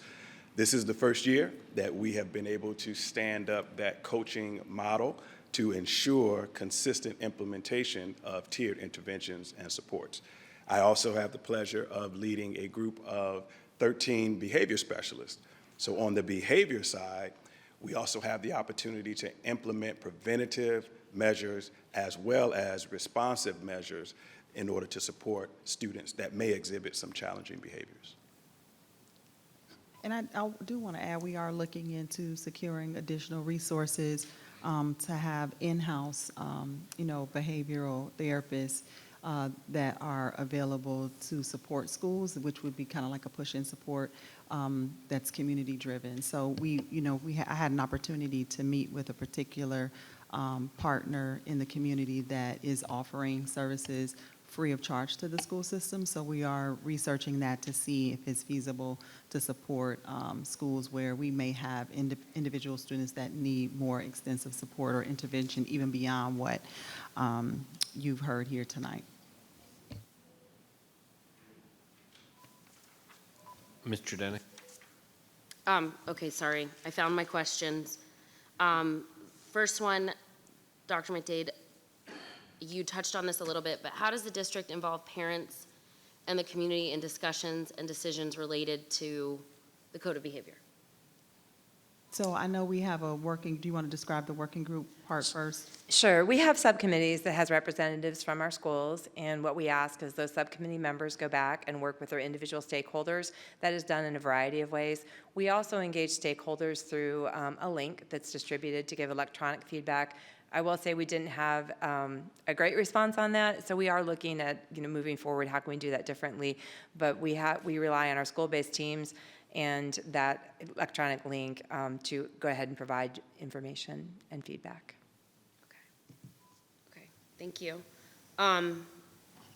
This is the first year that we have been able to stand up that coaching model to ensure consistent implementation of tiered interventions and supports. I also have the pleasure of leading a group of 13 behavior specialists. So on the behavior side, we also have the opportunity to implement preventative measures as well as responsive measures in order to support students that may exhibit some challenging behaviors. And I do want to add, we are looking into securing additional resources to have in-house, behavioral therapists that are available to support schools, which would be kind of like a push and support that's community-driven. So I had an opportunity to meet with a particular partner in the community that is offering services free of charge to the school system. So we are researching that to see if it's feasible to support schools where we may have individual students that need more extensive support or intervention even beyond what you've heard here tonight. Ms. Tredenick? Okay, sorry. I found my questions. First one, Dr. McDade, you touched on this a little bit, but how does the district involve parents and the community in discussions and decisions related to the code of behavior? So I know we have do you want to describe the working group part first? Sure. We have subcommittees that has representatives from our schools, and what we ask is those subcommittee members go back and work with their individual stakeholders. That is done in a variety of ways. We also engage stakeholders through a link that's distributed to give electronic feedback. I will say we didn't have a great response on that, so we are looking at moving forward, how can we do that differently? But we rely on our school-based teams and that electronic link to go ahead and provide information and feedback. Okay, thank you.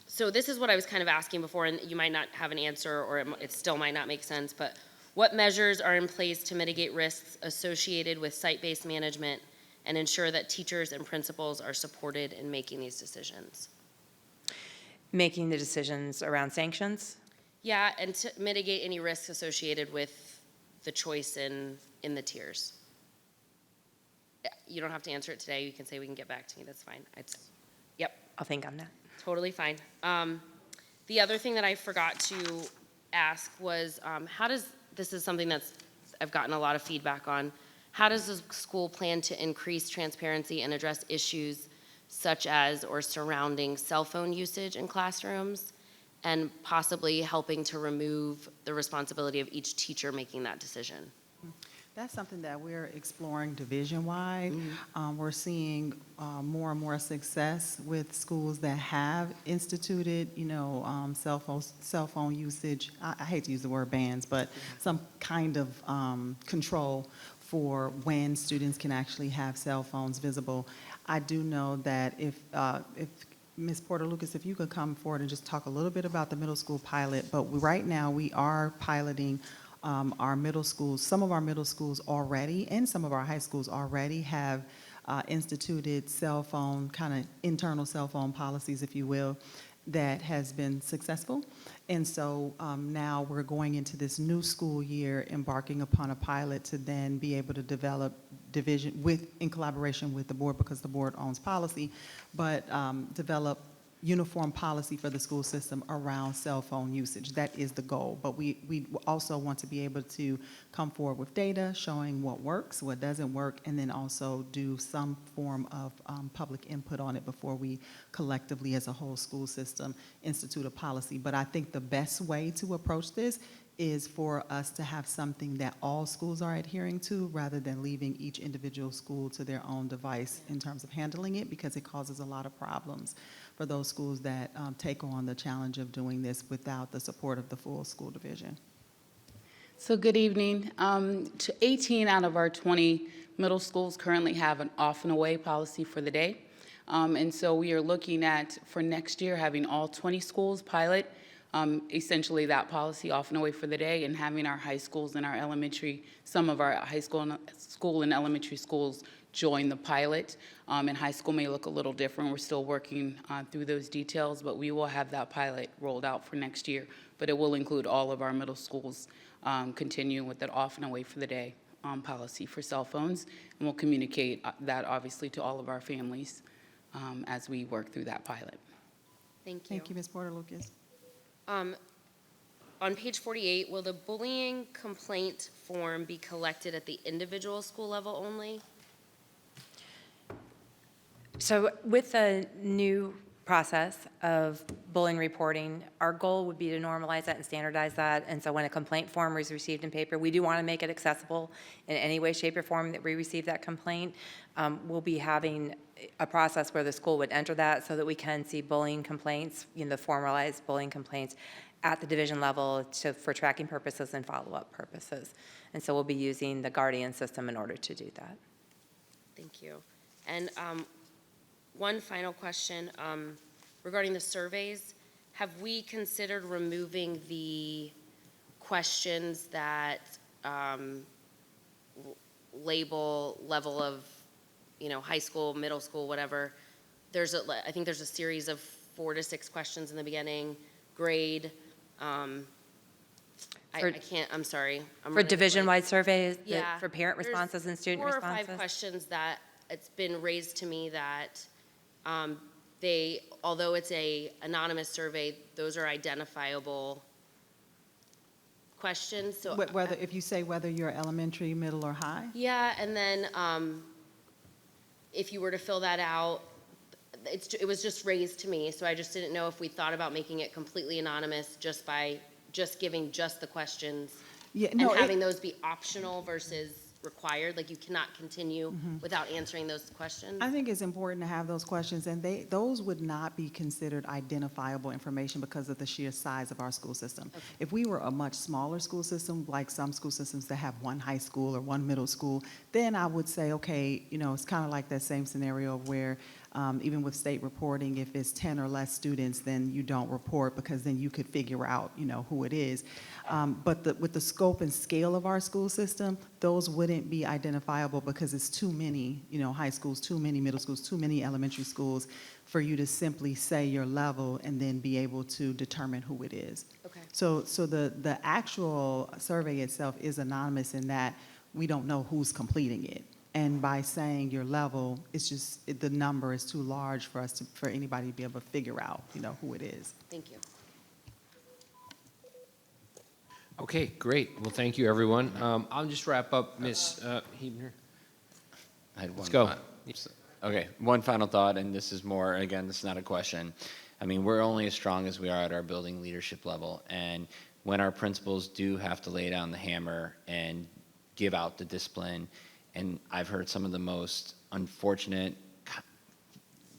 So this is what I was kind of asking before, and you might not have an answer, or it still might not make sense, but what measures are in place to mitigate risks associated with site-based management and ensure that teachers and principals are supported in making these decisions? Making the decisions around sanctions? Yeah, and to mitigate any risks associated with the choice in the tiers. You don't have to answer it today. You can say we can get back to me. That's fine. Yep. I'll think on that. Totally fine. The other thing that I forgot to ask was this is something I've gotten a lot of feedback on. How does the school plan to increase transparency and address issues such as or surrounding cell phone usage in classrooms, and possibly helping to remove the responsibility of each teacher making that decision? That's something that we're exploring division-wide. We're seeing more and more success with schools that have instituted, cell phone usage. I hate to use the word bans, but some kind of control for when students can actually have cell phones visible. I do know that if Ms. Porter-Lucas, if you could come forward and just talk a little bit about the middle school pilot, but right now we are piloting our middle schools. Some of our middle schools already and some of our high schools already have instituted kind of internal cell phone policies, if you will, that has been successful. And so now we're going into this new school year, embarking upon a pilot to then be able to develop in collaboration with the board, because the board owns policy, but develop uniform policy for the school system around cell phone usage. That is the goal. But we also want to be able to come forward with data showing what works, what doesn't work, and then also do some form of public input on it before we collectively as a whole school system institute a policy. But I think the best way to approach this is for us to have something that all schools are adhering to, rather than leaving each individual school to their own device in terms of handling it, because it causes a lot of problems for those schools that take on the challenge of doing this without the support of the full school division. So good evening. 18 out of our 20 middle schools currently have an off and away policy for the day. And so we are looking at, for next year, having all 20 schools pilot essentially that policy off and away for the day, and having our high schools and our elementary, some of our high school and elementary schools join the pilot. And high school may look a little different. We're still working through those details, but we will have that pilot rolled out for next year. But it will include all of our middle schools continuing with that off and away for the day policy for cell phones. And we'll communicate that obviously to all of our families as we work through that pilot. Thank you. Thank you, Ms. Porter-Lucas. On page 48, will the bullying complaint form be collected at the individual school level only? So with the new process of bullying reporting. Our goal would be to normalize that and standardize that. And so when a complaint form is received in paper, we do want to make it accessible in any way, shape, or form that we receive that complaint. We'll be having a process where the school would enter that so that we can see bullying complaints, the formalized bullying complaints at the division level for tracking purposes and follow-up purposes. And so we'll be using the Guardian system in order to do that. Thank you. And one final question regarding the surveys. Have we considered removing the questions that label level of, high school, middle school, whatever? I think there's a series of 4 to 6 questions in the beginning. Grade. I can't. I'm sorry. For division-wide surveys, yeah, for parent responses and student responses? 4 or 5 questions that it's been raised to me that although it's a anonymous survey, those are identifiable questions. So If you say whether you're elementary, middle, or high? yeah, and then if you were to fill that out, it was just raised to me, so I just didn't know if we thought about making it completely anonymous just by giving just the questions. Yeah, and having those be optional versus required, like you cannot continue without answering those questions? I think it's important to have those questions, and those would not be considered identifiable information because of the sheer size of our school system. Okay. If we were a much smaller school system, like some school systems that have 1 high school or 1 middle school, then I would say, okay, it's kind of like that same scenario where even with state reporting, if it's 10 or less students, then you don't report because then you could figure out, who it is. But with the scope and scale of our school system, those wouldn't be identifiable because it's too many, high schools, too many middle schools, too many elementary schools for you to simply say your level and then be able to determine who it is. Okay. So the actual survey itself is anonymous in that we don't know who's completing it. And by saying your level, it's just the number is too large for for anybody to be able to figure out, who it is. Thank you. Okay, great. Well, thank you, everyone. I'll just wrap up, Ms. Huebner. Let's go. Okay, one final thought, and this is more, again, this is not a question. I mean, we're only as strong as we are at our building leadership level, and when our principals do have to lay down the hammer and give out the discipline, and I've heard some of the most unfortunate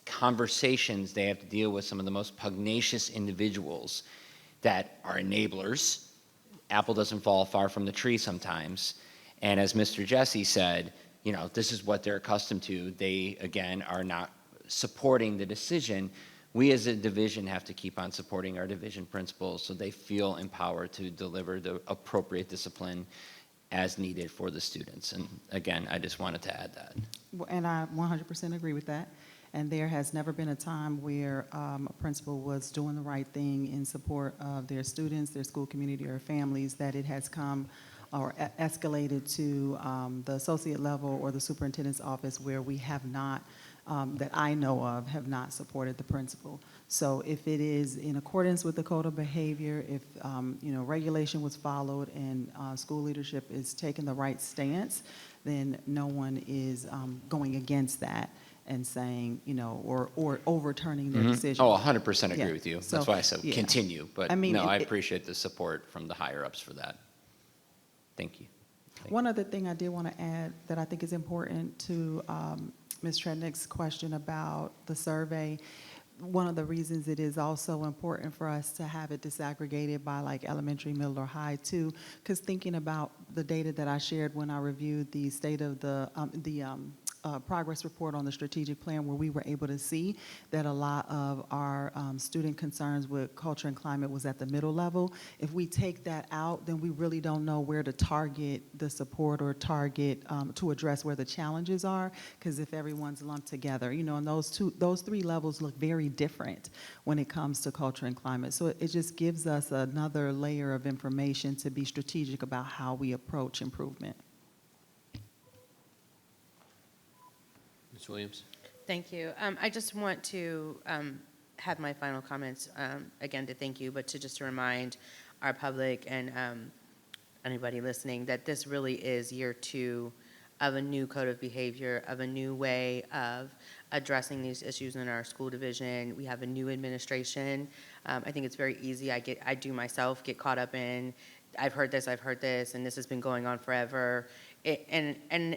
conversations they have to deal with, some of the most pugnacious individuals that are enablers. Apple doesn't fall far from the tree sometimes. And as Mr. Jesse said, this is what they're accustomed to. They, again, are not supporting the decision. We as a division have to keep on supporting our division principals so they feel empowered to deliver the appropriate discipline as needed for the students. And again, I just wanted to add that. And I 100% agree with that. And there has never been a time where a principal was doing the right thing in support of their students, their school community, or families, that it has come or escalated to the associate level or the superintendent's office where we have not, that I know of, have not supported the principal. So if it is in accordance with the code of behavior, if regulation was followed and school leadership is taking the right stance, then no one is going against that and saying, or overturning their decision. Oh, 100% agree Yeah. with you. So, That's why I said yeah. continue. But I mean, I appreciate the support from the higher ups for that. Thank you. One other thing I did want to add that I think is important to Ms. Trednick's question about the survey. One of the reasons it is also important for us to have it disaggregated by like elementary, middle, or high too, because thinking about the data that I shared when I reviewed the state of the progress report on the strategic plan, where we were able to see that a lot of our student concerns with culture and climate was at the middle level. If we take that out, then we really don't know where to target the support or target to address where the challenges are, because if everyone's lumped together, and those 3 levels look very different when it comes to culture and climate. So it just gives us another layer of information to be strategic about how we approach improvement. Ms. Williams. Thank you. I just want to have my final comments, again, to thank you, but to remind our public and anybody listening that this really is year 2 a new code of behavior, of a new way of addressing these issues in our school division. We have a new administration. I think it's very easy. I do myself get caught up in, I've heard this, and this has been going on forever. And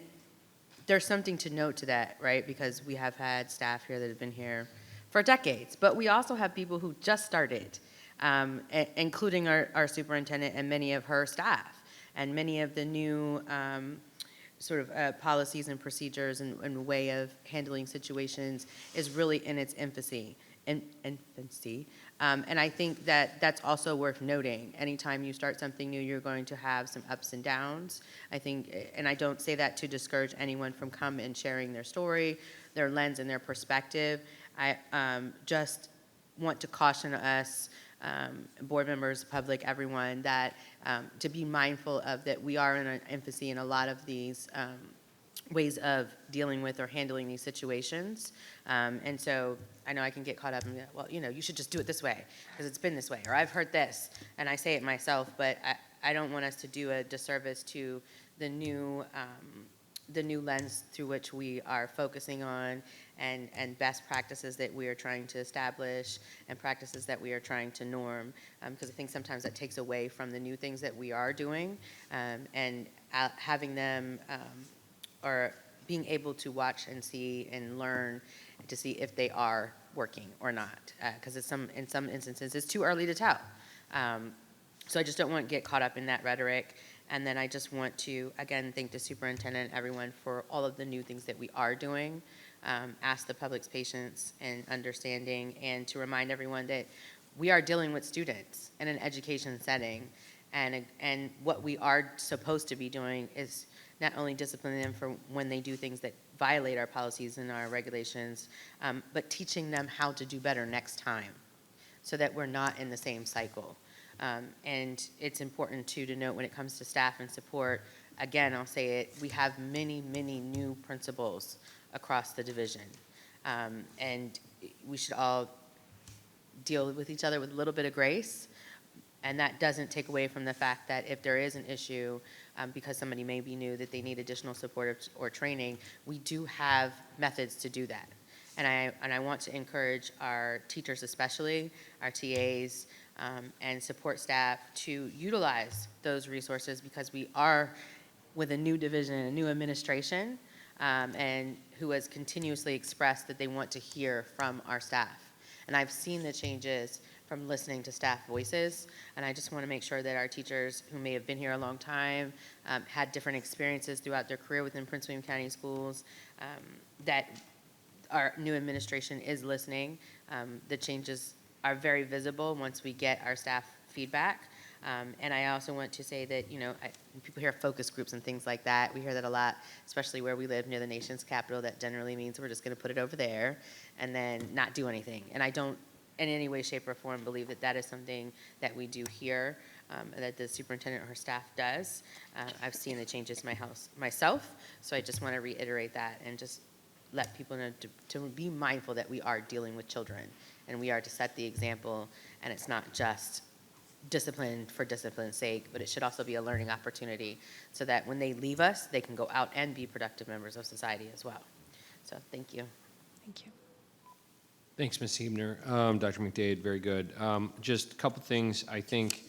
there's something to note to that, right? Because we have had staff here that have been here for decades, but we also have people who just started, including our superintendent and many of her staff, and many of the new policies and procedures and way of handling situations is really in its infancy. And I think that that's also worth noting. Anytime you start something new, you're going to have some ups and downs. I think, and I don't say that to discourage anyone from come and sharing their story, their lens and their perspective. I just want to caution us, board members, public, everyone, that to be mindful of that we are in an infancy in a lot of these ways of dealing with or handling these situations. And so I know I can get caught up in, well, you should just do it this way because it's been this way, or I've heard this, and I say it myself, but I don't want us to do a disservice to the new lens through which we are focusing on and best practices that we are trying to establish and practices that we are trying to norm, because I think sometimes that takes away from the new things that we are doing, and having them or being able to watch and see and learn to see if they are working or not, because in some instances it's too early to tell. So I just don't want to get caught up in that rhetoric. And then I just want to, again, thank the superintendent, everyone, for all of the new things that we are doing. Ask the public's patience and understanding, and to remind everyone that we are dealing with students in an education setting. And what we are supposed to be doing is not only disciplining them for when they do things that violate our policies and our regulations, but teaching them how to do better next time so that we're not in the same cycle. And it's important, too, to note when it comes to staff and support, again, I'll say it, we have many, many new principals across the division. And we should all deal with each other with a little bit of grace. And that doesn't take away from the fact that if there is an issue, because somebody may be new, that they need additional support or training, we do have methods to do that. And I want to encourage our teachers, especially our TAs, and support staff to utilize those resources, because we are with a new division, a new administration, and who has continuously expressed that they want to hear from our staff. And I've seen the changes from listening to staff voices, and I just want to make sure that our teachers who may have been here a long time, had different experiences throughout their career within Prince William County Schools, that our new administration is listening. The changes are very visible once we get our staff feedback. And I also want to say that, people hear focus groups and things like that. We hear that a lot, especially where we live near the nation's capital. That generally means we're just going to put it over there and then not do anything. And I don't, in any way, shape, or form, believe that that is something that we do here, that the superintendent or her staff does. I've seen the changes myself, so I just want to reiterate that and just let people know to be mindful that we are dealing with children, and we are to set the example, and it's not just discipline for discipline's sake, but it should also be a learning opportunity so that when they leave us, they can go out and be productive members of society as well. So thank you. Thank you. Thanks, Ms. Huebner. Dr. McDade, very good. Just a couple things. I think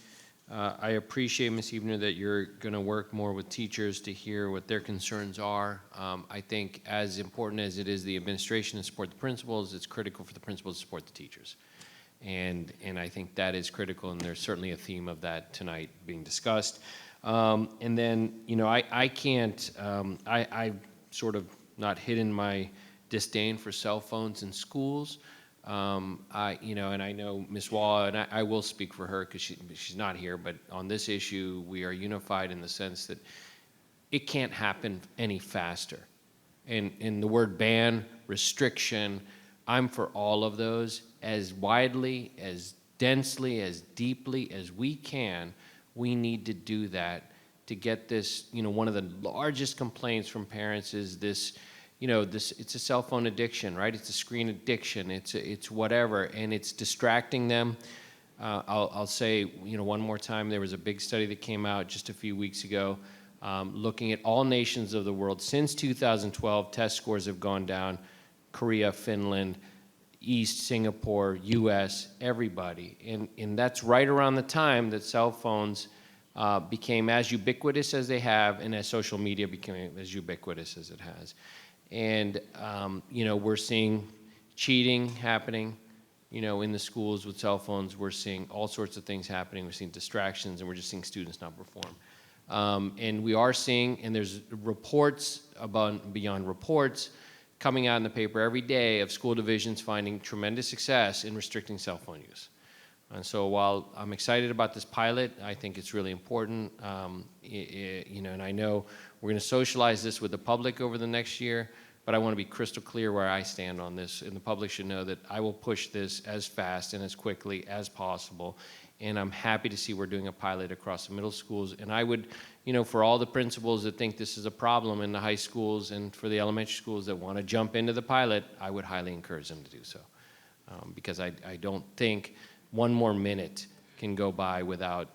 I appreciate, Ms. Huebner, that you're going to work more with teachers to hear what their concerns are. I think as important as it is the administration to support the principals, it's critical for the principals to support the teachers. And I think that is critical, and there's certainly a theme of that tonight being discussed. And then, I can't, I've sort of not hidden my disdain for cell phones in schools. And I know Ms. Wall, and I will speak for her because she's not here, but on this issue, we are unified in the sense that it can't happen any faster. And in the word ban, restriction, I'm for all of those as widely, as densely, as deeply as we can. We need to do that to get this, one of the largest complaints from parents is this, it's a cell phone addiction, right? It's a screen addiction. It's whatever, and it's distracting them. I'll say, one more time, there was a big study that came out just a few weeks ago looking at all nations of the world. Since 2012, test scores have gone down. Korea, Finland, East, Singapore, US, everybody. And that's right around the time that cell phones became as ubiquitous as they have, and as social media became as ubiquitous as it has. And, we're seeing cheating happening, in the schools with cell phones. We're seeing all sorts of things happening. We're seeing distractions, and we're just seeing students not perform. And we are seeing, and there's reports beyond reports coming out in the paper every day of school divisions finding tremendous success in restricting cell phone use. And so while I'm excited about this pilot, I think it's really important, and I know we're going to socialize this with the public over the next year, but I want to be crystal clear where I stand on this, and the public should know that I will push this as fast and as quickly as possible. And I'm happy to see we're doing a pilot across the middle schools. And I would, for all the principals that think this is a problem in the high schools and for the elementary schools that want to jump into the pilot, I would highly encourage them to do so. Because I don't think one more minute can go by without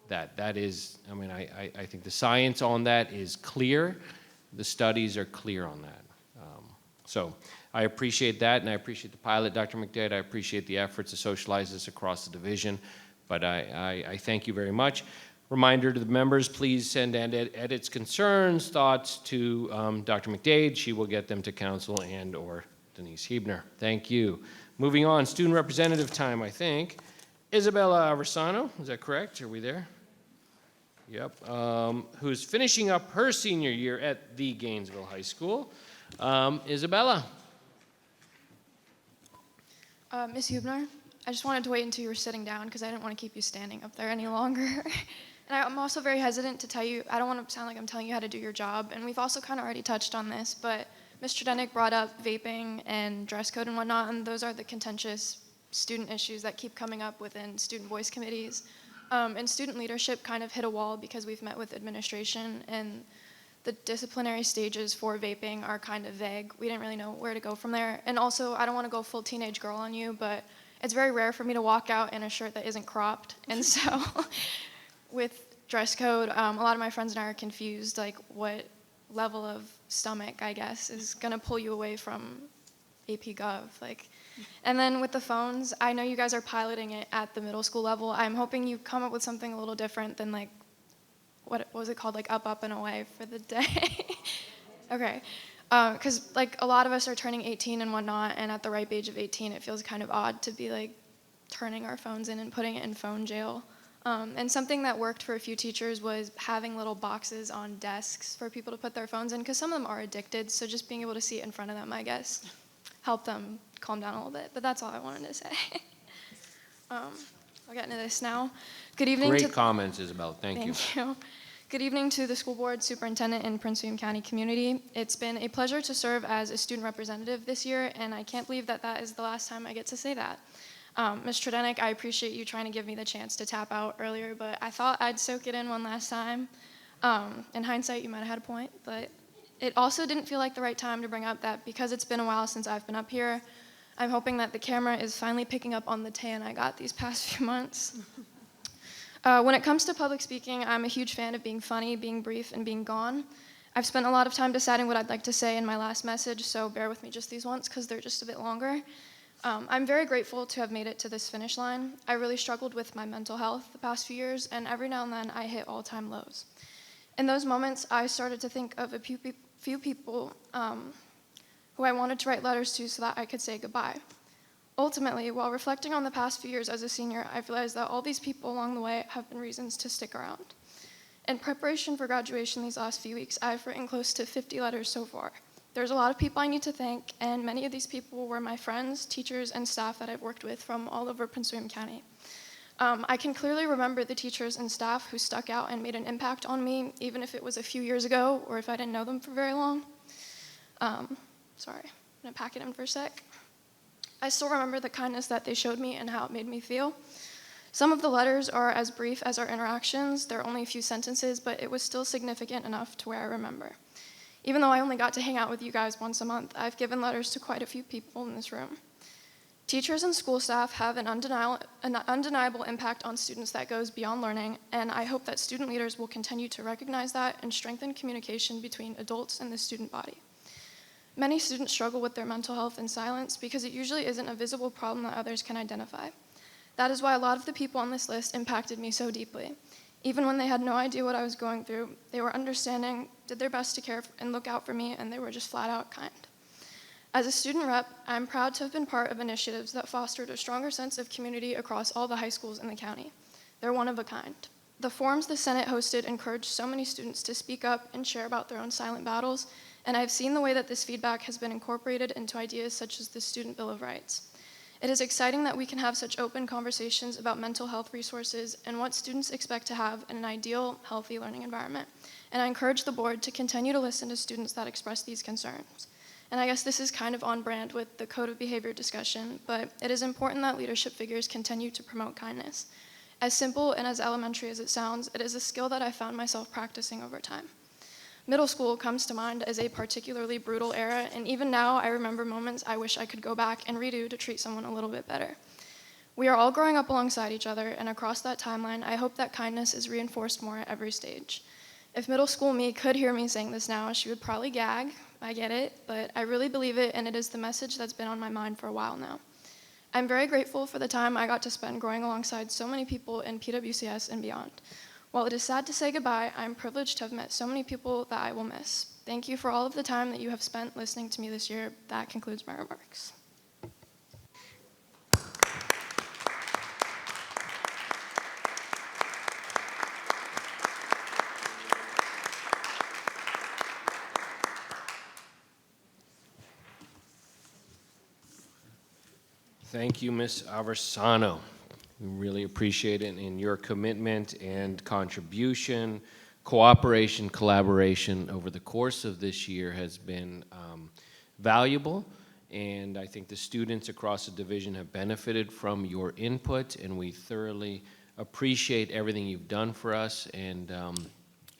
that. That is, I think the science on that is clear. The studies are clear on that. So I appreciate that, and I appreciate the pilot, Dr. McDade. I appreciate the efforts to socialize this across the division, but I thank you very much. Reminder to the members, please send edits, concerns, thoughts to Dr. McDade. She will get them to council and or Denise Hebner. Thank you. Moving on, student representative time, I think. Isabella Aversano, is that correct? Are we there? Yep. Who's finishing up her senior year at the Gainesville High School. Isabella. Ms. Hubner, I just wanted to wait until you were sitting down because I didn't want to keep you standing up there any longer. And I'm also very hesitant to tell you, I don't want to sound like I'm telling you how to do your job, and we've also kind of already touched on this, but Ms. Tredenick brought up vaping and dress code and whatnot, and those are the contentious student issues that keep coming up within student voice committees. And student leadership kind of hit a wall because we've met with administration, and the disciplinary stages for vaping are kind of vague. We didn't really know where to go from there. And also, I don't want to go full teenage girl on you, but it's very rare for me to walk out in a shirt that isn't cropped. And so with dress code, a lot of my friends and I are confused, like what level of stomach, I guess, is going to pull you away from AP Gov. And then with the phones, I know you guys are piloting it at the middle school level. I'm hoping you come up with something a little different than what was it called, up, up, and away for the day? Okay. Because a lot of us are turning 18 and whatnot, and at the ripe age of 18, it feels kind of odd to be turning our phones in and putting it in phone jail. And something that worked for a few teachers was having little boxes on desks for people to put their phones in, because some of them are addicted, so just being able to see it in front of them, I guess, helped them calm down a little bit. But that's all I wanted to say. I'll get into this now. Good evening. Great comments, Isabel. Thank you. Thank you. Good evening to the school board, superintendent, and Prince William County community. It's been a pleasure to serve as a student representative this year, and I can't believe that is the last time I get to say that. Ms. Tredenick, I appreciate you trying to give me the chance to tap out earlier, but I thought I'd soak it in one last time. In hindsight, you might have had a point, but it also didn't feel like the right time to bring up that because it's been a while since I've been up here, I'm hoping that the camera is finally picking up on the tan I got these past few months. When it comes to public speaking, I'm a huge fan of being funny, being brief, and being gone. I've spent a lot of time deciding what I'd like to say in my last message, so bear with me just these once because they're just a bit longer. I'm very grateful to have made it to this finish line. I really struggled with my mental health the past few years, and every now and then I hit all-time lows. In those moments, I started to think of a few people who I wanted to write letters to so that I could say goodbye. Ultimately, while reflecting on the past few years as a senior, I've realized that all these people along the way have been reasons to stick around. In preparation for graduation these last few weeks, I've written close to 50 letters so far. There's a lot of people I need to thank, and many of these people were my friends, teachers, and staff that I've worked with from all over Prince William County. I can clearly remember the teachers and staff who stuck out and made an impact on me, even if it was a few years ago or if I didn't know them for very long. Sorry, I'm gonna pack it in for a sec. I still remember the kindness that they showed me and how it made me feel. Some of the letters are as brief as our interactions. They're only a few sentences, but it was still significant enough to where I remember. Even though I only got to hang out with you guys once a month, I've given letters to quite a few people in this room. Teachers and school staff have an undeniable impact on students that goes beyond learning, and I hope that student leaders will continue to recognize that and strengthen communication between adults and the student body. Many students struggle with their mental health in silence because it usually isn't a visible problem that others can identify. That is why a lot of the people on this list impacted me so deeply. Even when they had no idea what I was going through, they were understanding, did their best to care and look out for me, and they were just flat out kind. As a student rep, I'm proud to have been part of initiatives that fostered a stronger sense of community across all the high schools in the county. They're one of a kind. The forums the Senate hosted encouraged so many students to speak up and share about their own silent battles, and I've seen the way that this feedback has been incorporated into ideas such as the Student Bill of Rights. It is exciting that we can have such open conversations about mental health resources and what students expect to have in an ideal, healthy learning environment. And I encourage the board to continue to listen to students that express these concerns. And I guess this is kind of on brand with the code of behavior discussion, but it is important that leadership figures continue to promote kindness. As simple and as elementary as it sounds, it is a skill that I found myself practicing over time. Middle school comes to mind as a particularly brutal era, and even now I remember moments I wish I could go back and redo to treat someone a little bit better. We are all growing up alongside each other, and across that timeline, I hope that kindness is reinforced more at every stage. If middle school me could hear me saying this now, she would probably gag. I get it, but I really believe it, and it is the message that's been on my mind for a while now. I'm very grateful for the time I got to spend growing alongside so many people in PWCS and beyond. While it is sad to say goodbye, I'm privileged to have met so many people that I will miss. Thank you for all of the time that you have spent listening to me this year. That concludes my remarks. Thank you, Ms. Aversano. We really appreciate it, and your commitment and contribution, cooperation, collaboration over the course of this year has been valuable, and I think the students across the division have benefited from your input, and we thoroughly appreciate everything you've done for us, and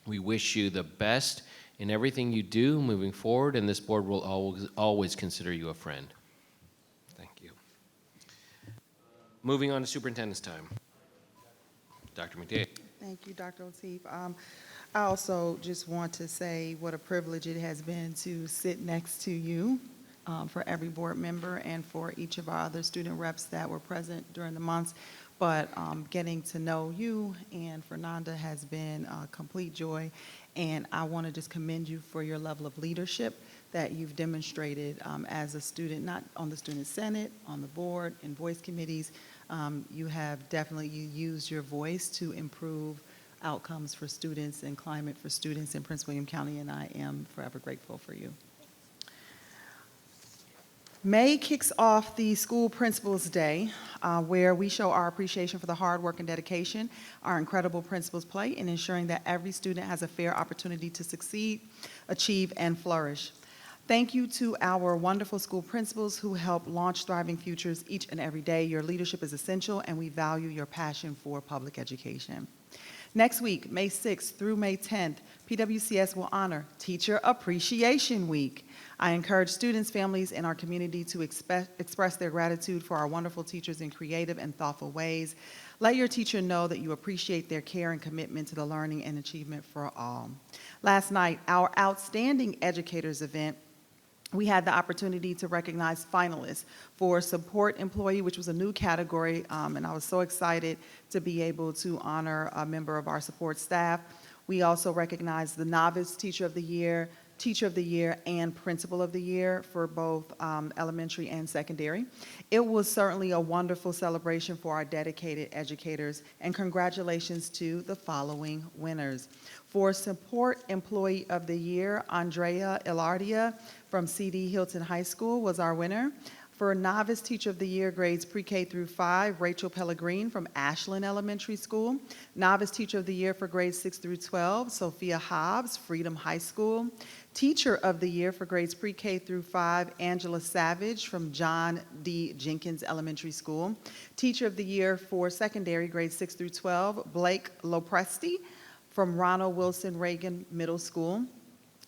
we wish you the best in everything you do moving forward, and this board will always consider you a friend. Moving on to superintendent's time. Dr. McDade. Thank you, Dr. Lateef. I also just want to say what a privilege it has been to sit next to you for every board member and for each of our other student reps that were present during the months. But getting to know you and Fernanda has been a complete joy. And I want to just commend you for your level of leadership that you've demonstrated as a student, not on the Student Senate, on the board, in voice committees. You have definitely used your voice to improve outcomes for students and climate for students in Prince William County, and I am forever grateful for you. May kicks off the School Principals Day, where we show our appreciation for the hard work and dedication our incredible principals play in ensuring that every student has a fair opportunity to succeed, achieve, and flourish. Thank you to our wonderful school principals who help launch thriving futures each and every day. Your leadership is essential, and we value your passion for public education. Next week, May 6th through May 10th, PWCS will honor Teacher Appreciation Week. I encourage students, families, and our community to express their gratitude for our wonderful teachers in creative and thoughtful ways. Let your teacher know that you appreciate their care and commitment to the learning and achievement for all. Last night, our Outstanding Educators event, we had the opportunity to recognize finalists for Support Employee, which was a new category, and I was so excited to be able to honor a member of our support staff. We also recognized the Novice Teacher of the Year, and Principal of the Year for both elementary and secondary. It was certainly a wonderful celebration for our dedicated educators, and congratulations to the following winners. For Support Employee of the Year, Andrea Ilardia from C.D. Hilton High School was our winner. For Novice Teacher of the Year, grades pre-K through 5, Rachel Pellegrin from Ashland Elementary School. Novice Teacher of the Year for grades 6 through 12, Sophia Hobbs, Freedom High School. Teacher of the Year for grades pre-K through 5, Angela Savage from John D. Jenkins Elementary School. Teacher of the Year for secondary, grades 6 through 12, Blake Lopresti from Ronald Wilson Reagan Middle School.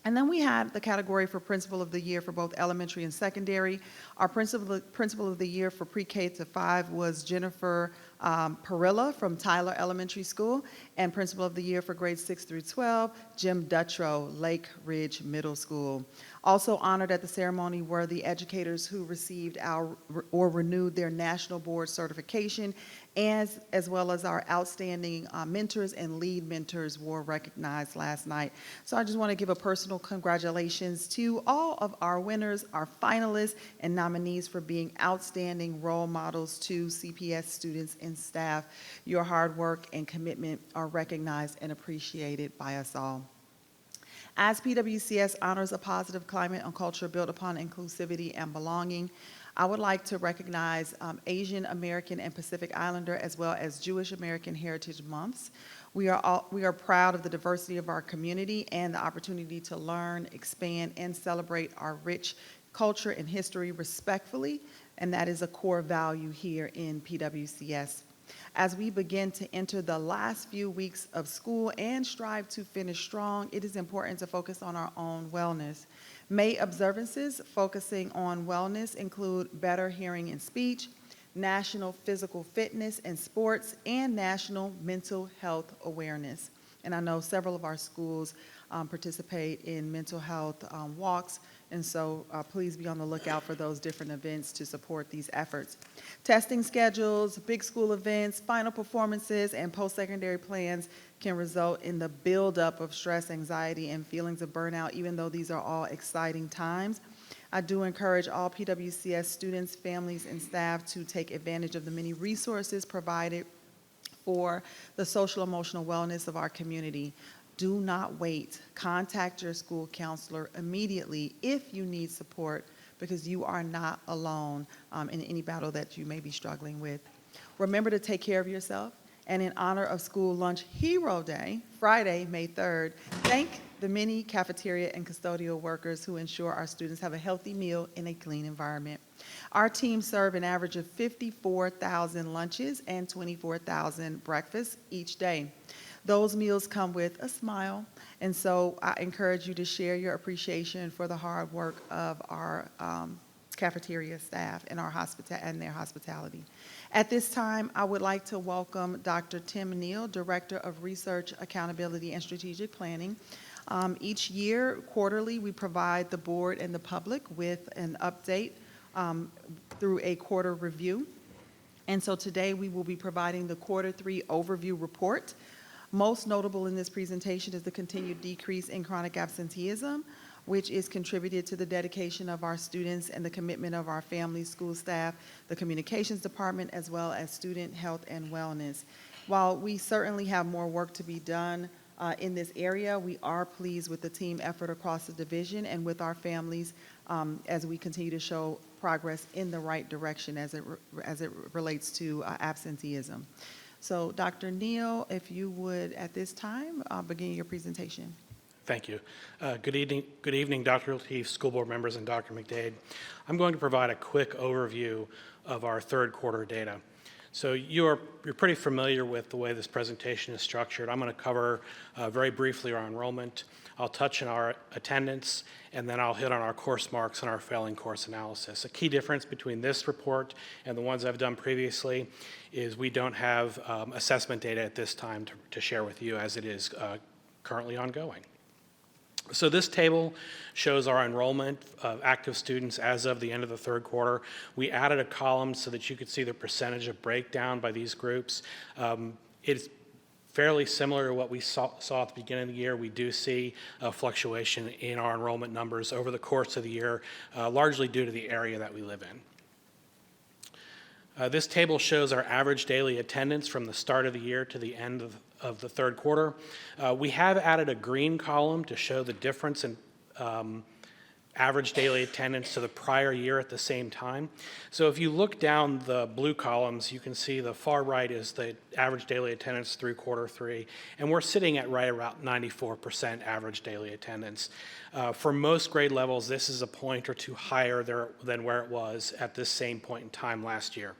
And then we had the category for Principal of the Year for both elementary and secondary. Our Principal of the Year for Pre-K to 5 was Jennifer Perilla from Tyler Elementary School, and Principal of the Year for grades 6 through 12, Jim Dutrow, Lake Ridge Middle School. Also honored at the ceremony were the educators who received or renewed their national board certification, as well as our outstanding mentors and lead mentors were recognized last night. So I just want to give a personal congratulations to all of our winners, our finalists, and nominees for being outstanding role models to CPS students and staff. Your hard work and commitment are recognized and appreciated by us all. As PWCS honors a positive climate and culture built upon inclusivity and belonging, I would like to recognize Asian American and Pacific Islander as well as Jewish American Heritage Months. We are proud of the diversity of our community and the opportunity to learn, expand, and celebrate our rich culture and history respectfully, and that is a core value here in PWCS. As we begin to enter the last few weeks of school and strive to finish strong, it is important to focus on our own wellness. May observances focusing on wellness include better hearing and speech, National Physical Fitness and Sports, and National Mental Health Awareness. And I know several of our schools participate in mental health walks, and so please be on the lookout for those different events to support these efforts. Testing schedules, big school events, final performances, and post-secondary plans can result in the buildup of stress, anxiety, and feelings of burnout, even though these are all exciting times. I do encourage all PWCS students, families, and staff to take advantage of the many resources provided for the social emotional wellness of our community. Do not wait. Contact your school counselor immediately if you need support, because you are not alone in any battle that you may be struggling with. Remember to take care of yourself. And in honor of School Lunch Hero Day, Friday, May 3rd, thank the many cafeteria and custodial workers who ensure our students have a healthy meal in a clean environment. Our teams serve an average of 54,000 lunches and 24,000 breakfasts each day. Those meals come with a smile, and so I encourage you to share your appreciation for the hard work of our cafeteria staff and their hospitality. At this time, I would like to welcome Dr. Tim Neal, Director of Research, Accountability, and Strategic Planning. Each year, quarterly, we provide the board and the public with an update through a quarter review. And so today, we will be providing the Quarter 3 Overview Report. Most notable in this presentation is the continued decrease in chronic absenteeism, which is contributed to the dedication of our students and the commitment of our families, school staff, the communications department, as well as student health and wellness. While we certainly have more work to be done in this area, we are pleased with the team effort across the division and with our families as we continue to show progress in the right direction as it relates to absenteeism. So Dr. Neal, if you would at this time begin your presentation. Thank you. Good evening, Dr. Lateef, school board members, and Dr. McDade. I'm going to provide a quick overview of our third quarter data. So you're pretty familiar with the way this presentation is structured. I'm going to cover very briefly our enrollment. I'll touch on our attendance, and then I'll hit on our course marks and our failing course analysis. A key difference between this report and the ones I've done previously is we don't have assessment data at this time to share with you, as it is currently ongoing. So this table shows our enrollment of active students as of the end of the third quarter. We added a column so that you could see the percentage of breakdown by these groups. It's fairly similar to what we saw at the beginning of the year. We do see a fluctuation in our enrollment numbers over the course of the year, largely due to the area that we live in. This table shows our average daily attendance from the start of the year to the end of the third quarter. We have added a green column to show the difference in average daily attendance to the prior year at the same time. So if you look down the blue columns, you can see the far right is the average daily attendance through quarter 3, and we're sitting at right around 94% average daily attendance. For most grade levels, this is a point or two higher than where it was at this same point in time last year.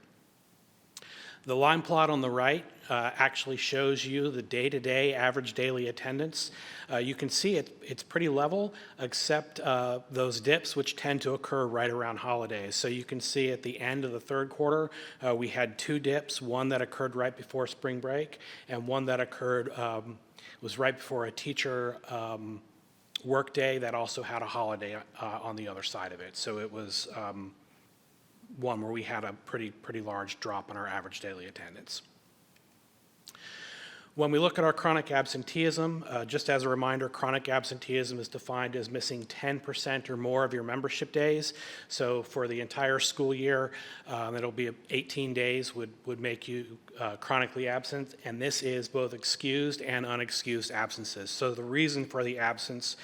The line plot on the right actually shows you the day-to-day average daily attendance. You can see it's pretty level, except those dips, which tend to occur right around holidays. So you can see at the end of the third quarter, we had 2 dips, one that occurred right before spring break, and one that occurred was right before a teacher work day that also had a holiday on the other side of it. So it was one where we had a pretty large drop in our average daily attendance. When we look at our chronic absenteeism, just as a reminder, chronic absenteeism is defined as missing 10% or more of your membership days. So for the entire school year, it'll be 18 days would make you chronically absent, and this is both excused and unexcused absences. So the reason for the absence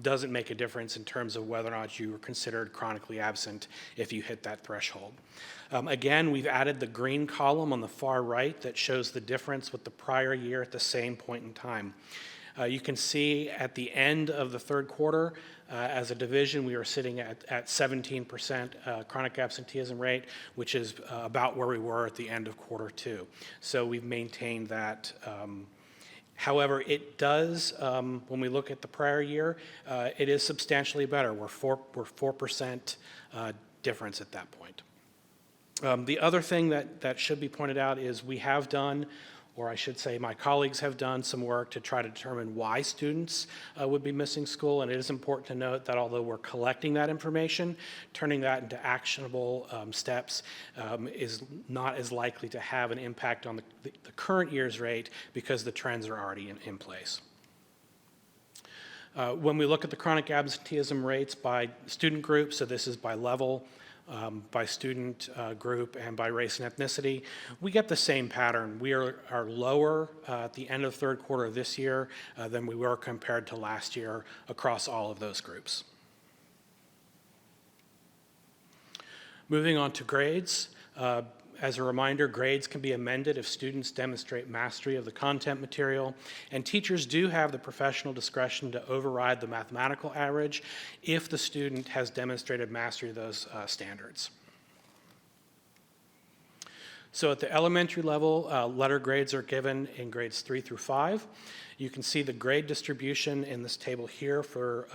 doesn't make a difference in terms of whether or not you were considered chronically absent if you hit that threshold. Again, we've added the green column on the far right that shows the difference with the prior year at the same point in time. You can see at the end of the third quarter, as a division, we were sitting at 17% chronic absenteeism rate, which is about where we were at the end of quarter 2. So we've maintained that. However, it does, when we look at the prior year, it is substantially better. We're 4% difference at that point. The other thing that should be pointed out is we have done, or I should say my colleagues have done some work to try to determine why students would be missing school, and it is important to note that although we're collecting that information, turning that into actionable steps is not as likely to have an impact on the current year's rate because the trends are already in place. When we look at the chronic absenteeism rates by student group, so this is by level, by student group, and by race and ethnicity, we get the same pattern. We are lower at the end of the third quarter of this year than we were compared to last year across all of those groups. Moving on to grades. As a reminder, grades can be amended if students demonstrate mastery of the content material, and teachers do have the professional discretion to override the mathematical average if the student has demonstrated mastery of those standards. So at the elementary level, letter grades are given in grades 3 through 5. You can see the grade distribution in this table here for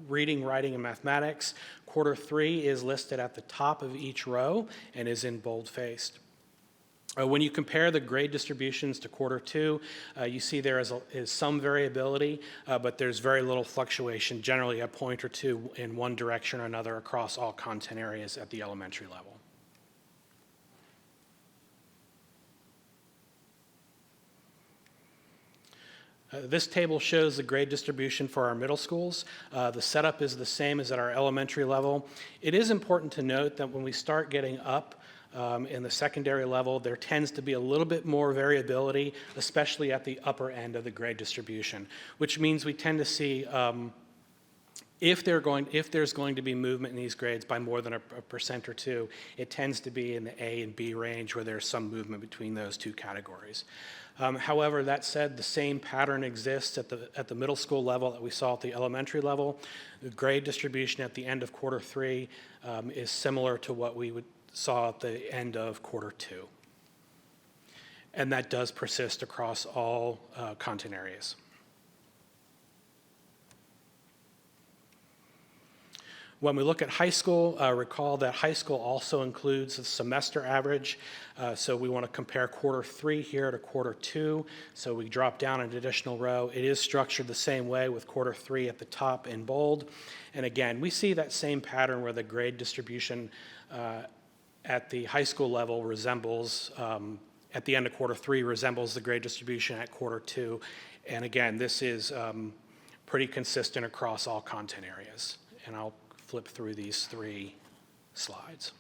reading, writing, and mathematics. Quarter 3 is listed at the top of each row and is in bold-faced. When you compare the grade distributions to quarter 2, you see there is some variability, but there's very little fluctuation, generally a point or two in one direction or another across all content areas at the elementary level. This table shows the grade distribution for our middle schools. The setup is the same as at our elementary level. It is important to note that when we start getting up in the secondary level, there tends to be a little bit more variability, especially at the upper end of the grade distribution, which means we tend to see if there's going to be movement in these grades by more than a percent or two, it tends to be in the A and B range where there's some movement between those two categories. However, that said, the same pattern exists at the middle school level that we saw at the elementary level. The grade distribution at the end of quarter 3 is similar to what we saw at the end of quarter 2. And that does persist across all content areas. When we look at high school, recall that high school also includes the semester average. So we want to compare quarter 3 here to quarter 2. So we drop down an additional row. It is structured the same way with quarter 3 at the top in bold. And again, we see that same pattern where the grade distribution at the high school level resembles, at the end of quarter 3, resembles the grade distribution at quarter 2. And again, this is pretty consistent across all content areas. And I'll flip through these 3 slides.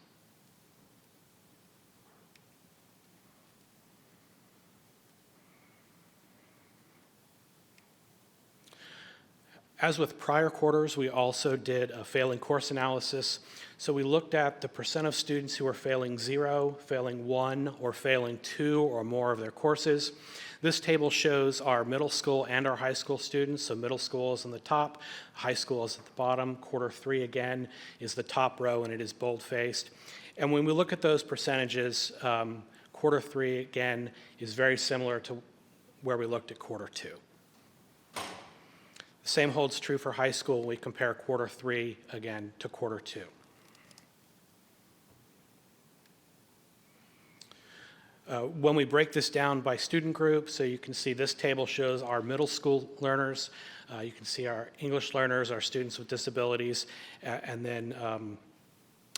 As with prior quarters, we also did a failing course analysis. So we looked at the percent of students who are failing 0, failing 1, or failing 2 or more of their courses. This table shows our middle school and our high school students. So middle school is on the top, high school is at the bottom. Quarter 3, again, is the top row, and it is bold-faced. And when we look at those percentages, quarter 3, again, is very similar to where we looked at quarter 2. The same holds true for high school. We compare quarter 3, again, to quarter 2. When we break this down by student group, so you can see this table shows our middle school learners. You can see our English learners, our students with disabilities, and then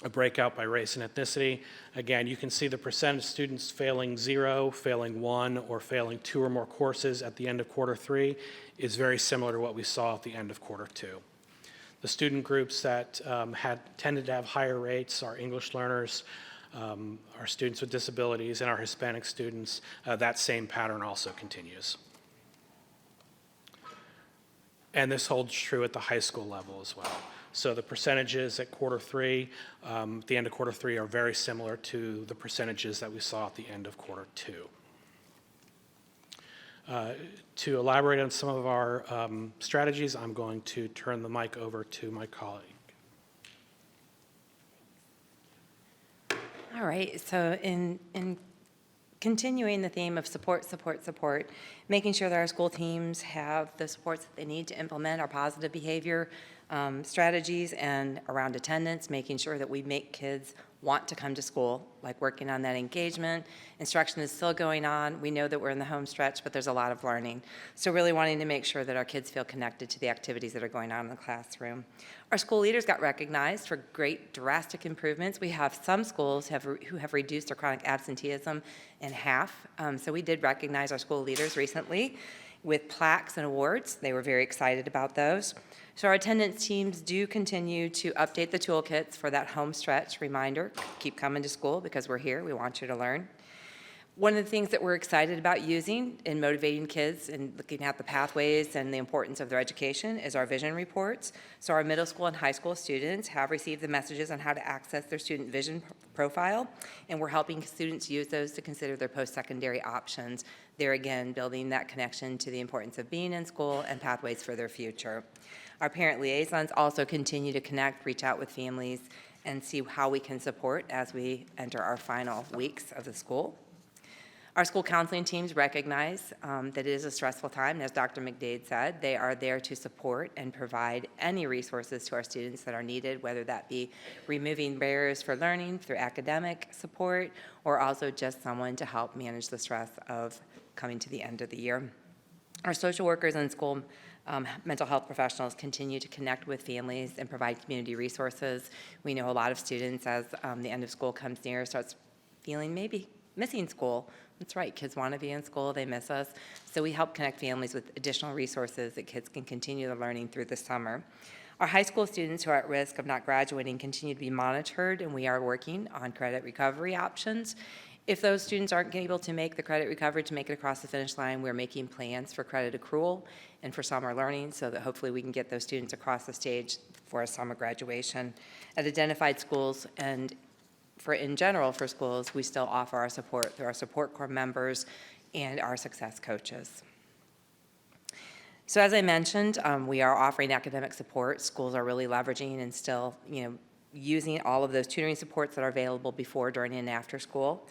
a breakout by race and ethnicity. Again, you can see the percent of students failing 0, failing 1, or failing 2 or more courses at the end of quarter 3 is very similar to what we saw at the end of quarter 2. The student groups that tended to have higher rates are English learners, our students with disabilities, and our Hispanic students. That same pattern also continues. And this holds true at the high school level as well. So the percentages at quarter 3, the end of quarter 3, are very similar to the percentages that we saw at the end of quarter 2. To elaborate on some of our strategies, I'm going to turn the mic over to my colleague. All right, so in continuing the theme of support, making sure that our school teams have the supports that they need to implement our positive behavior strategies, and around attendance, making sure that we make kids want to come to school, like working on that engagement. Instruction is still going on. We know that we're in the home stretch, but there's a lot of learning. So really wanting to make sure that our kids feel connected to the activities that are going on in the classroom. Our school leaders got recognized for great drastic improvements. We have some schools who have reduced their chronic absenteeism in half. So we did recognize our school leaders recently with plaques and awards. They were very excited about those. So our attendance teams do continue to update the toolkits for that home stretch reminder. Keep coming to school because we're here. We want you to learn. One of the things that we're excited about using in motivating kids and looking at the pathways and the importance of their education is our vision reports. So our middle school and high school students have received the messages on how to access their student vision profile, and we're helping students use those to consider their post-secondary options. There again, building that connection to the importance of being in school and pathways for their future. Our parent liaisons also continue to connect, reach out with families, and see how we can support as we enter our final weeks of the school. Our school counseling teams recognize that it is a stressful time, and as Dr. McDade said, they are there to support and provide any resources to our students that are needed, whether that be removing barriers for learning through academic support, or also just someone to help manage the stress of coming to the end of the year. Our social workers and school mental health professionals continue to connect with families and provide community resources. We know a lot of students, as the end of school comes near, starts feeling maybe missing school. That's right, kids want to be in school, they miss us. So we help connect families with additional resources that kids can continue their learning through the summer. Our high school students who are at risk of not graduating continue to be monitored, and we are working on credit recovery options. If those students aren't able to make the credit recovery to make it across the finish line, we're making plans for credit accrual and for summer learning so that hopefully we can get those students across the stage for a summer graduation. At identified schools and in general for schools, we still offer our support through our support corps members and our success coaches. So as I mentioned, we are offering academic support. Schools are really leveraging and still, using all of those tutoring supports that are available before, during, and after school.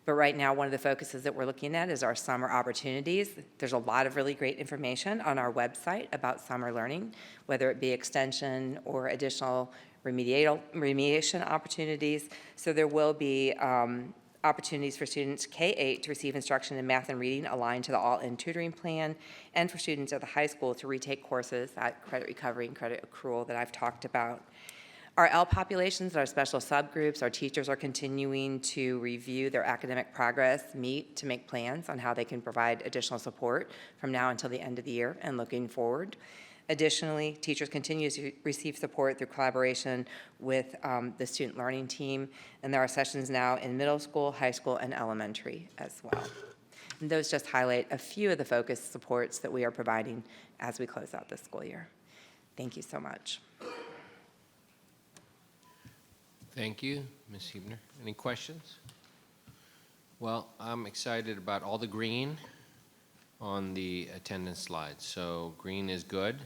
But right now, one of the focuses that we're looking at is our summer opportunities. There's a lot of really great information on our website about summer learning, whether it be extension or additional remediation opportunities. So there will be opportunities for students K-8 to receive instruction in math and reading aligned to the all-in tutoring plan, and for students at the high school to retake courses at credit recovery and credit accrual that I've talked about. Our L populations, our special subgroups, our teachers are continuing to review their academic progress, meet to make plans on how they can provide additional support from now until the end of the year and looking forward. Additionally, teachers continue to receive support through collaboration with the student learning team, and there are sessions now in middle school, high school, and elementary as well. And those just highlight a few of the focus supports that we are providing as we close out this school year. Thank you so much. Thank you, Ms. Huebner. Any questions? Well, I'm excited about all the green on the attendance slide. So green is good,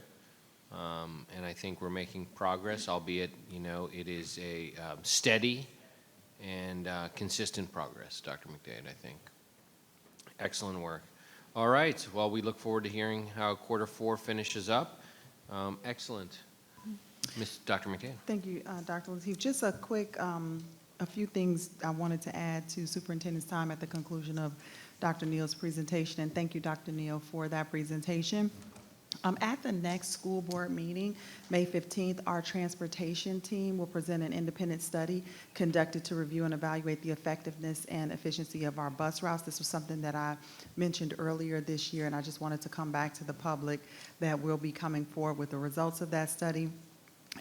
and I think we're making progress, albeit, it is a steady and consistent progress, Dr. McDade, I think. Excellent work. All right, well, we look forward to hearing how quarter 4 finishes up. Excellent. Dr. McDade. Thank you, Dr. Lateef. Just a quick, a few things I wanted to add to Superintendent's time at the conclusion of Dr. Neal's presentation, and thank you, Dr. Neal, for that presentation. At the next school board meeting, May 15th, our transportation team will present an independent study conducted to review and evaluate the effectiveness and efficiency of our bus routes. This was something that I mentioned earlier this year, and I just wanted to come back to the public that we'll be coming forward with the results of that study.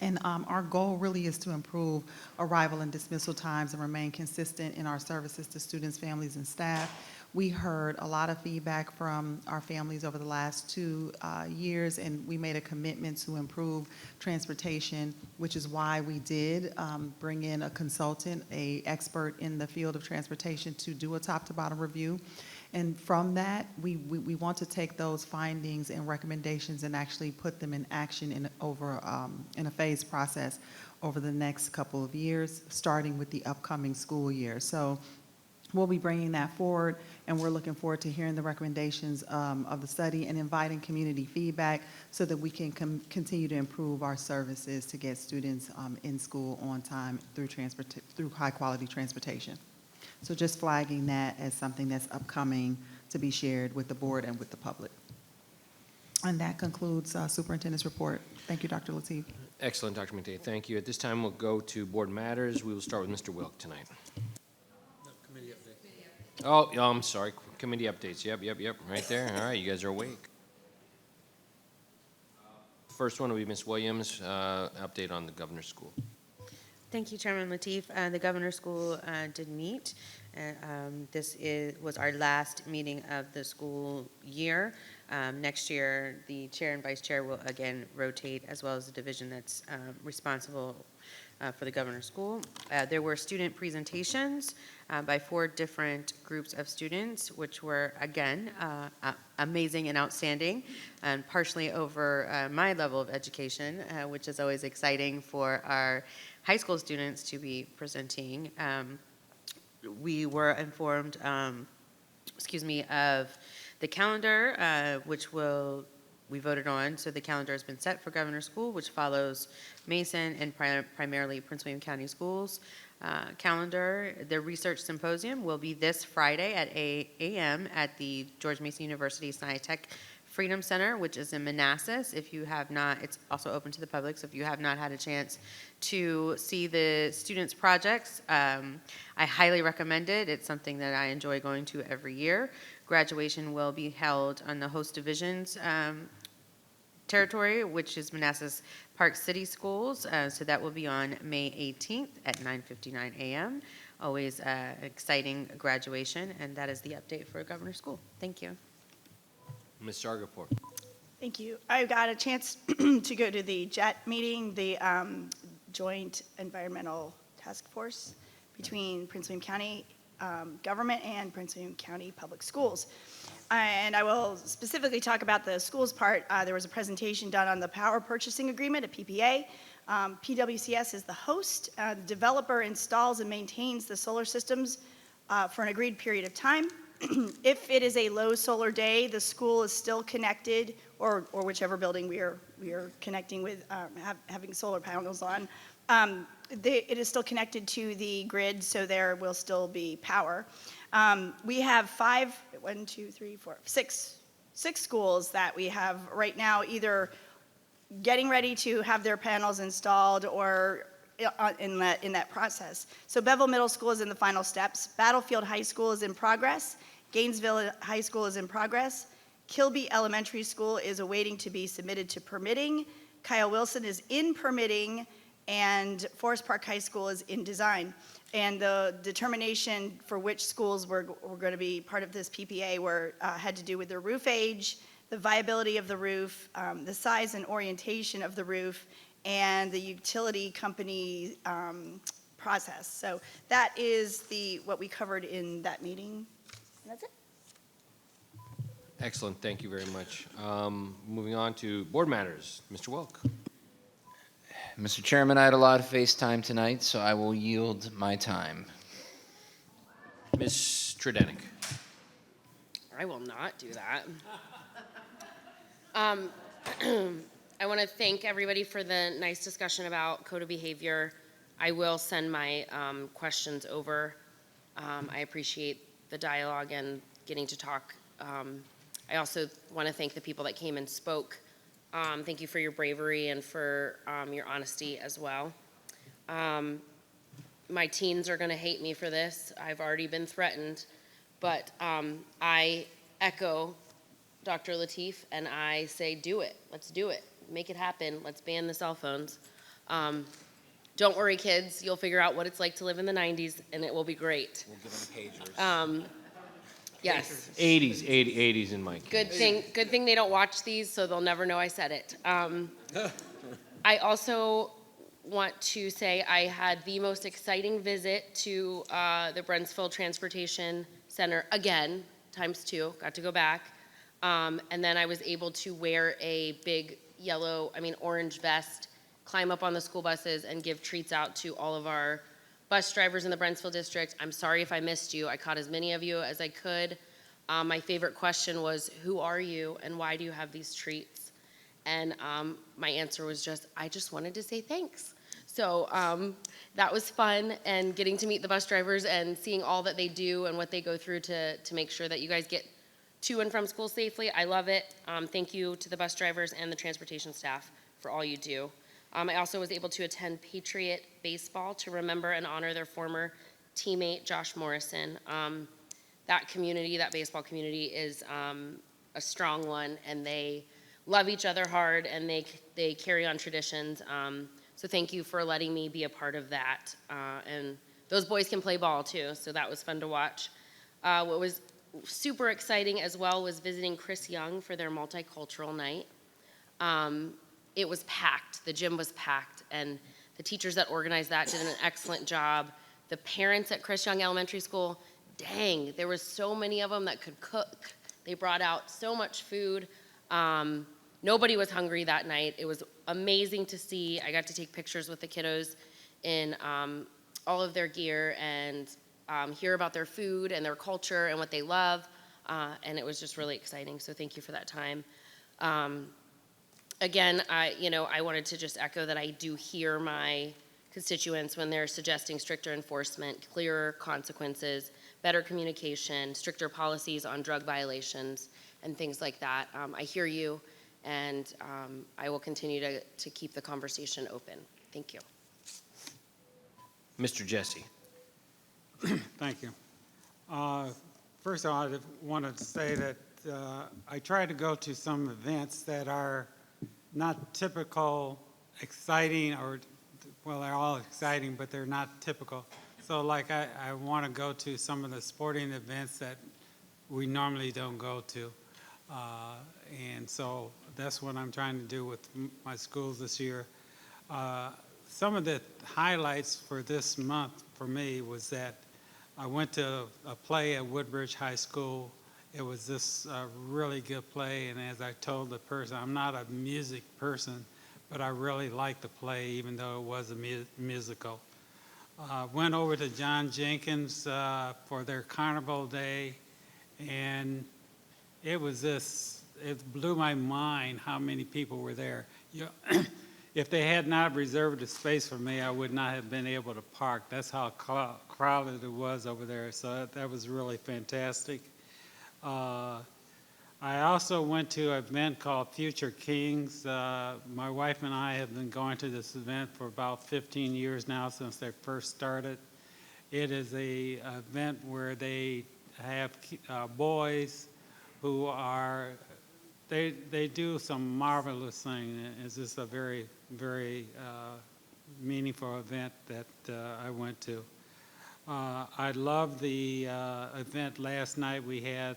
And our goal really is to improve arrival and dismissal times and remain consistent in our services to students, families, and staff. We heard a lot of feedback from our families over the last 2 years, and we made a commitment to improve transportation, which is why we did bring in a consultant, an expert in the field of transportation, to do a top-to-bottom review. And from that, we want to take those findings and recommendations and actually put them in action in a phased process over the next couple of years, starting with the upcoming school year. So we'll be bringing that forward, and we're looking forward to hearing the recommendations of the study and inviting community feedback so that we can continue to improve our services to get students in school on time through high-quality transportation. So just flagging that as something that's upcoming to be shared with the board and with the public. And that concludes Superintendent's report. Thank you, Dr. Lateef. Excellent, Dr. McDade. Thank you. At this time, we'll go to board matters. We will start with Mr. Wilk tonight. Oh, I'm sorry. Committee updates. Yep. Right there. All right, you guys are awake. First one will be Ms. Williams, update on the governor's school. Thank you, Chairman Lateef. The governor's school did meet. This was our last meeting of the school year. Next year, the chair and vice chair will again rotate, as well as the division that's responsible for the governor's school. There were student presentations by 4 different groups of students, which were, again, amazing and outstanding, and partially over my level of education, which is always exciting for our high school students to be presenting. We were informed, of the calendar, which we voted on. So the calendar has been set for Governor's School, which follows Mason and primarily Prince William County Schools calendar. The research symposium will be this Friday at 8 a.m. at the George Mason University Science Freedom Center, which is in Manassas. If you have not, it's also open to the public, so if you have not had a chance to see the students' projects, I highly recommend it. It's something that I enjoy going to every year. Graduation will be held on the host division's territory, which is Manassas Park City Schools, so that will be on May 18th at 9:59 a.m. Always exciting graduation, and that is the update for Governor's School. Thank you. Ms. Sargapur. Thank you. I got a chance to go to the JET meeting, the Joint Environmental Task Force between Prince William County government and Prince William County Public Schools. And I will specifically talk about the schools part. There was a presentation done on the power purchasing agreement, a PPA. PWCS is the host. The developer installs and maintains the solar systems for an agreed period of time. If it is a low solar day, the school is still connected, or whichever building we are connecting with, having solar panels on. It is still connected to the grid, so there will still be power. We have 6 schools that we have right now either getting ready to have their panels installed or in that process. So Bevel Middle School is in the final steps. Battlefield High School is in progress. Gainesville High School is in progress. Kilby Elementary School is awaiting to be submitted to permitting. Kyle Wilson is in permitting, and Forest Park High School is in design. And the determination for which schools were going to be part of this PPA had to do with their roof age, the viability of the roof, the size and orientation of the roof, and the utility company process. So that is what we covered in that meeting. And that's it. Excellent. Thank you very much. Moving on to board matters. Mr. Wilk. Mr. Chairman, I had a lot of face time tonight, so I will yield my time. Ms. Tredenik. I will not do that. I want to thank everybody for the nice discussion about code of behavior. I will send my questions over. I appreciate the dialogue and getting to talk. I also want to thank the people that came and spoke. Thank you for your bravery and for your honesty as well. My teens are going to hate me for this. I've already been threatened. But I echo Dr. Lateef, and I say, do it. Let's do it. Make it happen. Let's ban the cell phones. Don't worry, kids. You'll figure out what it's like to live in the 90s, and it will be great. We'll give them pagers. Yes. 80s in my case. Good thing they don't watch these, so they'll never know I said it. I also want to say I had the most exciting visit to the Brentsville Transportation Center again, ×2, got to go back. And then I was able to wear a big orange vest, climb up on the school buses and give treats out to all of our bus drivers in the Brentsville district. I'm sorry if I missed you. I caught as many of you as I could. My favorite question was, who are you and why do you have these treats? And my answer was I just wanted to say thanks. So that was fun, and getting to meet the bus drivers and seeing all that they do and what they go through to make sure that you guys get to and from school safely. I love it. Thank you to the bus drivers and the transportation staff for all you do. I also was able to attend Patriot Baseball to remember and honor their former teammate, Josh Morrison. That community, that baseball community, is a strong one, and they love each other hard, and they carry on traditions. So thank you for letting me be a part of that. And those boys can play ball too, so that was fun to watch. What was super exciting as well was visiting Chris Young for their multicultural night. It was packed. The gym was packed, and the teachers that organized that did an excellent job. The parents at Chris Young Elementary School, dang, there were so many of them that could cook. They brought out so much food. Nobody was hungry that night. It was amazing to see. I got to take pictures with the kiddos in all of their gear and hear about their food and their culture and what they love. And it was just really exciting. So thank you for that time. Again, I wanted to just echo that I do hear my constituents when they're suggesting stricter enforcement, clearer consequences, better communication, stricter policies on drug violations, and things like that. I hear you, and I will continue to keep the conversation open. Thank you. Mr. Jesse. Thank you. First of all, I wanted to say that I try to go to some events that are not typical, exciting, well, they're all exciting, but they're not typical. So like I want to go to some of the sporting events that we normally don't go to. And so that's what I'm trying to do with my schools this year. Some of the highlights for this month for me was that I went to a play at Woodbridge High School. It was this really good play, and as I told the person, I'm not a music person, but I really liked the play, even though it was a musical. Went over to John Jenkins for their Carnival Day, and it blew my mind how many people were there. If they had not reserved a space for me, I would not have been able to park. That's how crowded it was over there, so that was really fantastic. I also went to an event called Future Kings. My wife and I have been going to this event for about 15 years now, since they first started. It is an event where they have boys who they do some marvelous things. It's just a very, very meaningful event that I went to. I love the event last night we had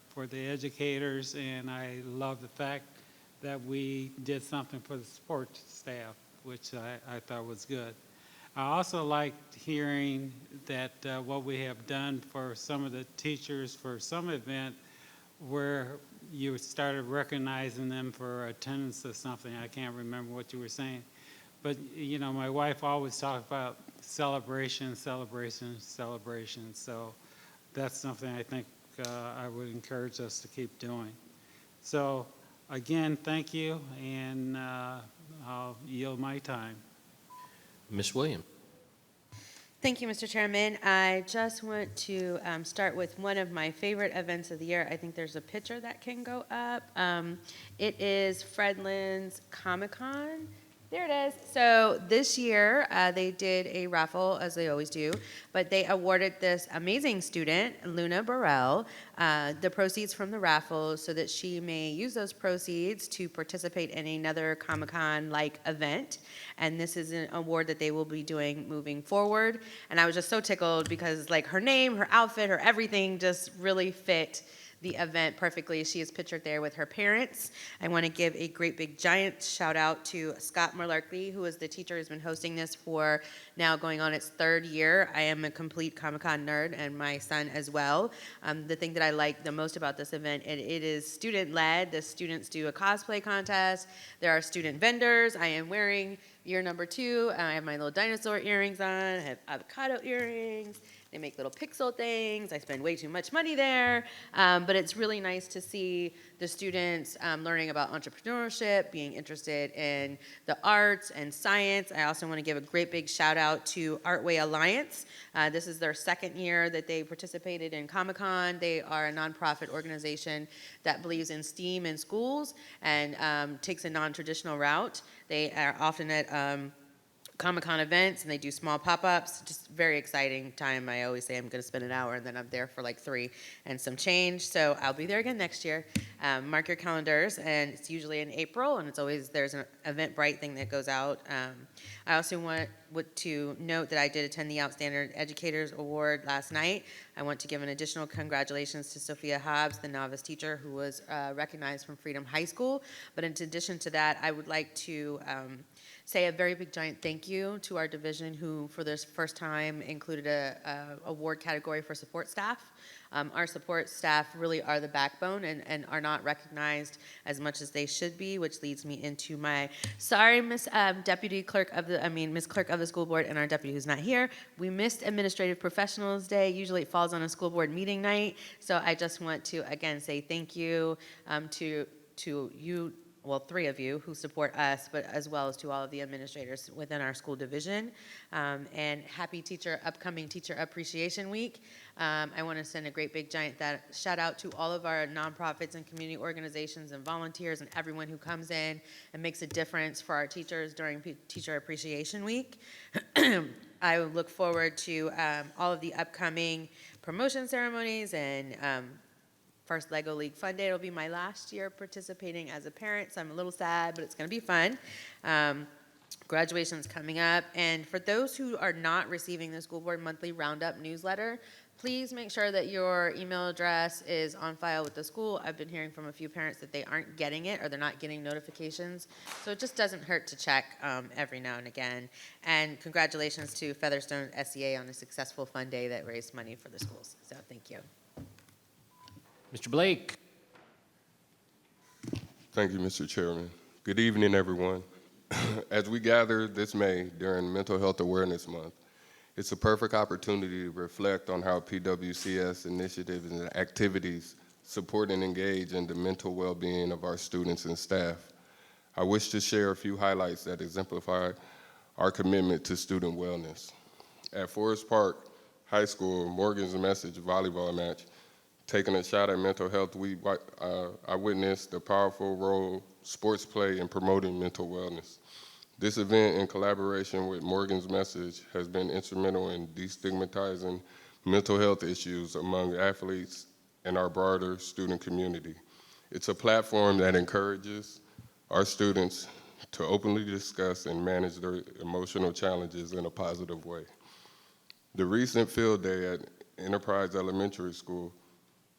for the educators, and I love the fact that we did something for the support staff, which I thought was good. I also liked hearing that what we have done for some of the teachers for some event where you started recognizing them for attendance or something. I can't remember what you were saying. But, my wife always talked about celebration, celebration, celebration. So that's something I think I would encourage us to keep doing. So again, thank you, and I'll yield my time. Ms. Williams. Thank you, Mr. Chairman. I just want to start with one of my favorite events of the year. I think there's a picture that can go up. It is Fredlin's Comic-Con. There it is. So this year, they did a raffle, as they always do, but they awarded this amazing student, Luna Burrell, the proceeds from the raffle so that she may use those proceeds to participate in another Comic-Con-like event. And this is an award that they will be doing moving forward. And I was just so tickled because like her name, her outfit, her everything just really fit the event perfectly. She is pictured there with her parents. I want to give a great big giant shout out to Scott Merlarkley, who is the teacher who's been hosting this for now going on its third year. I am a complete Comic-Con nerd, and my son as well. The thing that I like the most about this event, it is student led. The students do a cosplay contest. There are student vendors. I am wearing year number 2. I have my little dinosaur earrings on. I have avocado earrings. They make little pixel things. I spend way too much money there. But it's really nice to see the students learning about entrepreneurship, being interested in the arts and science. I also want to give a great big shout out to Artway Alliance. This is their second year that they participated in Comic-Con. They are a nonprofit organization that believes in STEAM in schools and takes a non-traditional route. They are often at Comic-Con events, and they do small pop-ups. Just very exciting time. I always say I'm going to spend an hour, and then I'm there for like 3 and some change. So I'll be there again next year. Mark your calendars, and it's usually in April, and it's always there's an Eventbrite thing that goes out. I also want to note that I did attend the Outstanding Educators Award last night. I want to give an additional congratulations to Sophia Hobbs, the novice teacher who was recognized from Freedom High School. But in addition to that, I would like to say a very big giant thank you to our division who for this first time included a award category for support staff. Our support staff really are the backbone and are not recognized as much as they should be, which leads me into my, sorry, Miss Clerk of the School Board and our deputy who's not here. We missed Administrative Professionals Day. Usually it falls on a school board meeting night. So I just want to again say thank you to you, well, 3 of you who support us, but as well as to all of the administrators within our school division. And happy upcoming Teacher Appreciation Week. I want to send a great big giant shout out to all of our nonprofits and community organizations and volunteers and everyone who comes in and makes a difference for our teachers during Teacher Appreciation Week. I look forward to all of the upcoming promotion ceremonies and first LEGO League Fun Day. It'll be my last year participating as a parent, so I'm a little sad, but it's going to be fun. Graduation's coming up, and for those who are not receiving the school board monthly roundup newsletter, please make sure that your email address is on file with the school. I've been hearing from a few parents that they aren't getting it or they're not getting notifications, so it just doesn't hurt to check every now and again. And congratulations to Featherstone SEA on a successful fun day that raised money for the schools, so thank you. Mr. Blake. Thank you, Mr. Chairman. Good evening, everyone. As we gather this May during Mental Health Awareness Month, it's a perfect opportunity to reflect on how PWCS initiatives and activities support and engage in the mental well-being of our students and staff. I wish to share a few highlights that exemplify our commitment to student wellness. At Forest Park High School, Morgan's Message volleyball match, taking a shot at mental health, I witnessed the powerful role sports play in promoting mental wellness. This event, in collaboration with Morgan's Message, has been instrumental in destigmatizing mental health issues among athletes and our broader student community. It's a platform that encourages our students to openly discuss and manage their emotional challenges in a positive way. The recent field day at Enterprise Elementary School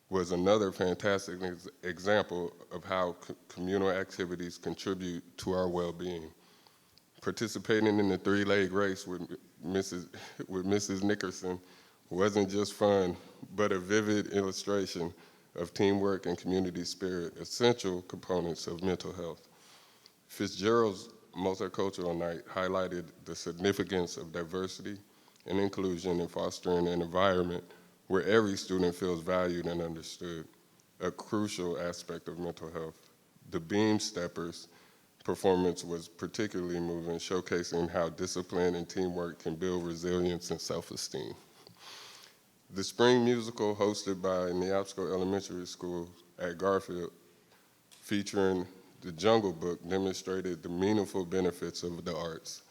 was another fantastic example of how communal activities contribute to our well-being. Participating in the 3-leg race with Mrs. Nickerson wasn't just fun, but a vivid illustration of teamwork and community spirit, essential components of mental health. Fitzgerald's Multicultural Night highlighted the significance of diversity and inclusion in fostering an environment where every student feels valued and understood, a crucial aspect of mental health. The Beam Steppers performance was particularly moving, showcasing how discipline and teamwork can build resilience and self-esteem. The spring musical hosted by Neabsco Elementary School at Garfield, featuring the Jungle Book, demonstrated the meaningful benefits of the arts.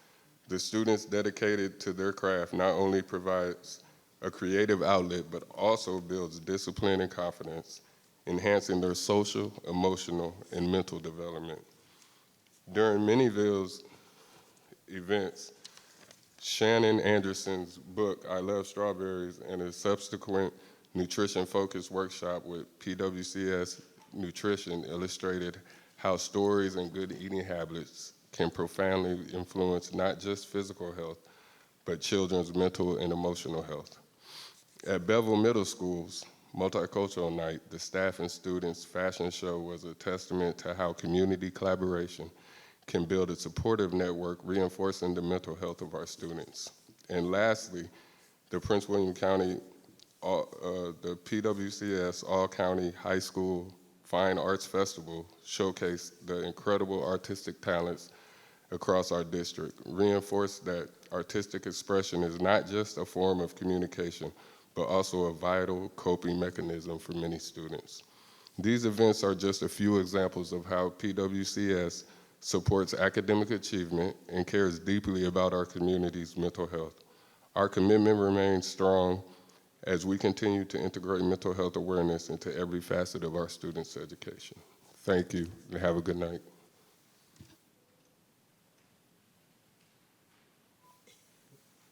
The students dedicated to their craft not only provides a creative outlet, but also builds discipline and confidence, enhancing their social, emotional, and mental development. During Minnieville's events, Shannon Anderson's book, I Love Strawberries, and a subsequent nutrition-focused workshop with PWCS Nutrition illustrated how stories and good eating habits can profoundly influence not just physical health, but children's mental and emotional health. At Bevel Middle School's Multicultural Night, the staff and students' fashion show was a testament to how community collaboration can build a supportive network, reinforcing the mental health of our students. And lastly, the Prince William County, the PWCS All-County High School Fine Arts Festival showcased the incredible artistic talents across our district, reinforced that artistic expression is not just a form of communication, but also a vital coping mechanism for many students. These events are just a few examples of how PWCS supports academic achievement and cares deeply about our community's mental health. Our commitment remains strong as we continue to integrate mental health awareness into every facet of our students' education. Thank you, and have a good night.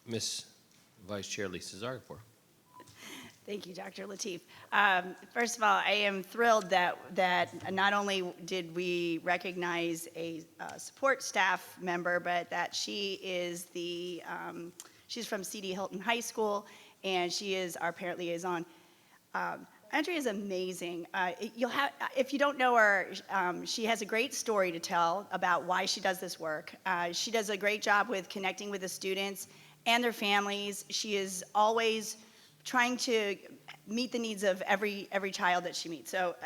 Ms. Vice Chair Lisa Zargarpur. Thank you, Dr. Lateef. First of all, I am thrilled that not only did we recognize a support staff member, but that she is she's from C.D. Hilton High School, and she is our parent liaison. Andrea is amazing. If you don't know her, she has a great story to tell about why she does this work. She does a great job with connecting with the students and their families. She is always trying to meet the needs of every child that she meets. So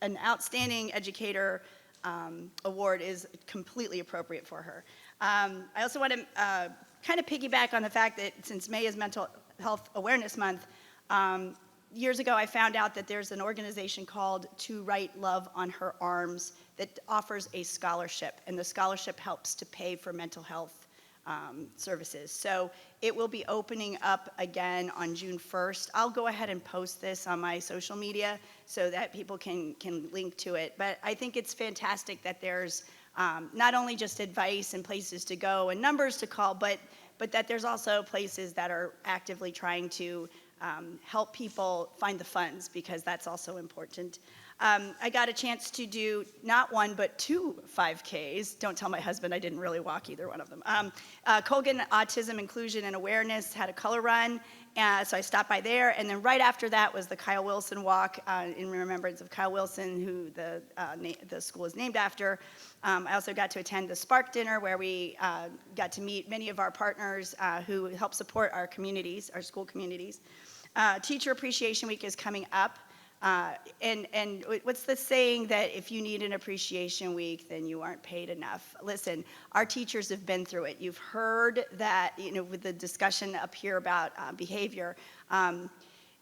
an outstanding educator award is completely appropriate for her. I also want to kind of piggyback on the fact that since May is Mental Health Awareness Month, years ago I found out that there's an organization called To Write Love on Her Arms that offers a scholarship, and the scholarship helps to pay for mental health services. So it will be opening up again on June 1st. I'll go ahead and post this on my social media so that people can link to it. But I think it's fantastic that there's not only just advice and places to go and numbers to call, but that there's also places that are actively trying to help people find the funds, because that's also important. I got a chance to do not one, but 2 5Ks. Don't tell my husband I didn't really walk either one of them. Colgan Autism Inclusion and Awareness had a color run, so I stopped by there. And then right after that was the Kyle Wilson Walk in remembrance of Kyle Wilson, who the school is named after. I also got to attend the Spark Dinner, where we got to meet many of our partners who help support our communities, our school communities. Teacher Appreciation Week is coming up. And what's the saying that if you need an appreciation week, then you aren't paid enough? Listen, our teachers have been through it. You've heard that, with the discussion up here about behavior.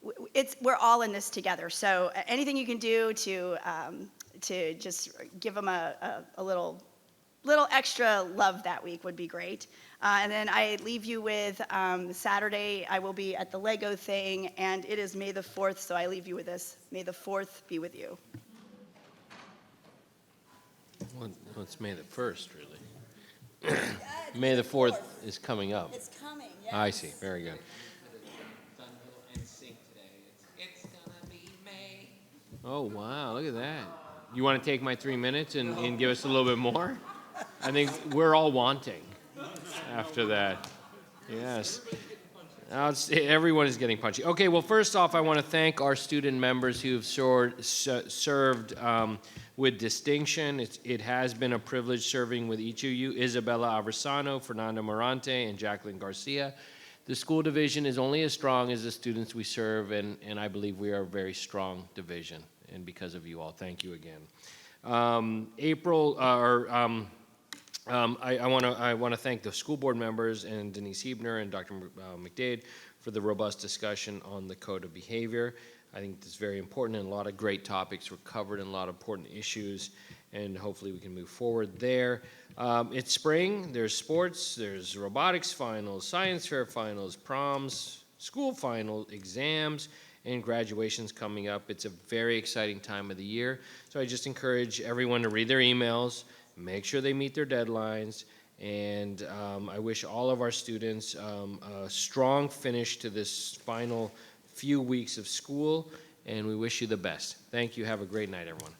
We're all in this together. So anything you can do to just give them a little extra love that week would be great. And then I leave you with Saturday, I will be at the Lego thing, and it is May the 4th, so I leave you with this. May the 4th be with you. Well, it's May the 1st, really. May the 4th is coming up. It's coming, yes. I see, very good. Oh, wow, look at that. You want to take my 3 minutes and give us a little bit more? I think we're all wanting after that. Yes. Now everyone is getting punchy. Okay, well, first off, I want to thank our student members who have served with distinction. It has been a privilege serving with each of you. Isabella Aversano, Fernando Morante, and Jacqueline Garcia. the school division is only as strong as the students we serve, and I believe we are a very strong division, and because of you all, thank you again. I want to thank the school board members and Denise Hebner and Dr. McDade for the robust discussion on the code of behavior. I think it's very important, and a lot of great topics were covered and a lot of important issues, and hopefully we can move forward there. It's spring, there's sports, there's robotics finals, science fair finals, proms, school final exams, and graduations coming up. It's a very exciting time of the year. So I just encourage everyone to read their emails, make sure they meet their deadlines, and I wish all of our students a strong finish to this final few weeks of school, and we wish you the best. Thank you. Have a great night, everyone.